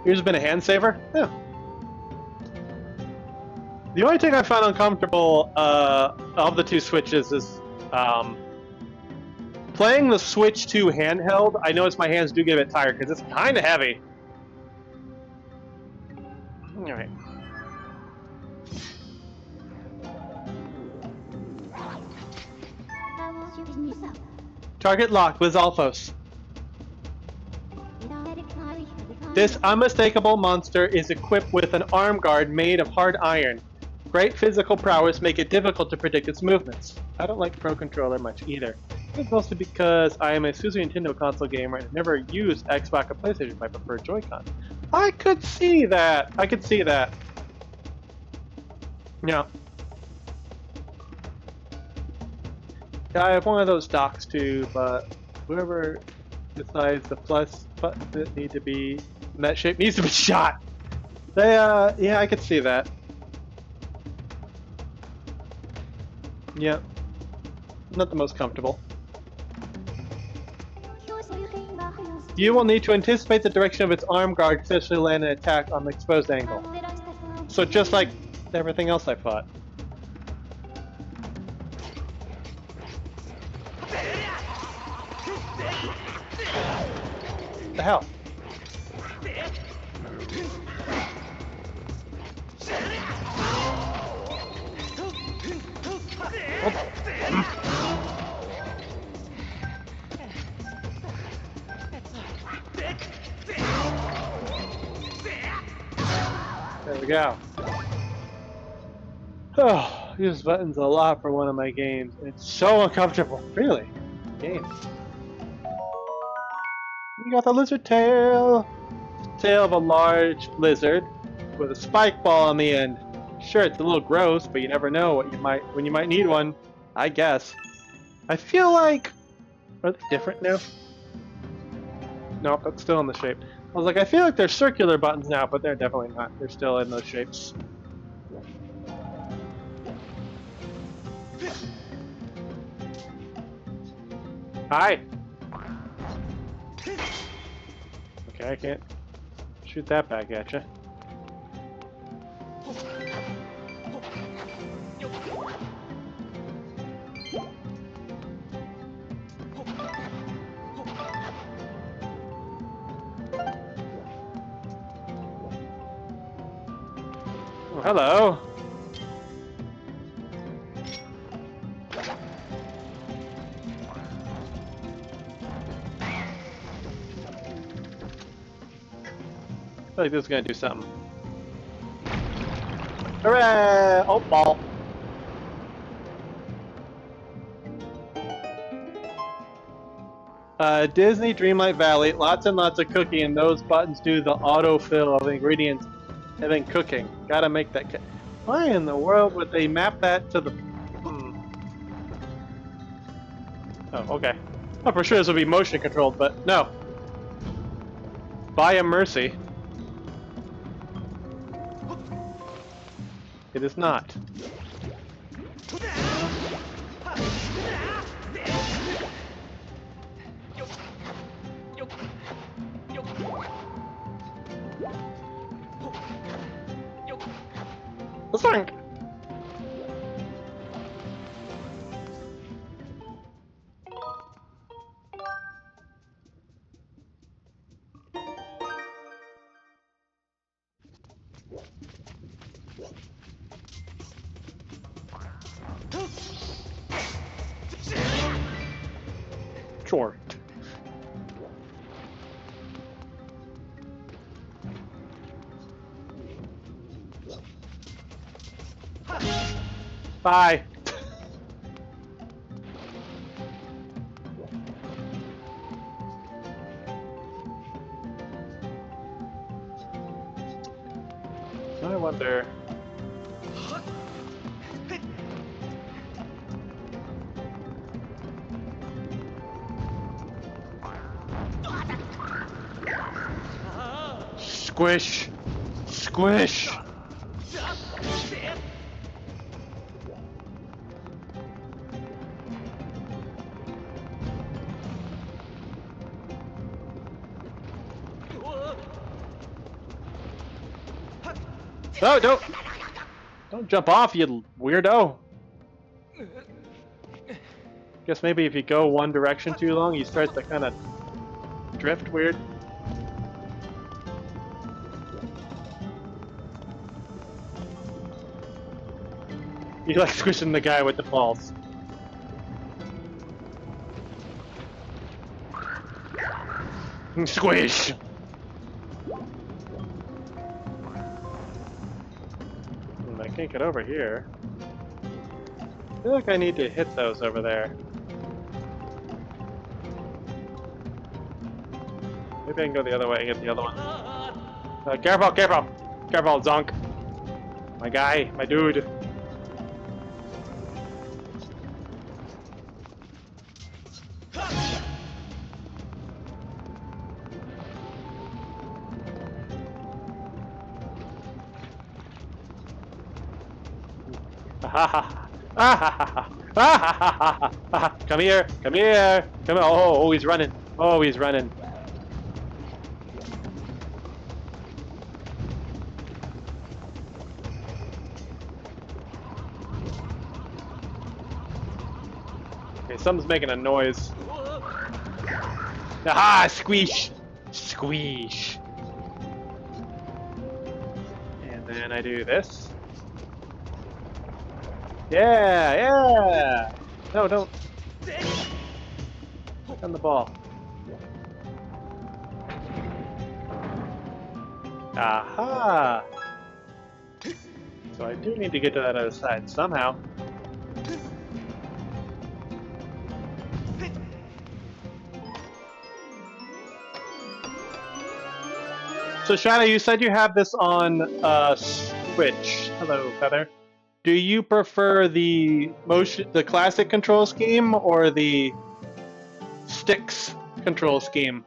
Yours has been a hand saver? Yeah. The only thing I found uncomfortable of the two Switches is playing the Switch 2 handheld. I notice my hands do get a bit tired because it's kind of heavy. All right. Target locked with Zalfos. This unmistakable monster is equipped with an arm guard made of hard iron. Great physical prowess make it difficult to predict its movements. I don't like Pro Controller much either. It's mostly because I am a Super Nintendo console gamer and have never used Xbox or PlayStation with my preferred Joy-Con. I could see that. I could see that. Yeah. I have one of those docks too, but whoever decides the plus buttons that need to be in that shape needs to be shot. They, yeah, I could see that. Yeah. Not the most comfortable. You will need to anticipate the direction of its arm guard to successfully land an attack on the exposed angle. So just like everything else I fought. The hell? There we go. Oh, use buttons a lot for one of my games. It's so uncomfortable. Really? Game. You got the lizard tail. Tail of a large lizard with a spike ball on the end. Sure, it's a little gross, but you never know when you might need one. I guess. I feel like are they different now? Nope, that's still in the shape. I was like, I feel like they're circular buttons now, but they're definitely not. They're still in those shapes. Hi. Okay, I can't shoot that back at you. Oh, hello. I feel like this is gonna do something. Hooray! Oh, ball. Disney Dreamlight Valley, lots and lots of cooking, and those buttons do the autofill of ingredients and then cooking. Gotta make that. Why in the world would they map that to the? Oh, okay. Oh, for sure this will be motion controlled, but no. By a mercy. It is not. Let's Sure. Bye. Squish! Squish! No, don't jump off, you weirdo. Guess maybe if you go one direction too long, you start to kind of drift weird. You like squishing the guy with the balls. Squish! I can't get over here. I feel like I need to hit those over there. Maybe I can go the other way and get the other one. Careful, careful! Careful, Zonk! My guy, my dude. Come here, come here, come here. Oh, he's running. Oh, he's running. Okay, something's making a noise. Aha! Squeeze! Squeeze! And then I do this. Yeah, yeah! No, don't. Click on the ball. Aha! So I do need to get to that other side somehow. So Shadow, you said you have this on Switch. Hello, Feather. Do you prefer the classic control scheme or the sticks control scheme?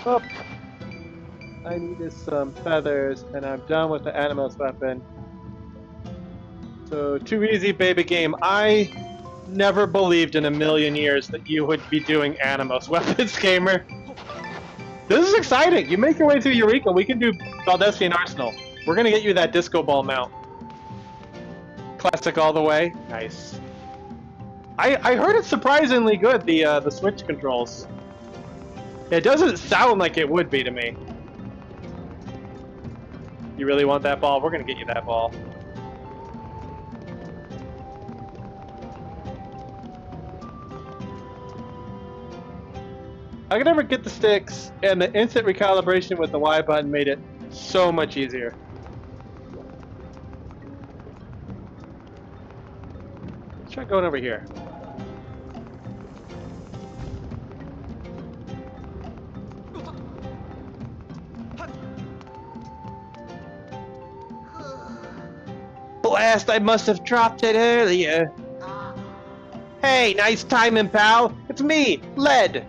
Oh, I needed some feathers, and I'm done with the Animus weapon. So, too easy, baby game. I never believed in a million years that you would be doing Animus weapons, gamer. This is exciting. You make your way through Eureka. We can do Valdesian Arsenal. We're gonna get you that disco ball mount. Classic all the way. Nice. I heard it's surprisingly good. The Switch controls. It doesn't sound like it would be to me. You really want that ball? We're gonna get you that ball. I could never get the sticks, and the instant recalibration with the Y button made it so much easier. Let's try going over here. Blast, I must have dropped it earlier. Hey, nice timing, pal. It's me, Lead.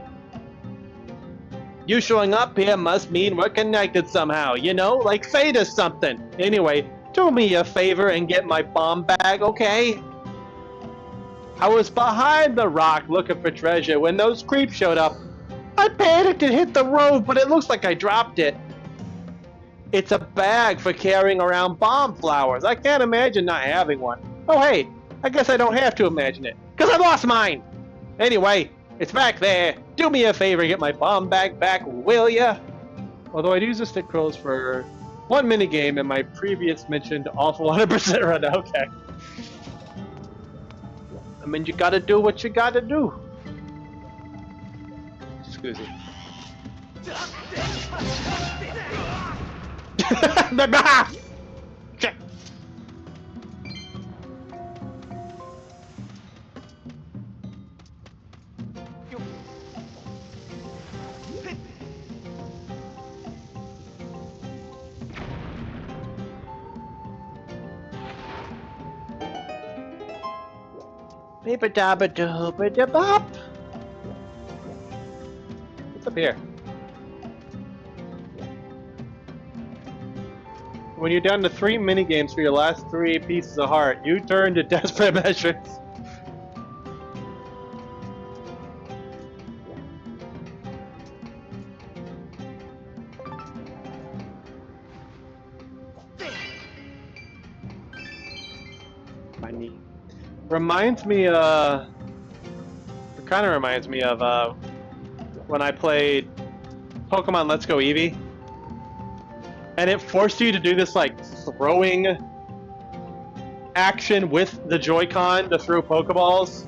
You showing up here must mean we're connected somehow, you know, like fate or something. Anyway, do me a favor and get my bomb bag, okay? I was behind the rock looking for treasure when those creeps showed up. I panicked and hit the road, but it looks like I dropped it. It's a bag for carrying around bomb flowers. I can't imagine not having one. Oh hey, I guess I don't have to imagine it, because I lost mine! Anyway, it's back there. Do me a favor and get my bomb bag back, will ya? Although I'd use the stick rolls for one minigame in my previous mentioned awful 100% run. Okay. I mean, you gotta do what you gotta do. Excuse me. Shit. Beep-a-dabba-doo-ba-da-bop. What's up here? When you're down to 3 minigames for your last 3 pieces of heart, you turn to desperate measures. Funny. Reminds me, it kind of reminds me of when I played Pokemon Let's Go Eevee, and it forced you to do this like throwing action with the Joy-Con to throw Pokeballs,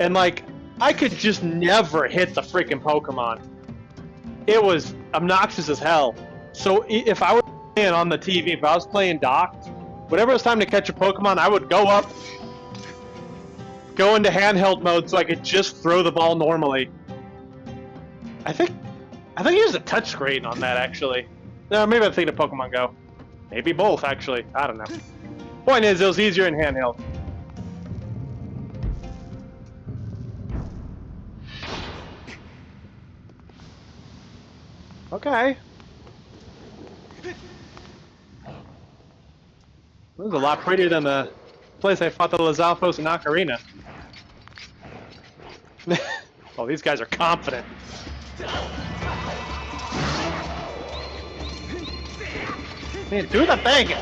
and like I could just never hit the freaking Pokemon. It was obnoxious as hell. So if I was playing on the TV, if I was playing docked, whenever it was time to catch a Pokemon, I would go up, go into handheld mode so I could just throw the ball normally. I think I used a touchscreen on that actually. No, maybe I'm thinking of Pokemon Go. Maybe both actually. I don't know. Point is, it was easier in handheld. Okay. This is a lot prettier than the place I fought the Lizalfos and Ocarina. Oh, these guys are confident. Man, do the thing!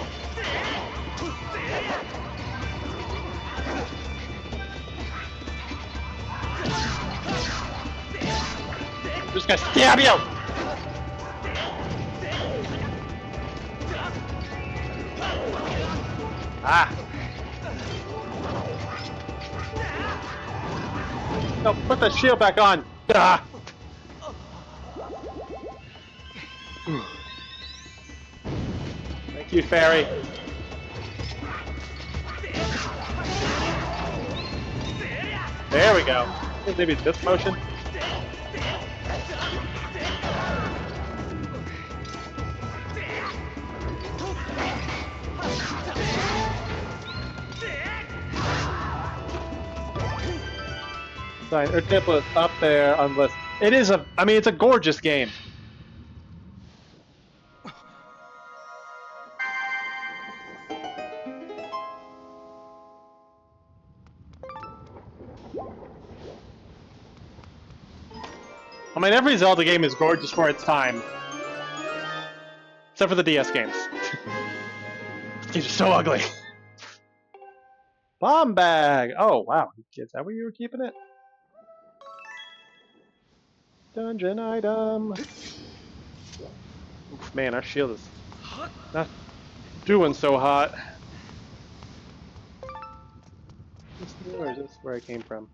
I'm just gonna stab you! Ah! No, put the shield back on! Ah! Thank you, Fairy. There we go. Maybe this motion? Sorry, Temple is up there on the list. It is I mean, it's a gorgeous game. I mean, every Zelda game is gorgeous for its time. Except for the DS games. These are so ugly. Bomb bag! Oh, wow. Is that where you were keeping it? Dungeon item! Oof, man, our shield is not doing so hot. Is this new or is this where I came from?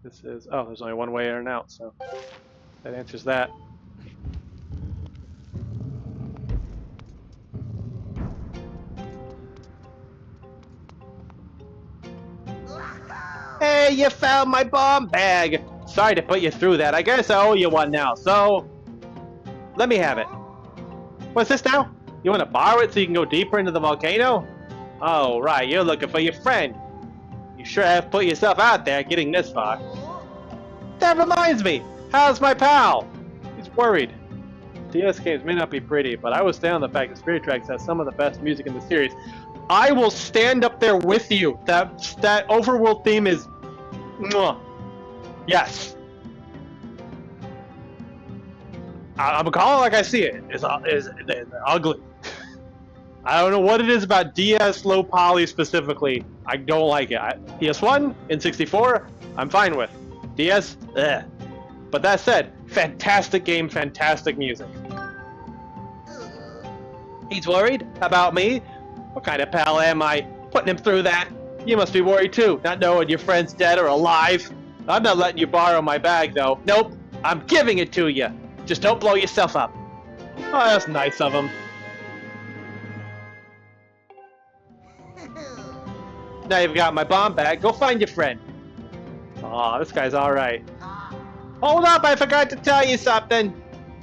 This is... Oh, there's only one way in and out, so... That answers that. Hey, you found my bomb bag! Sorry to put you through that. I guess I owe you one now, so... Let me have it. What's this now? You want to borrow it so you can go deeper into the volcano? Oh, right, you're looking for your friend. You sure have put yourself out there getting this far. That reminds me! How's my pal? He's worried. DS games may not be pretty, but I will stand on the fact that Spirit Tracks has some of the best music in the series. I will stand up there with you. That overworld theme is... Mwah. Yes. I'm gonna call it like I see it. It's ugly. I don't know what it is about DS low poly specifically. I don't like it. PS1 and 64, I'm fine with. DS, ugh. But that said, fantastic game, fantastic music. He's worried about me? What kind of pal am I? Putting him through that? You must be worried too, not knowing your friend's dead or alive. I'm not letting you borrow my bag though. Nope, I'm giving it to you. Just don't blow yourself up. Oh, that's nice of him. Now you've got my bomb bag, go find your friend. Aw, this guy's alright. Hold up, I forgot to tell you something.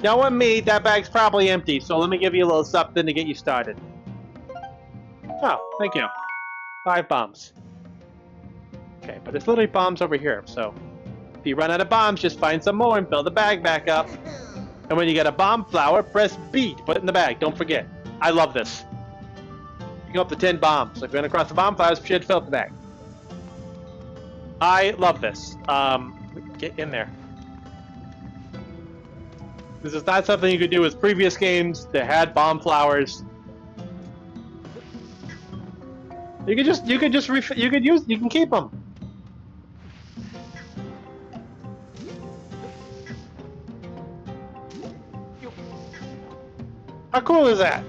Knowing me, that bag's probably empty, so let me give you a little something to get you started. Oh, thank you. 5 bombs. Okay, but there's literally bombs over here, so if you run out of bombs, just find some more and fill the bag back up. And when you get a bomb flower, press B to put it in the bag. Don't forget. I love this. You can go up to 10 bombs. So if you run across the bomb flowers, you should fill up the bag. I love this. Get in there. This is not something you could do with previous games that had bomb flowers. You can keep them. How cool is that?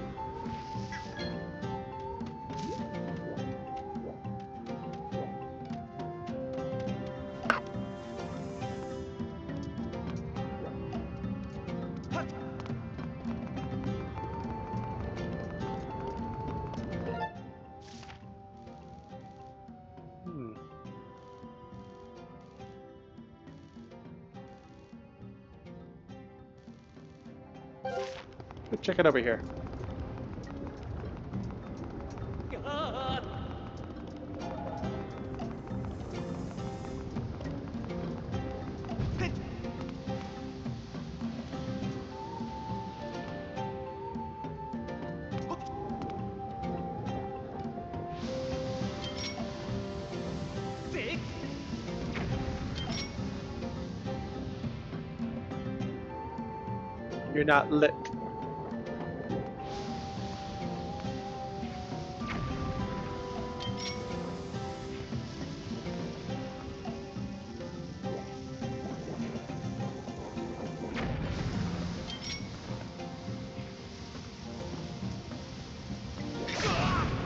Let's check it over here. You're not lit.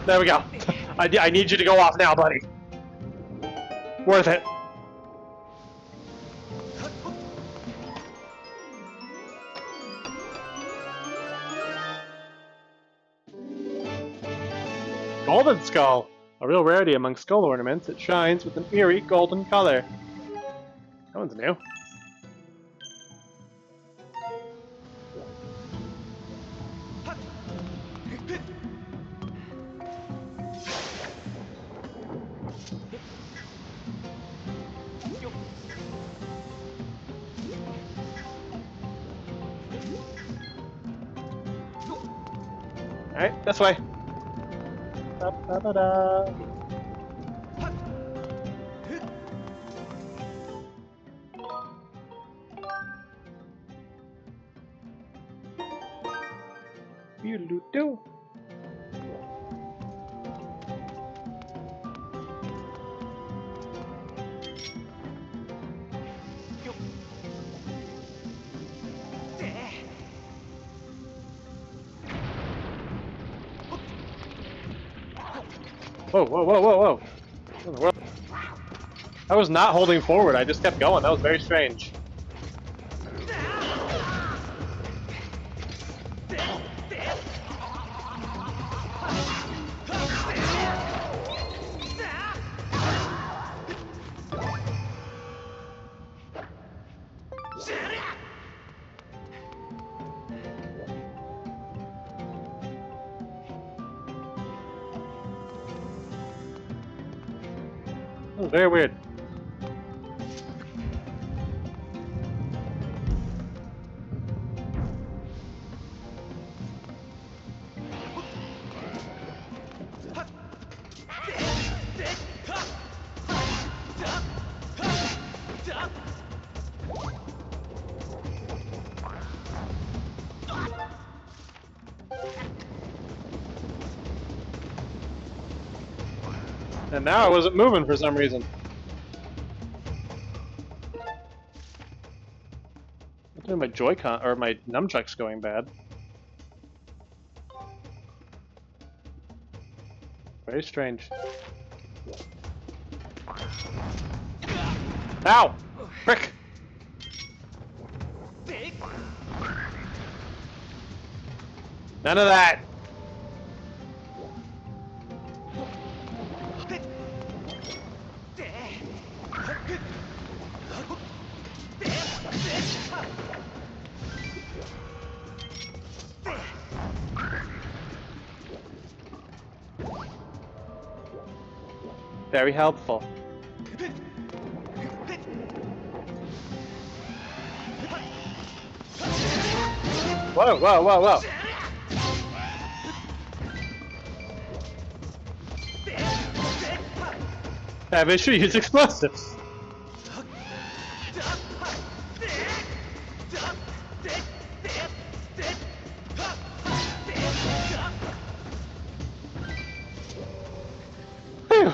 There we go. I need you to go off now, buddy. Worth it. Golden Skull. A real rarity among skull ornaments, it shines with an eerie golden color. That one's new. Alright, this way. Da, da, da, da. Doo-doo-doo. Whoa, whoa, whoa, whoa, whoa. What in the world? I was not holding forward, I just kept going. That was very strange. That was very weird. And now I wasn't moving for some reason. I think my Joy-Con or my Nunchuk's going bad. Very strange. Ow! Frick! None of that! Very helpful. Whoa, whoa, whoa, whoa. I have issue, use explosives. Whew.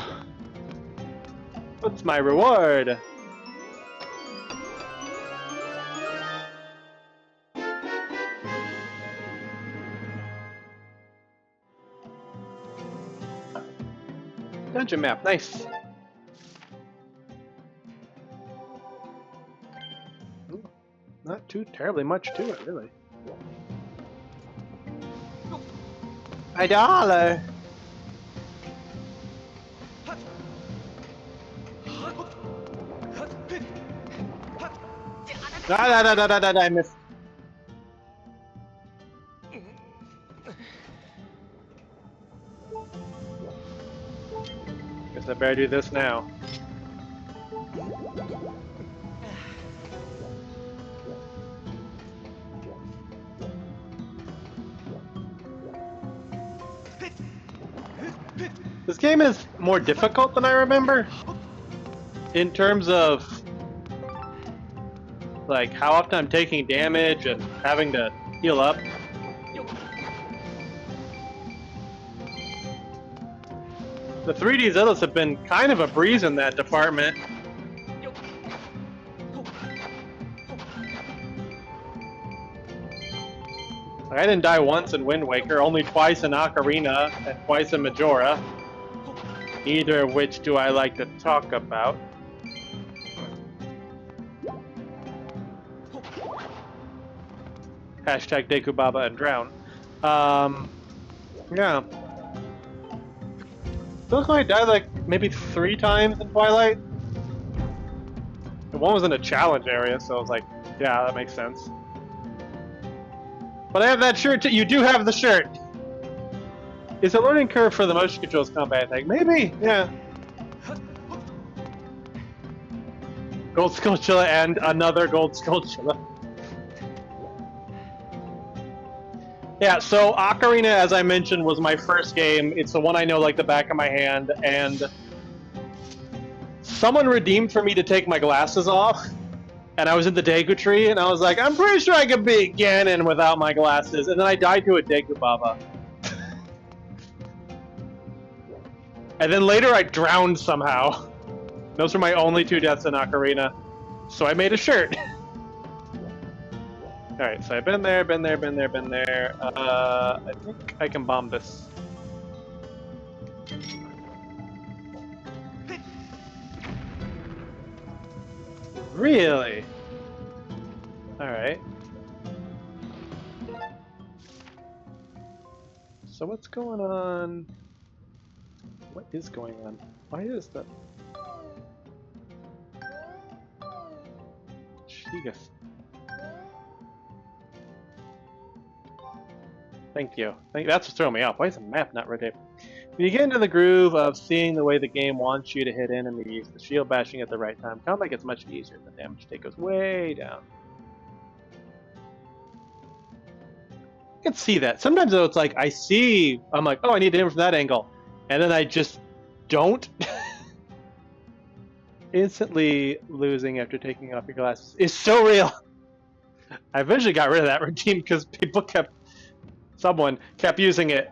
What's my reward? Dungeon map, nice. Ooh, not too terribly much to it, really. $1. I missed. Guess I better do this now. This game is more difficult than I remember. In terms of like how often I'm taking damage and having to heal up. The 3D Zeldas have been kind of a breeze in that department. Like, I didn't die once in Wind Waker, only twice in Ocarina and twice in Majora. Neither of which do I like to talk about. Hashtag Deku Baba and drown. Yeah. Feels like I died like maybe 3 times in Twilight. And one was in a challenge area, so I was like, yeah, that makes sense. But I have that shirt. You do have the shirt. It's a learning curve for the motion controls combat, I think. Maybe, yeah. Gold Skulltula and another Gold Skulltula. Yeah, so Ocarina, as I mentioned, was my first game. It's the one I know like the back of my hand, and someone redeemed for me to take my glasses off, and I was in the Deku Tree, and I was like, I'm pretty sure I could beat Ganon without my glasses, and then I died to a Deku Baba. And then later I drowned somehow. Those were my only 2 deaths in Ocarina, so I made a shirt. Alright, so I've been there. I think I can bomb this. Really? Alright. So what's going on? What is going on? Why is that? Shigas. Thank you. That's what's throwing me off. Why is the map not rotating? When you get into the groove of seeing the way the game wants you to hit enemies, the shield bashing at the right time, combat gets much easier. The damage take goes way down. I can see that. Sometimes though, it's like I see, I'm like, oh, I need to hit him from that angle, and then I just don't. Instantly losing after taking off your glasses is so real. I eventually got rid of that routine because someone kept using it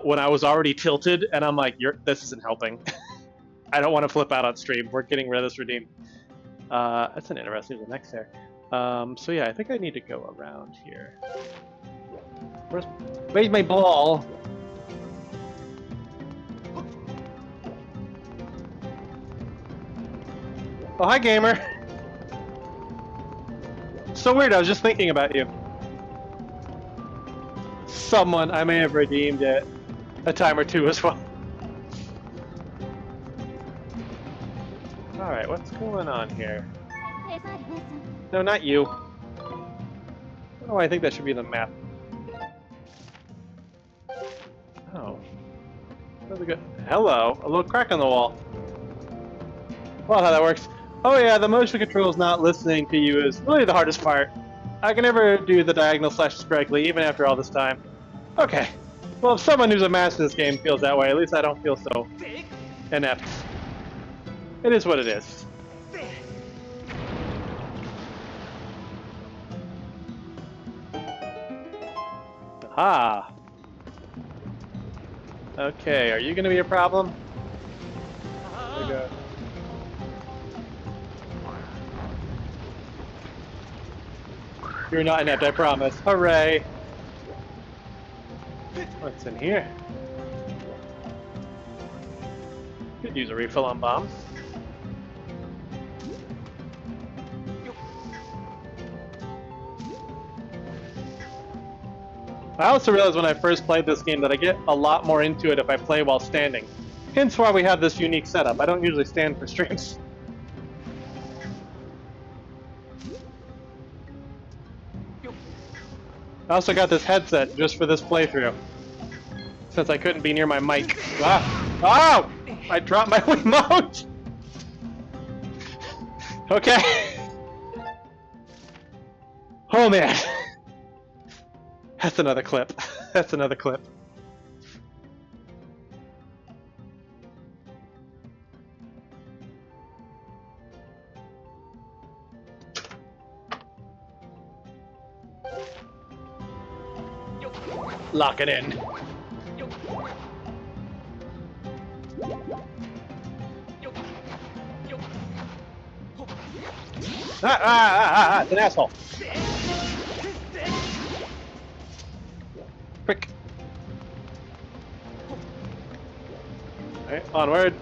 when I was already tilted, and I'm like, this isn't helping. I don't want to flip out on stream. We're getting rid of this routine. That's an interesting next there. So yeah, I think I need to go around here. Where's my ball? Oh, hi, gamer. So weird, I was just thinking about you. Someone, I may have redeemed it a time or two as well. Alright, what's going on here? No, not you. Oh, I think that should be the map. Oh. That's a good... Hello, a little crack on the wall. Well, how that works. Oh yeah, the motion controls not listening to you is really the hardest part. I can never do the diagonal slashes correctly, even after all this time. Okay. Well, if someone who's a master of this game feels that way, at least I don't feel so inept. It is what it is. Aha. Okay, are you gonna be a problem? There we go. You're not inept, I promise. Hooray! What's in here? Could use a refill on bombs. I also realized when I first played this game that I get a lot more into it if I play while standing. Hence why we have this unique setup. I don't usually stand for streams. I also got this headset just for this playthrough, since I couldn't be near my mic. Ah! Oh! I dropped my remote! Okay. Oh man. That's another clip. That's another clip. Lock it in. It's an asshole. Prick. Alright, onward.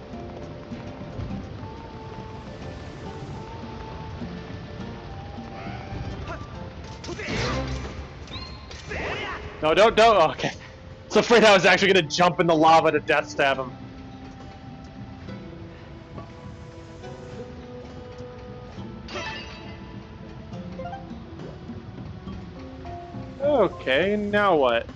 No, don't. Oh, okay. I was afraid I was actually gonna jump in the lava to death stab him. Okay, now what?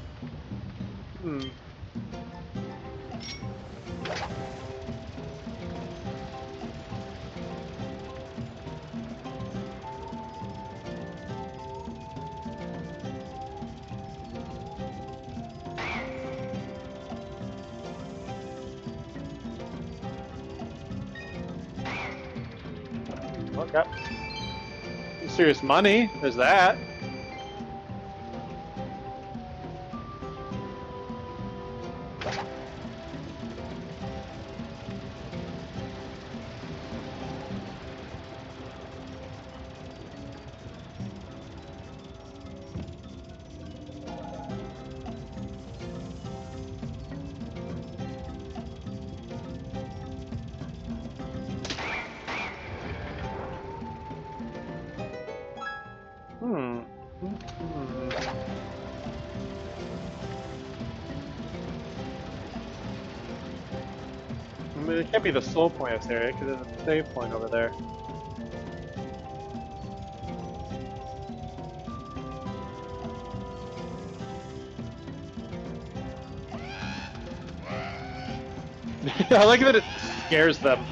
Okay. Some serious money. There's that. I mean, it can't be the soul point of this area, because there's a save point over there. I like that it scares them.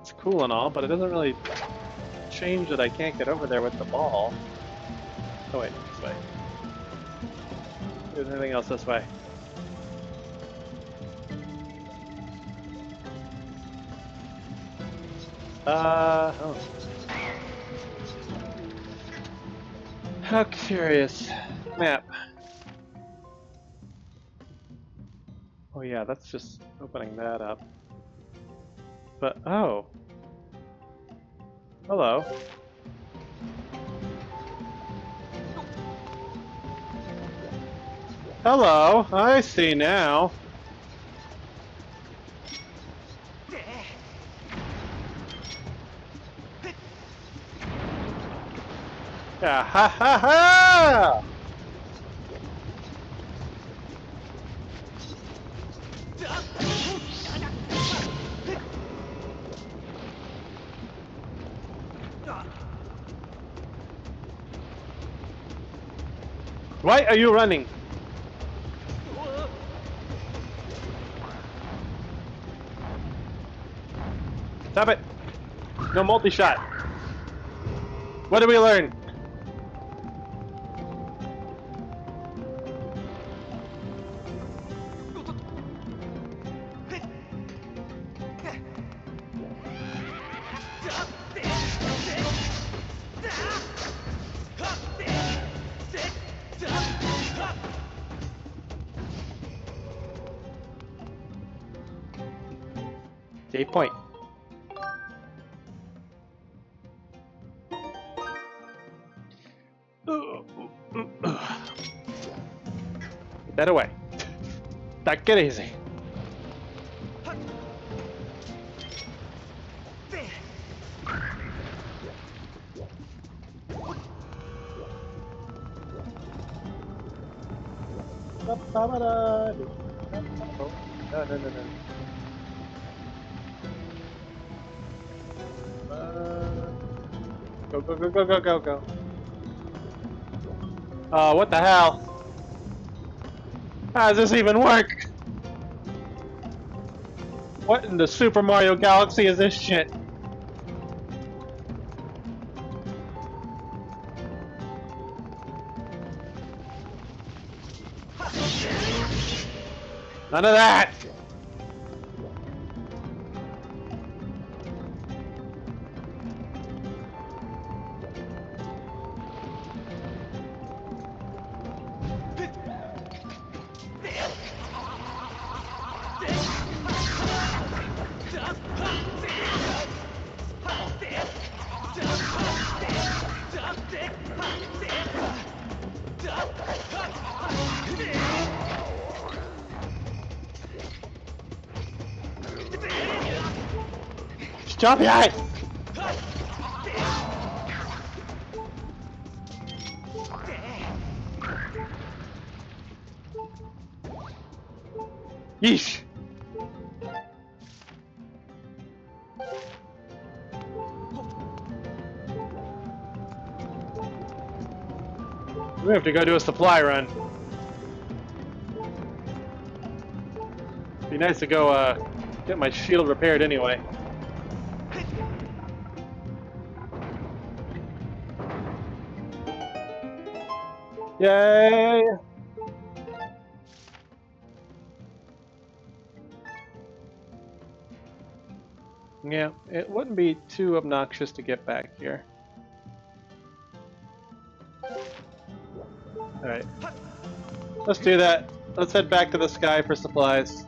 It's cool and all, but it doesn't really change that I can't get over there with the ball. Oh wait, this way. There's anything else this way. Oh. How curious. Map. Oh yeah, that's just opening that up. But, oh. Hello. Hello, I see now. Yeah, ha ha ha! Why are you running? Stop it! No multi-shot. What did we learn? Save point. Get that away. Take it easy. No. Go. What the hell? How does this even work? What in the Super Mario Galaxy is this shit? None of that! Stop it! Yeesh! We have to go do a supply run. Be nice to go get my shield repaired anyway. Yay! Yeah, it wouldn't be too obnoxious to get back here. Alright. Let's do that. Let's head back to the sky for supplies.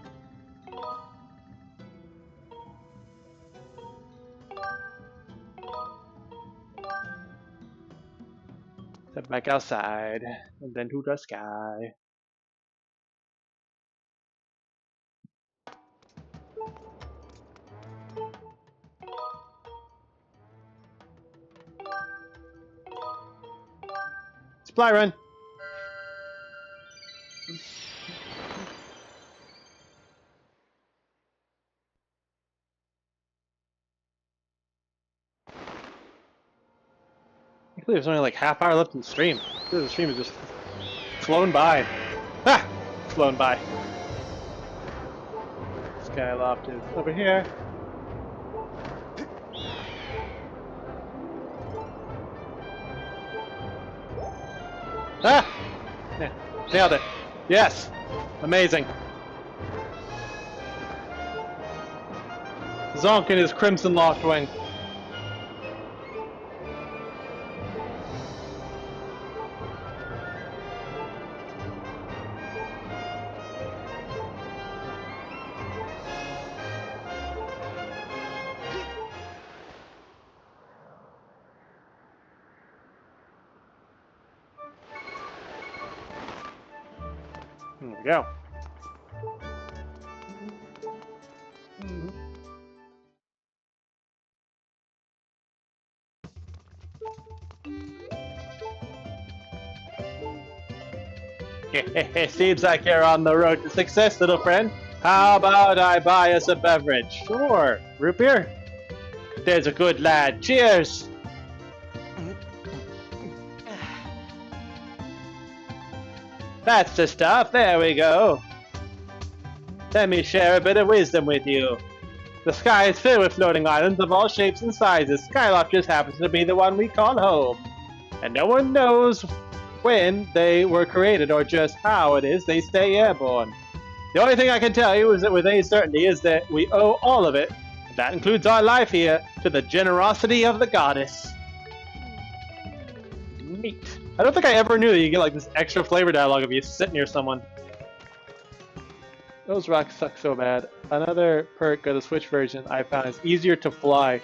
Head back outside, and then to the sky. Supply run! I believe there's only like half hour left in the stream. The stream is just flown by. Ah! Flown by. Skyloft is over here. Ah! Yeah, nailed it. Yes! Amazing. Zonk in his Crimson Loftwing. There we go. Seems like you're on the road to success, little friend. How about I buy us a beverage? Sure. Root beer? There's a good lad. Cheers! That's the stuff. There we go. Let me share a bit of wisdom with you. The sky is filled with floating islands of all shapes and sizes. Skyloft just happens to be the one we call home. And no one knows when they were created or just how it is they stay airborne. The only thing I can tell you is that with any certainty is that we owe all of it, and that includes our life here, to the generosity of the goddess. Neat. I don't think I ever knew that you get like this extra flavor dialogue if you sit near someone. Those rocks suck so bad. Another perk of the Switch version I found is easier to fly.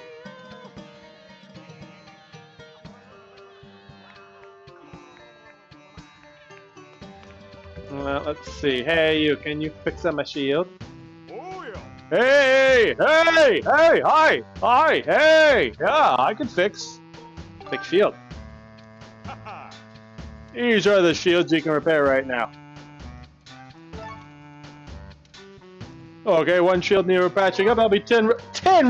Let's see. Hey, you, can you fix up my shield? Oh yeah. Hey! Hey! Hey! Hi! Hi! Hey! Yeah, I can fix shield. These are the shields you can repair right now. Okay, one shield near patching up. That'll be 10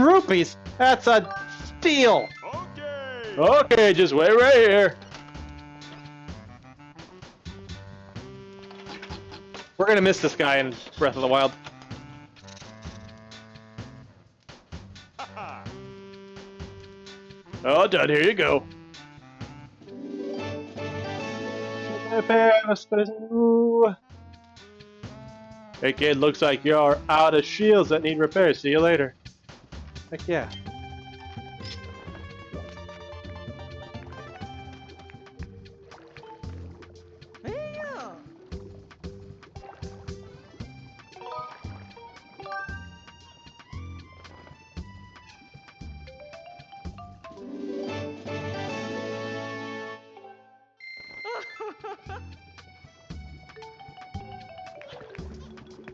rupees. That's a steal. Okay. Okay, just wait right here. We're gonna miss this guy in Breath of the Wild. Oh, done. Here you go. Hey kid, looks like you're out of shields that need repairs. See you later. Heck yeah.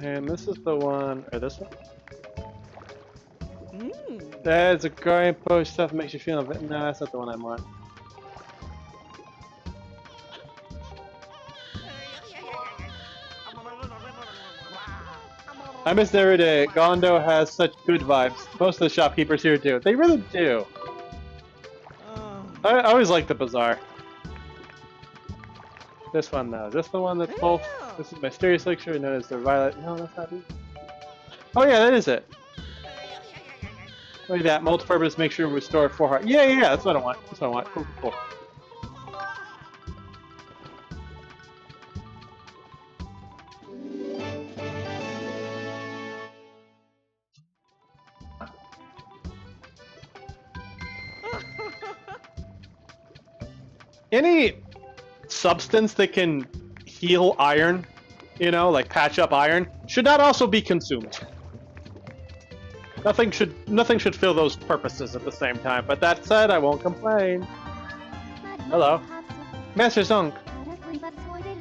And this is the one, or this one? There's a growing push stuff makes you feel a bit. No, that's not the one I want. I miss every day. Gondo has such good vibes. Most of the shopkeepers here do. They really do. I always like the bazaar. This one though. Is this the one that's both? This is mysterious elixir known as the violet. No, that's not it. Oh yeah, that is it. Look at that. Multi-purpose. Make sure we restore 4 heart. Yeah, yeah, yeah. That's what I want. That's what I want. Cool, cool, cool. Any substance that can heal iron, you know, like patch up iron, should not also be consumed. Nothing should fill those purposes at the same time. But that said, I won't complain. Hello, Master Zunk.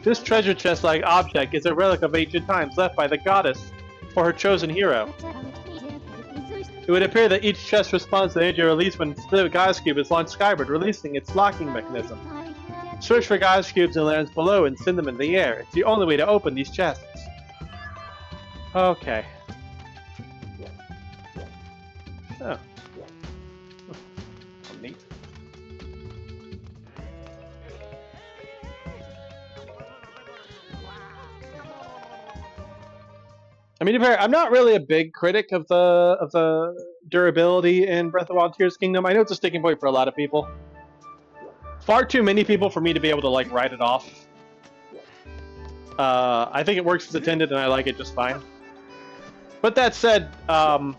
This treasure chest-like object is a relic of ancient times left by the goddess for her chosen hero. It would appear that each chest responds to the energy release when a specific Gaia's cube is launched skyward, releasing its locking mechanism. Search for Gaia's cubes in lands below and send them in the air. It's the only way to open these chests. Okay. Oh. Oh, neat. I mean, I'm not really a big critic of the durability in Breath of the Wild Tears Kingdom. I know it's a sticking point for a lot of people. Far too many people for me to be able to like write it off. I think it works as intended, and I like it just fine. But that said, at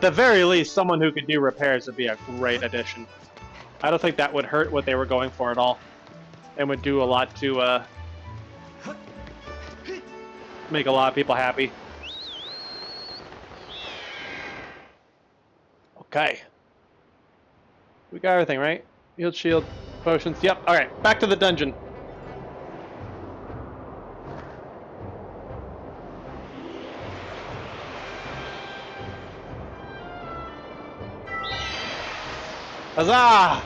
the very least, someone who could do repairs would be a great addition. I don't think that would hurt what they were going for at all, and would do a lot to make a lot of people happy. Okay. We got everything, right? Healed shield, potions. Yep, alright, back to the dungeon. Huzzah!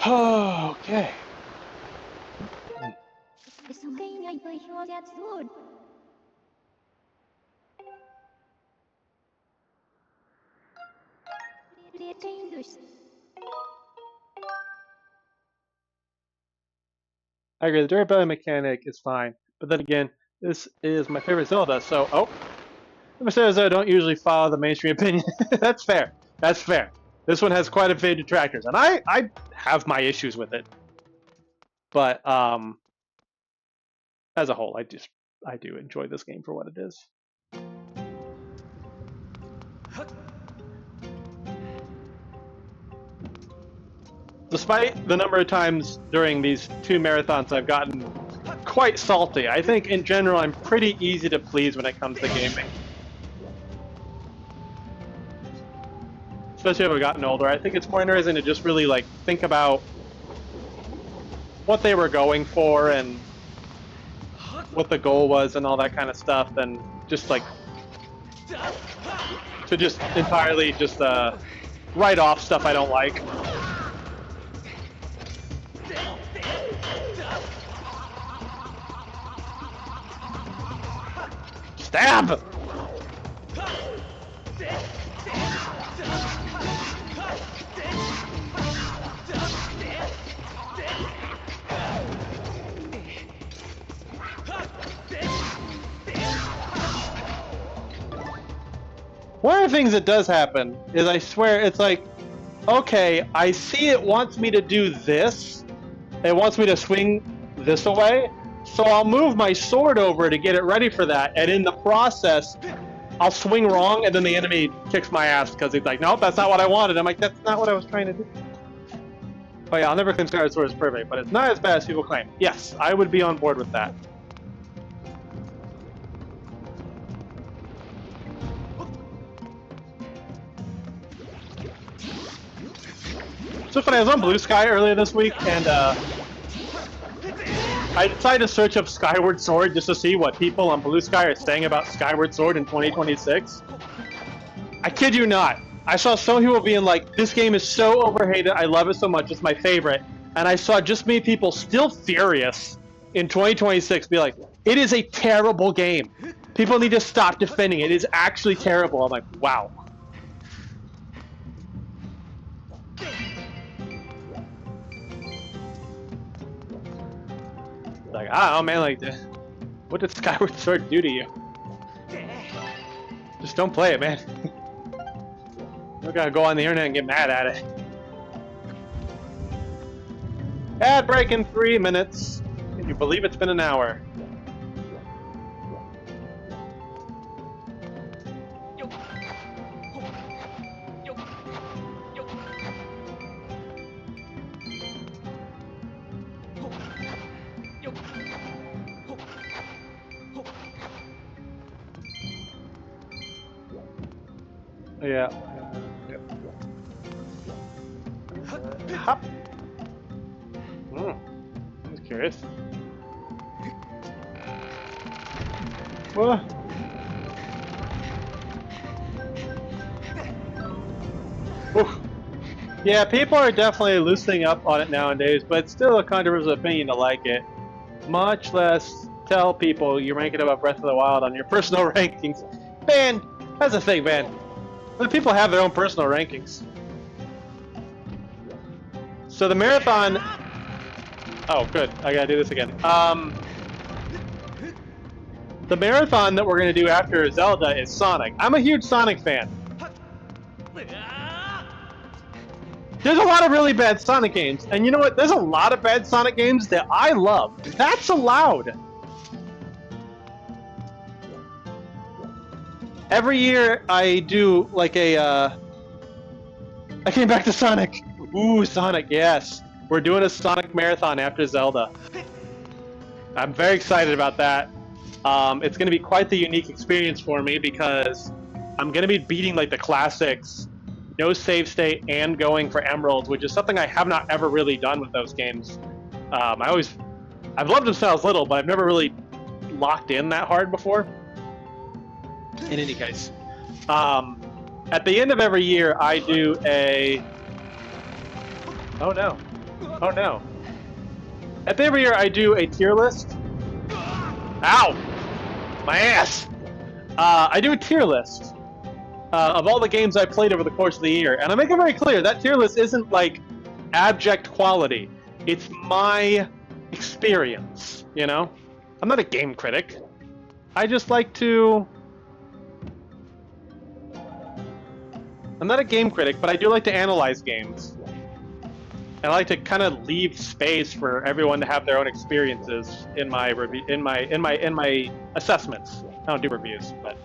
Okay. I agree, the durability mechanic is fine, but then again, this is my favorite Zelda, so Zelda don't usually follow the mainstream opinion. That's fair. That's fair. This one has quite a few detractors, and I have my issues with it. But as a whole, I do enjoy this game for what it is. Despite the number of times during these 2 marathons I've gotten quite salty, I think in general I'm pretty easy to please when it comes to gaming. Especially as I've gotten older, I think it's more interesting to just really like think about what they were going for and what the goal was and all that kind of stuff, than just like to just entirely just write off stuff I don't like. Stab! One of the things that does happen is, I swear, it's like, okay, I see it wants me to do this. It wants me to swing this away. So I'll move my sword over to get it ready for that. And in the process, I'll swing wrong, and then the enemy kicks my ass because he's like, nope, that's not what I wanted. I'm like, that's not what I was trying to do. Oh yeah, I'll never claim Skyward Sword as perfect, but it's not as bad as people claim. Yes, I would be on board with that. So funny, I was on Blue Sky earlier this week, and I decided to search up Skyward Sword just to see what people on Blue Sky are saying about Skyward Sword in 2026. I kid you not. I saw some people being like, this game is so overhated, I love it so much, it's my favorite. And I saw just many people still furious in 2026 be like, it is a terrible game. People need to stop defending it. It is actually terrible. I'm like, wow. Like, I don't know, man, like, what did Skyward Sword do to you? Just don't play it, man. You don't gotta go on the internet and get mad at it. Ad break in 3 minutes. Can you believe it's been an hour? Yeah. Hop. I was curious. What? Oof. Yeah, people are definitely loosening up on it nowadays, but it's still a controversial opinion to like it. Much less tell people you're ranking above Breath of the Wild on your personal rankings. Man, that's the thing, man. The people have their own personal rankings. So the marathon... Oh, good. I gotta do this again. The marathon that we're gonna do after Zelda is Sonic. I'm a huge Sonic fan. There's a lot of really bad Sonic games, and you know what? There's a lot of bad Sonic games that I love. That's allowed. Every year I do like a, I came back to Sonic. Ooh, Sonic, yes. We're doing a Sonic marathon after Zelda. I'm very excited about that. It's going to be quite the unique experience for me because I'm going to be beating like the classics, no save state, and going for emeralds, which is something I have not ever really done with those games. I've loved them since I was little, but I've never really locked in that hard before. In any case, at the end of every year, I do a... Oh no. Oh no. At the end of every year, I do a tier list. Ow! My ass! I do a tier list of all the games I played over the course of the year. And I make it very clear that tier list isn't like abject quality. It's my experience, you know? I'm not a game critic. I just like to... I'm not a game critic, but I do like to analyze games. And I like to kind of leave space for everyone to have their own experiences in my assessments. I don't do reviews, but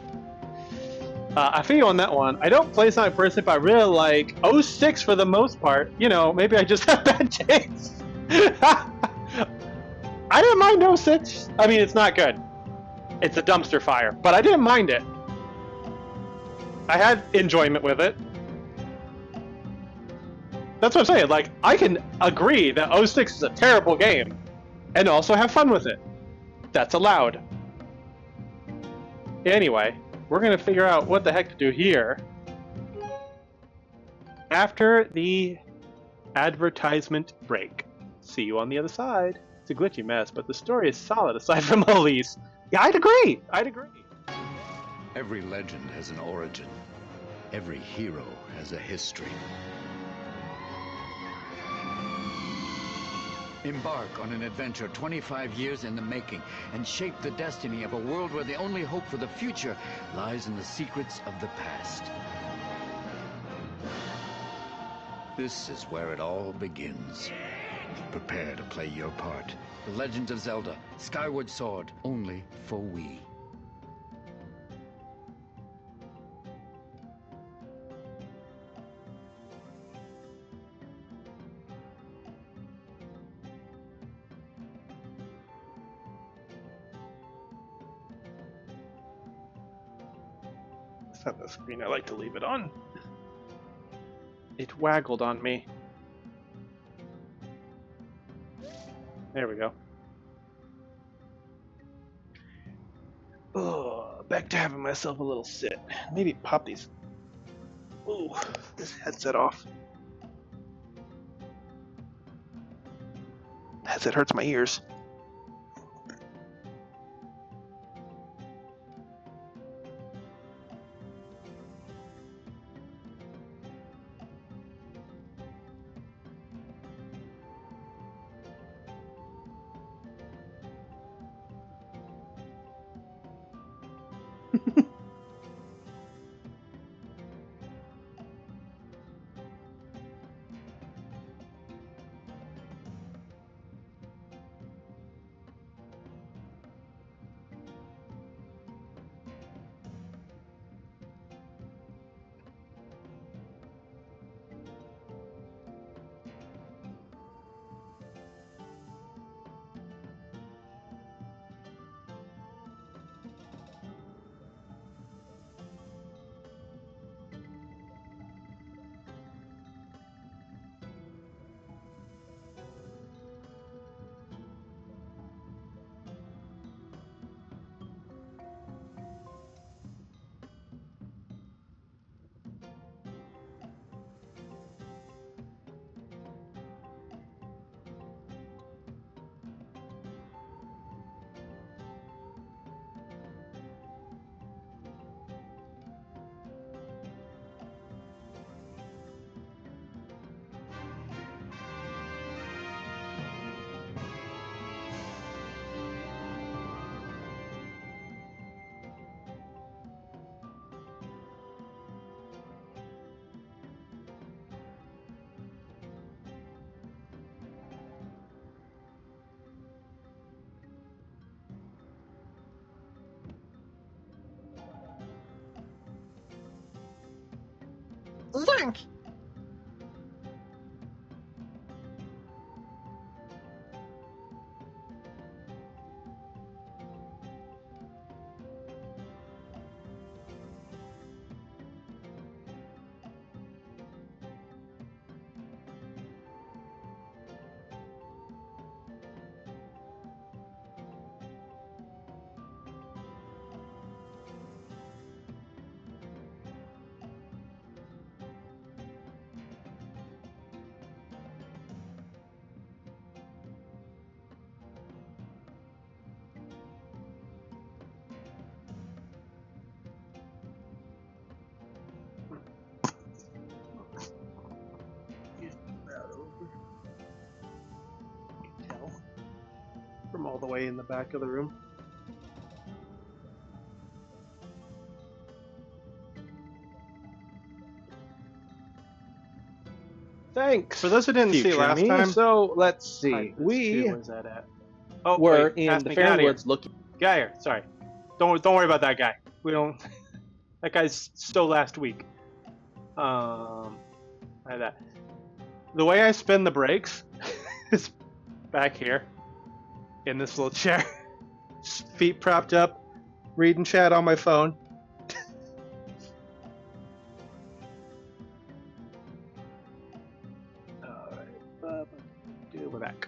I feel you on that one. I don't play Sonic personally, but I really like '06 for the most part. You know, maybe I just have bad taste. I didn't mind '06. I mean, it's not good. It's a dumpster fire, but I didn't mind it. I had enjoyment with it. That's what I'm saying. Like, I can agree that '06 is a terrible game and also have fun with it. That's allowed. Anyway, we're going to figure out what the heck to do here after the advertisement break. See you on the other side. It's a glitchy mess, but the story is solid aside from Elise. Yeah, I'd agree. Every legend has an origin. Every hero has a history. Embark on an adventure 25 years in the making and shape the destiny of a world where the only hope for the future lies in the secrets of the past. This is where it all begins. Prepare to play your part. The Legend of Zelda, Skyward Sword, only for Wii. It's not the screen I like to leave it on. It waggled on me. There we go. Oh, back to having myself a little sit. Maybe pop these. Ooh, this headset off. Headset hurts my ears. Link! all the way in the back of the room. Thanks. For those who didn't see future last me. time, So let's see. Type this We too, where's that at? Oh, were wait, in ask the me, get out of here. Fairywood's looking. Get out of here. Sorry. Don't worry about that guy. We don't. That guy's still last week. I had that. The way I spin the brakes is back here in this little chair, feet propped up, reading chat on my phone. All right, we're back.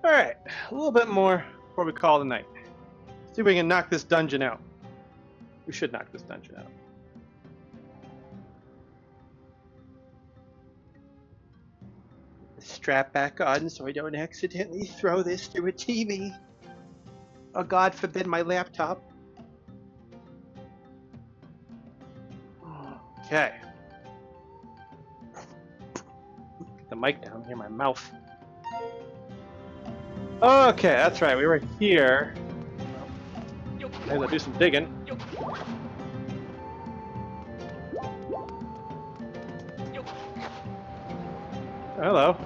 All right, a little bit more before we call it a night. See if we can knock this dungeon out. We should knock this dungeon out. Strap back on so I don't accidentally throw this through a TV. Oh, God forbid my laptop. Okay. Get the mic down here, my mouth. Okay, that's right. We were here. As I do some digging. Hello.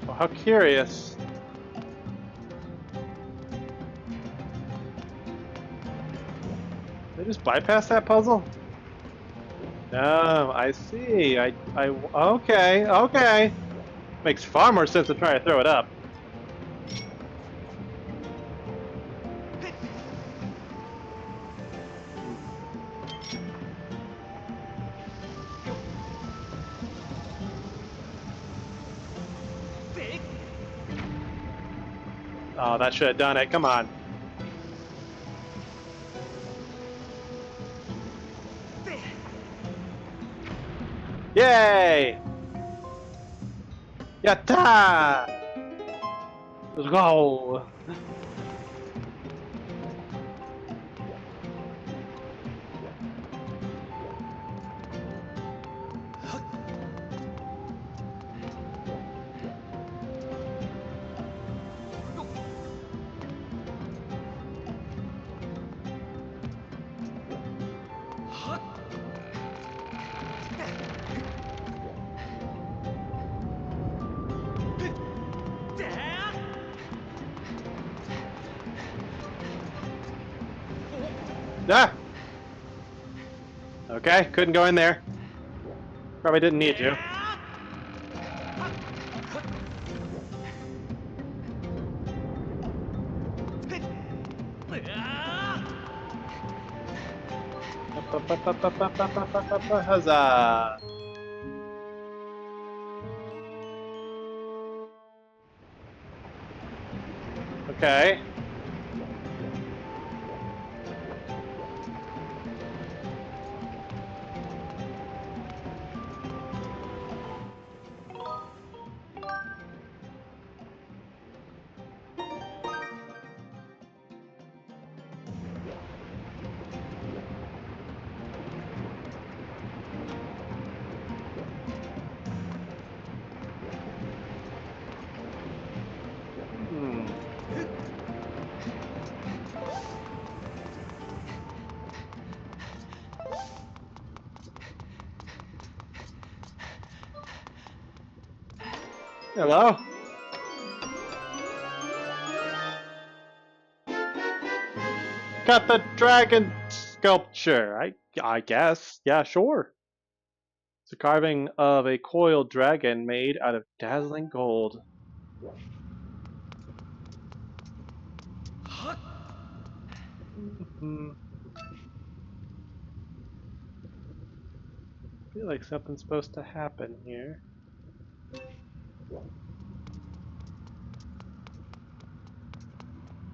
Well, how curious. Did I just bypass that puzzle? No, I see. Okay. Makes far more sense to try to throw it up. Oh, that should have done it. Come on. Yay! Yatta! Let's go! Ah! Okay, couldn't go in there. Probably didn't need to. Huzzah! Okay. Hmm. Hello? Got the dragon sculpture. I guess. Yeah, sure. It's a carving of a coiled dragon made out of dazzling gold. Hmm. Feel like something's supposed to happen here.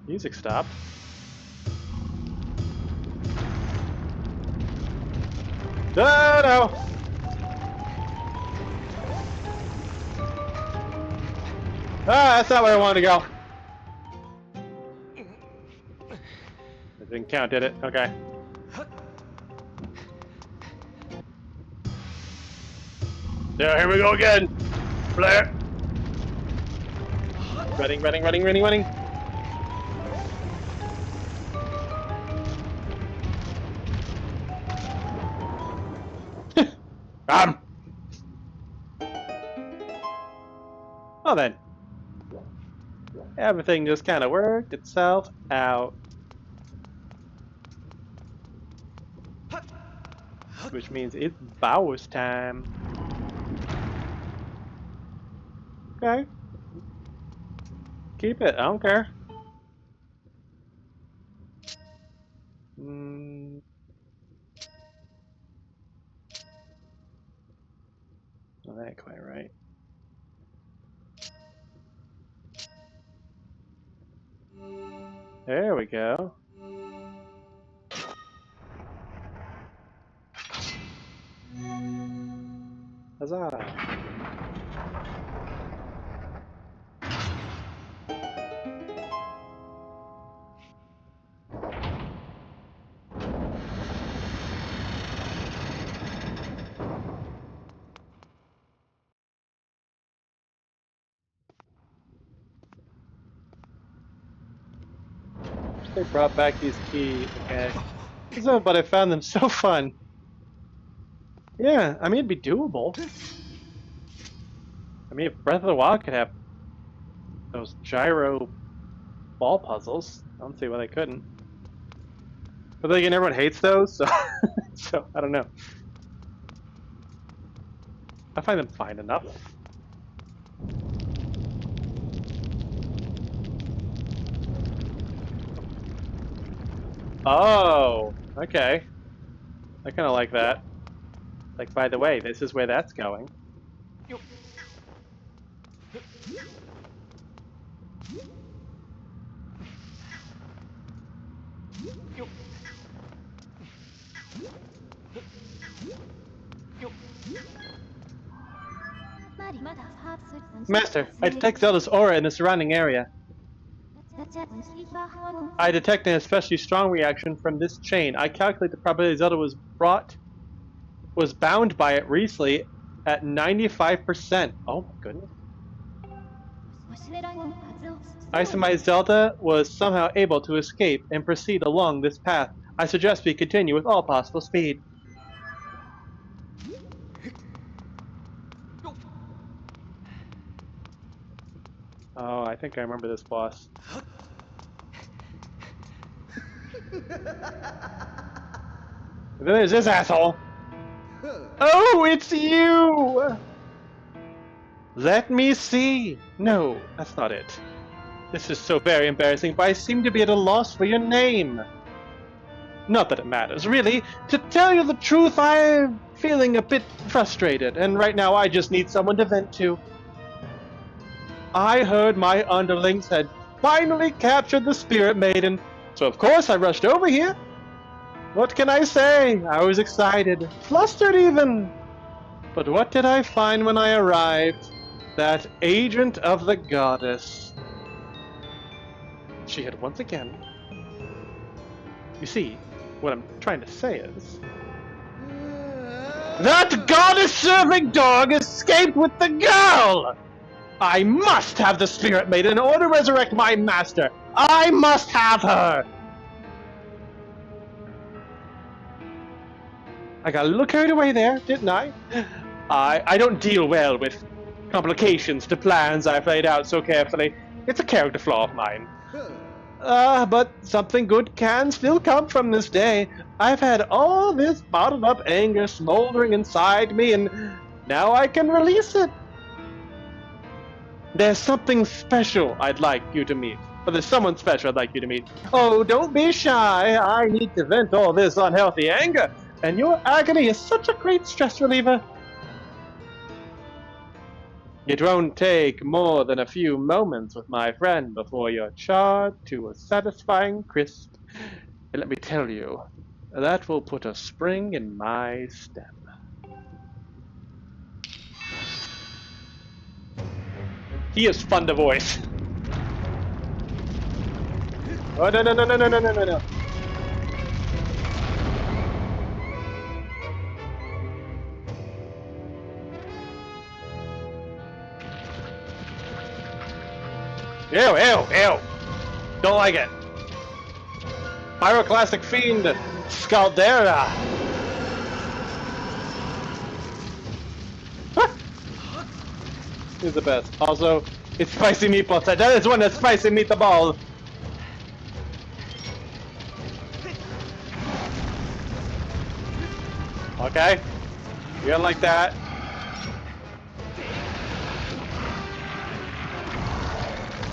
Music stopped. Oh, no! Ah, that's not where I wanted to go. It didn't count, did it? Okay. Yeah, here we go again. Blair. Running. Come. Well then. Everything just kind of worked itself out. Which means it's Bowers time. Okay. Keep it, I don't care. Well, that ain't quite right. There we go. Huzzah. They brought back these key mechanics. But I found them so fun. Yeah, I mean, it'd be doable. I mean, if Breath of the Wild could have those gyro ball puzzles, I don't see why they couldn't. But then again, everyone hates those, so so I don't know. I find them fine enough. Oh, okay. I kind of like that. Like, by the way, this is where that's going. Master, I detect Zelda's aura in the surrounding area. I detect an especially strong reaction from this chain. I calculate the probability Zelda was bound by it recently at 95%. Oh my goodness. I surmise Zelda was somehow able to escape and proceed along this path. I suggest we continue with all possible speed. Oh, I think I remember this boss. And then there's this asshole. Oh, it's you! Let me see. No, that's not it. This is so very embarrassing, but I seem to be at a loss for your name. Not that it matters, really. To tell you the truth, I'm feeling a bit frustrated, and right now I just need someone to vent to. I heard my underlings had finally captured the Spirit Maiden, so of course I rushed over here. What can I say? I was excited, flustered even. But what did I find when I arrived? That agent of the goddess. She had once again. You see, what I'm trying to say is... That goddess-serving dog escaped with the girl! I must have the Spirit Maiden in order to resurrect my master! I must have her! I got a little carried away there, didn't I? I don't deal well with complications to plans I've laid out so carefully. It's a character flaw of mine. But something good can still come from this day. I've had all this bottled up anger smoldering inside me, and now I can release it. There's something special I'd like you to meet. Or there's someone special I'd like you to meet. Oh, don't be shy. I need to vent all this unhealthy anger. And your agony is such a great stress reliever. It won't take more than a few moments with my friend before you're charred to a satisfying crisp. And let me tell you, that will put a spring in my step. He is fun to voice. Oh, no. Ew, ew, ew. Don't like it. Pyroclastic Fiend Scaldera. He's the best. Also, it's spicy meatballs. That is one that's spicy meatball. Okay. You're gonna like that.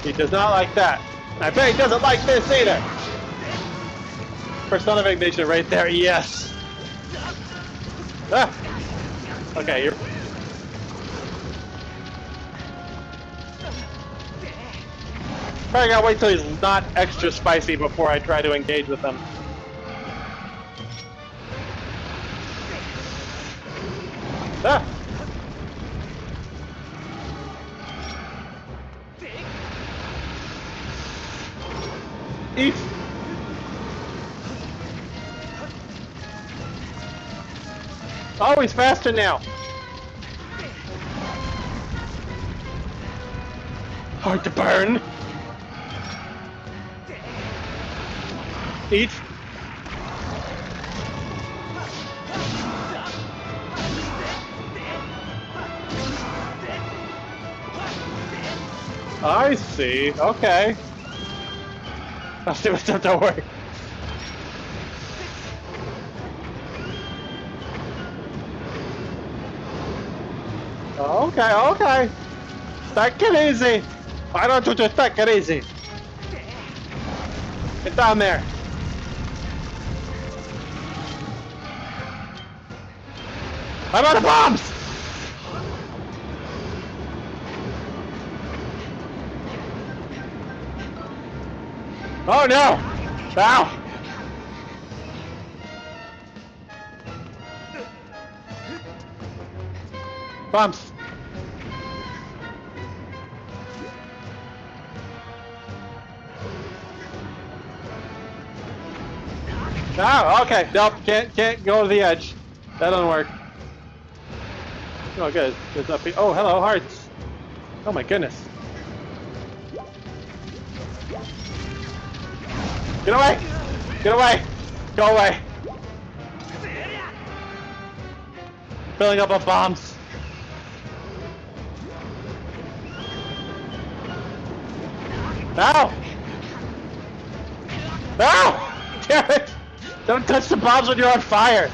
He does not like that. I bet he doesn't like this either. Personification right there, yes. Ah. Okay, you're... Probably gotta wait till he's not extra spicy before I try to engage with him. Ah! Eat! Oh, he's faster now! Hard to burn! Eat! I see, okay. I'll see what's up, don't worry. Okay, okay. Take it easy. Why don't you just take it easy? Get down there. I'm out of bombs! Oh no! Ow! Bumps! Oh, okay. Nope, can't go to the edge. That doesn't work. Oh, good. It's up here. Oh, hello, hearts. Oh my goodness. Get away! Get away! Go away! Filling up on bombs. Ow! Ow! Damn it! Don't touch the bombs when you're on fire!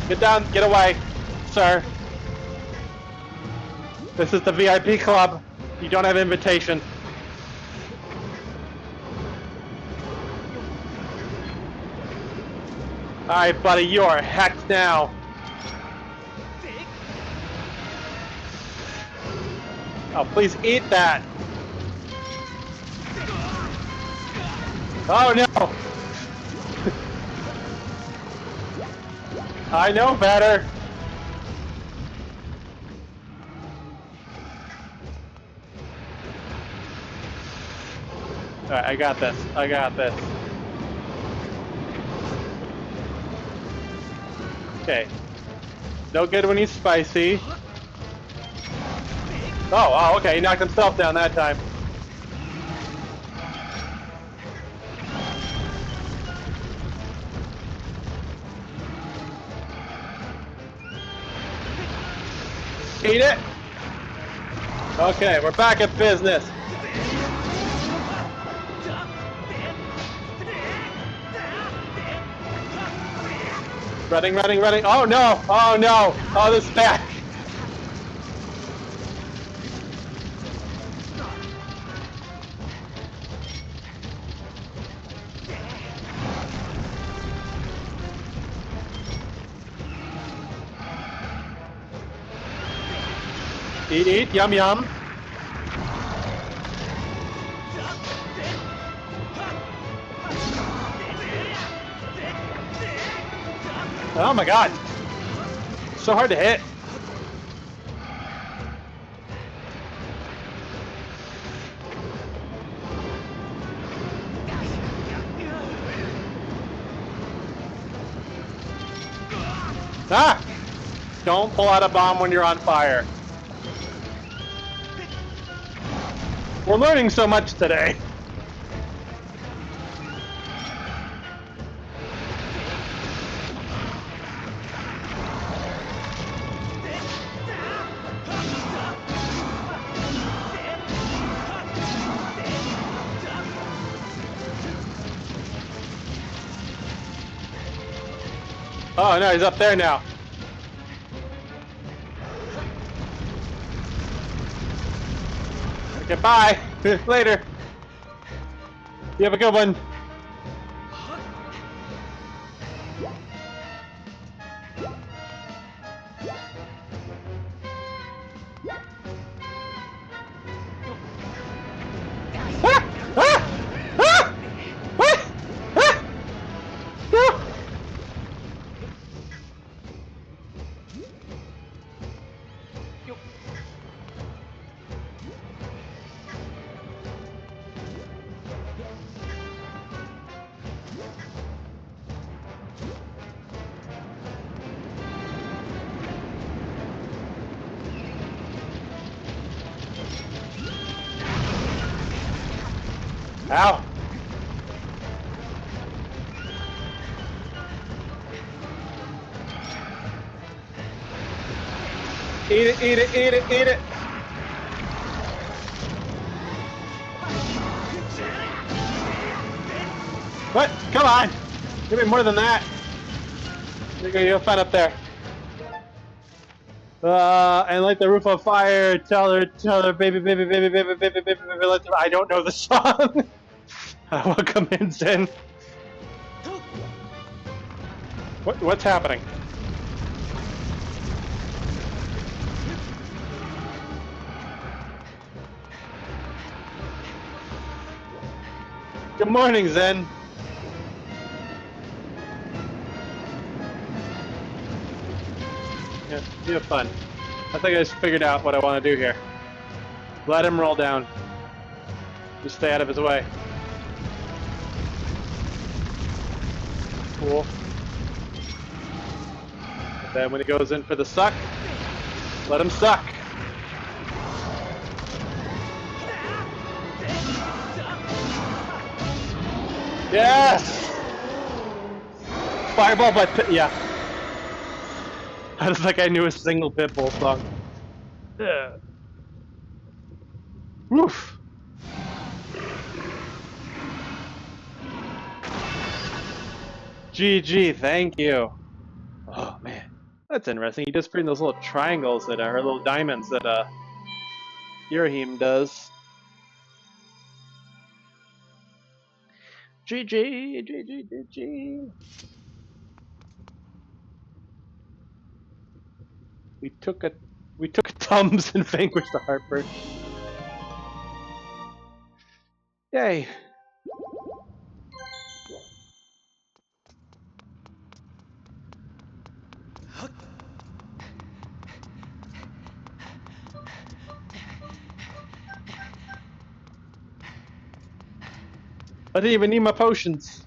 Get down, get away, sir. This is the VIP club. You don't have invitation. Alright, buddy, you are hacked now. Oh, please eat that. Oh no! I know better. Alright, I got this. I got this. Okay. No good when he's spicy. Oh, okay. He knocked himself down that time. Eat it. Okay, we're back at business. Running, running, running. Oh no! Oh no! Oh, this is bad. Eat, eat, yum, yum. Oh my god. So hard to hit. Ah! Don't pull out a bomb when you're on fire. We're learning so much today. Oh no, he's up there now. Okay, bye. Later. You have a good one. Ah! Ah! Ah! Ah! Ah! No! Ow! Eat it, eat it, eat it, eat it! What? Come on! Give me more than that! You're fun up there. And light the roof on fire. Tell her, baby, baby, baby, baby, baby, baby, baby. I don't know the song. Welcome in, Zen. What's happening? Good morning, Zen. Yeah, you have fun. I think I just figured out what I want to do here. Let him roll down. Just stay out of his way. Cool. And then when he goes in for the suck, let him suck. Yes! Fireball by yeah. I was like I knew a single Pitbull song. Yeah. Woof. GG, thank you. Oh man, that's interesting. You just bring those little triangles that are little diamonds that Yurahim does. GG, GG, GG. We took a Tums and vanquished the Heartburn. Yay. I didn't even need my potions.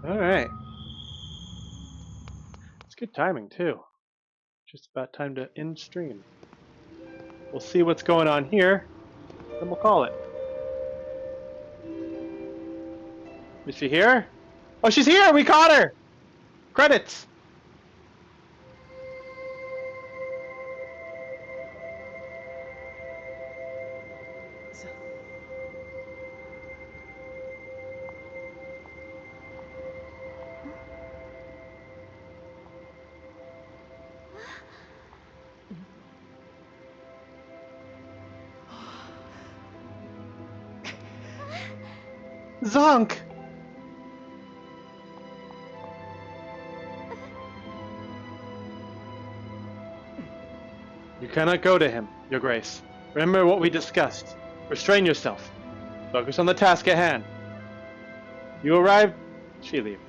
Alright. It's good timing too. Just about time to end stream. We'll see what's going on here, then we'll call it. Is she here? Oh, she's here! We caught her! Credits! Zonk! You cannot go to him, Your Grace. Remember what we discussed. Restrain yourself. Focus on the task at hand. You arrived... She leave.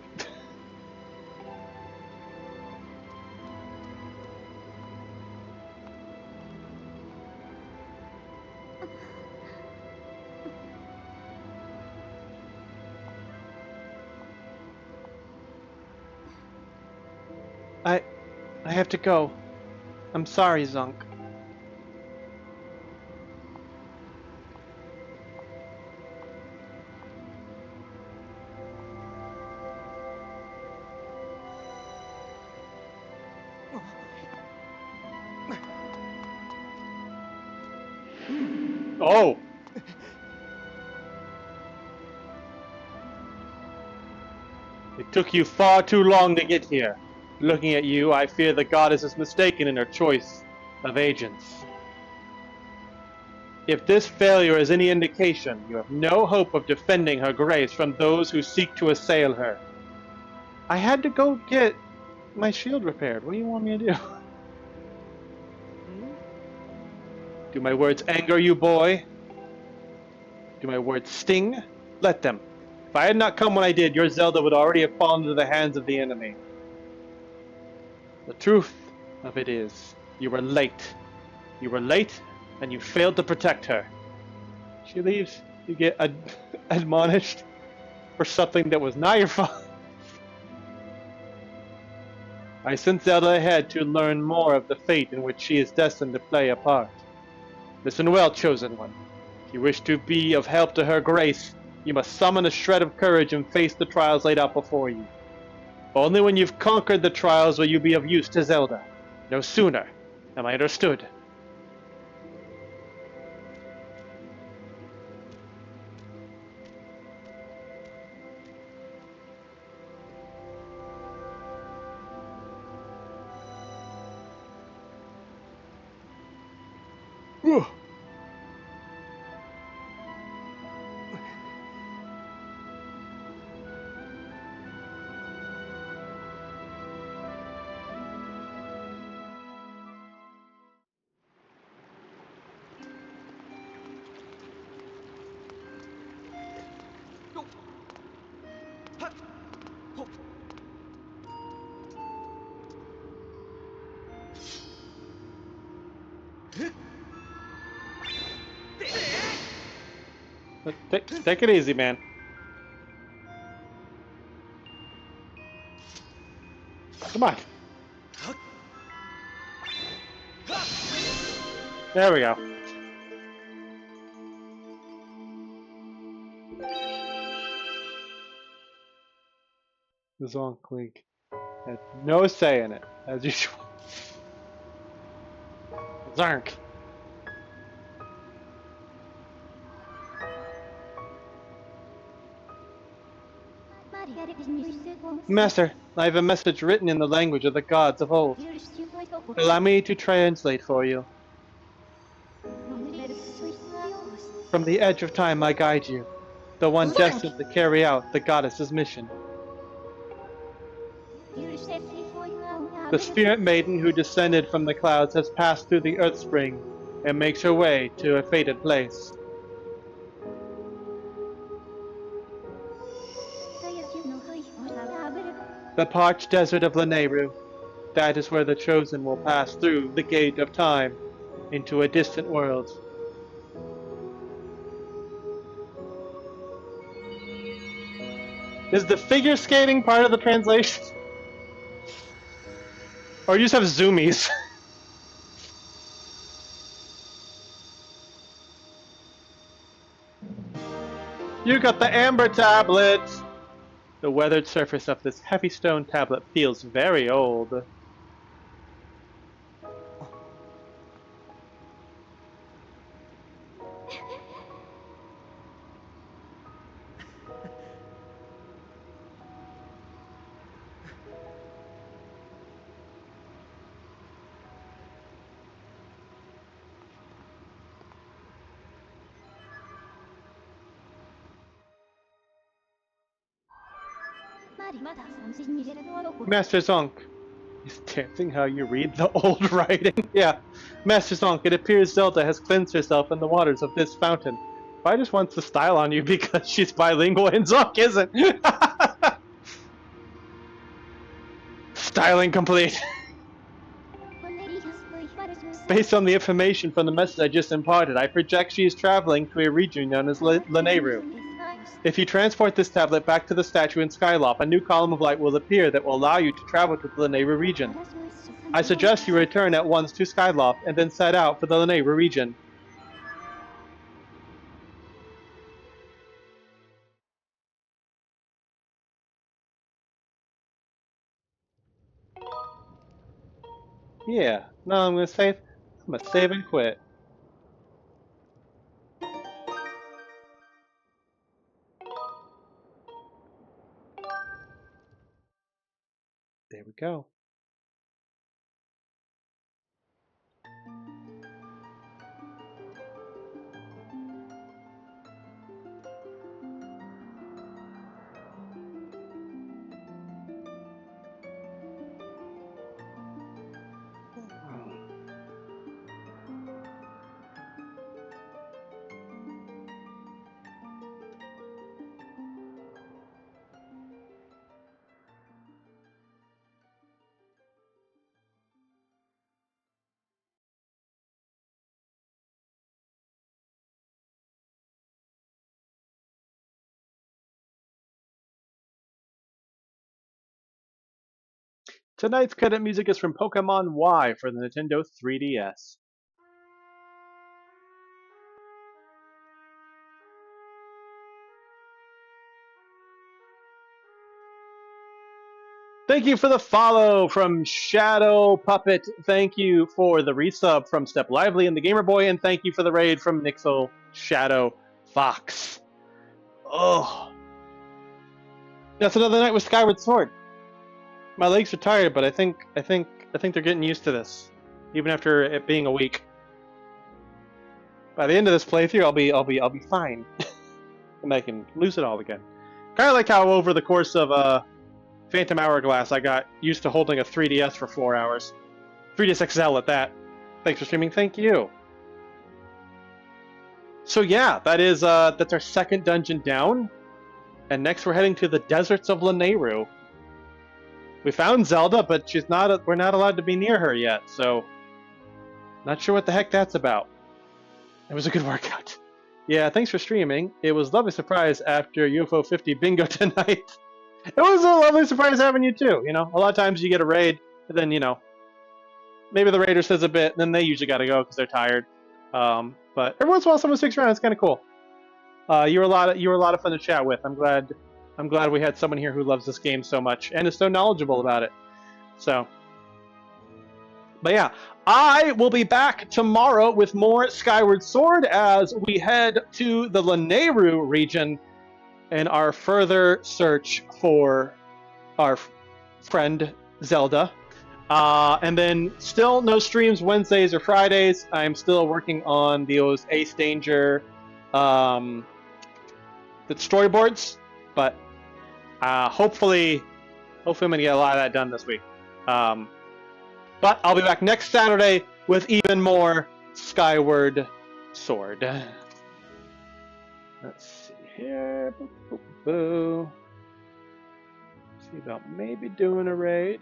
I have to go. I'm sorry, Zunk. Oh! It took you far too long to get here. Looking at you, I fear the goddess is mistaken in her choice of agents. If this failure is any indication, you have no hope of defending her grace from those who seek to assail her. I had to go get my shield repaired. What do you want me to do? Do my words anger you, boy? Do my words sting? Let them. If I had not come when I did, your Zelda would already have fallen into the hands of the enemy. The truth of it is, you were late. You were late, and you failed to protect her. She leaves, you get admonished for something that was not your fault. I sent Zelda ahead to learn more of the fate in which she is destined to play a part. Listen well, Chosen One. If you wish to be of help to her grace, you must summon a shred of courage and face the trials laid out before you. Only when you've conquered the trials will you be of use to Zelda. No sooner. Am I understood? Take it easy, man. Come on. There we go. The Zonk Link had no say in it, as usual. Zark. Master, I have a message written in the language of the gods of old. Allow me to translate for you. From the edge of time I guide you, the one destined to carry out the goddess's mission. The spirit maiden who descended from the clouds has passed through the earth spring and makes her way to a fated place. The parched desert of Lanayru. That is where the Chosen will pass through the gate of time into a distant world. Is the figure skating part of the translation? Or you just have zoomies? You got the amber tablet! The weathered surface of this heavy stone tablet feels very old. Master Zonk. Is dancing how you read the old writing? Yeah. Master Zonk, it appears Zelda has cleansed herself in the waters of this fountain. I just wants the style on you because she's bilingual and Zonk isn't. Styling complete. Based on the information from the message I just imparted, I project she is traveling to a region known as Lanayru. If you transport this tablet back to the statue in Skyloft, a new column of light will appear that will allow you to travel to the Lanayru region. I suggest you return at once to Skyloft and then set out for the Lanayru region. Yeah, no, I'm gonna save. I'm gonna save and quit. There we go. Tonight's credit music is from Pokemon Y for the Nintendo 3DS. Thank you for the follow from Shadow Puppet. Thank you for the resub from Step Lively and the Gamer Boy, and thank you for the raid from Nixel Shadow Fox. Oh, that's another night with Skyward Sword. My legs are tired, but I think they're getting used to this, even after it being a week. By the end of this playthrough, I'll be fine, and I can lose it all again. Kind of like how over the course of Phantom Hourglass, I got used to holding a 3DS for 4 hours. 3DS XL at that. Thanks for streaming. Thank you. So yeah, that's our second dungeon down, and next we're heading to the deserts of Lanayru. We found Zelda, but we're not allowed to be near her yet, so not sure what the heck that's about. It was a good workout. Yeah, thanks for streaming. It was a lovely surprise after UFO 50 bingo tonight. It was a lovely surprise having you too. You know, a lot of times you get a raid, and then maybe the raider says a bit, and then they usually got to go because they're tired. But every once in a while, someone sticks around. It's kind of cool. You were a lot of fun to chat with. I'm glad we had someone here who loves this game so much and is so knowledgeable about it. So, but yeah, I will be back tomorrow with more Skyward Sword as we head to the Lanayru region in our further search for our friend Zelda. And then still no streams Wednesdays or Fridays. I'm still working on those Ace Danger the storyboards, but hopefully I'm gonna get a lot of that done this week. But I'll be back next Saturday with even more Skyward Sword. Let's see here. Boo, boo, boo. See about maybe doing a raid.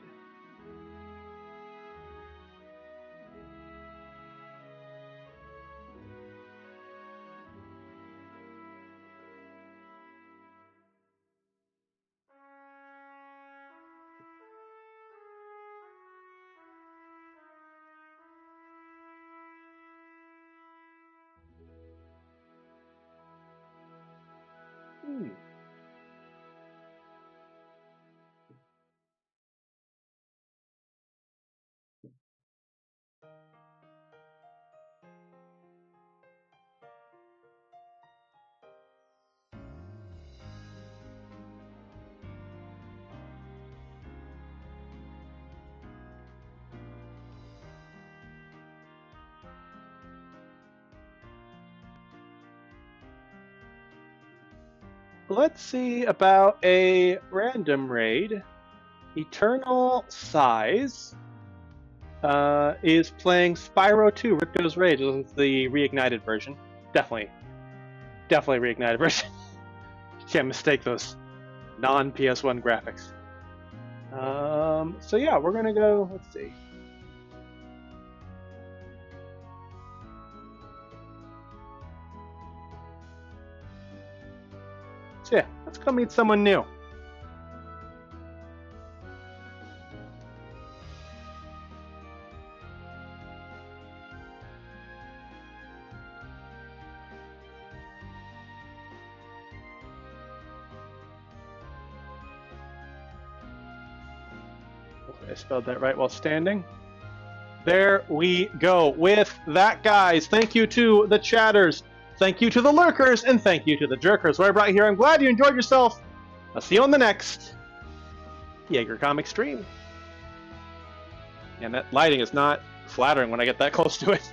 Let's see about a random raid. Eternal Size is playing Spyro 2 Ripto's Rage. This is the reignited version. Definitely reignited version. You can't mistake those non-PS1 graphics. So yeah, we're gonna go, let's see. Let's go meet someone new. Hopefully I spelled that right while standing. There we go. With that, guys, thank you to the chatters, thank you to the lurkers, and thank you to the jerkers who I brought here. I'm glad you enjoyed yourself. I'll see you on the next Jaeger comic stream. And that lighting is not flattering when I get that close to it.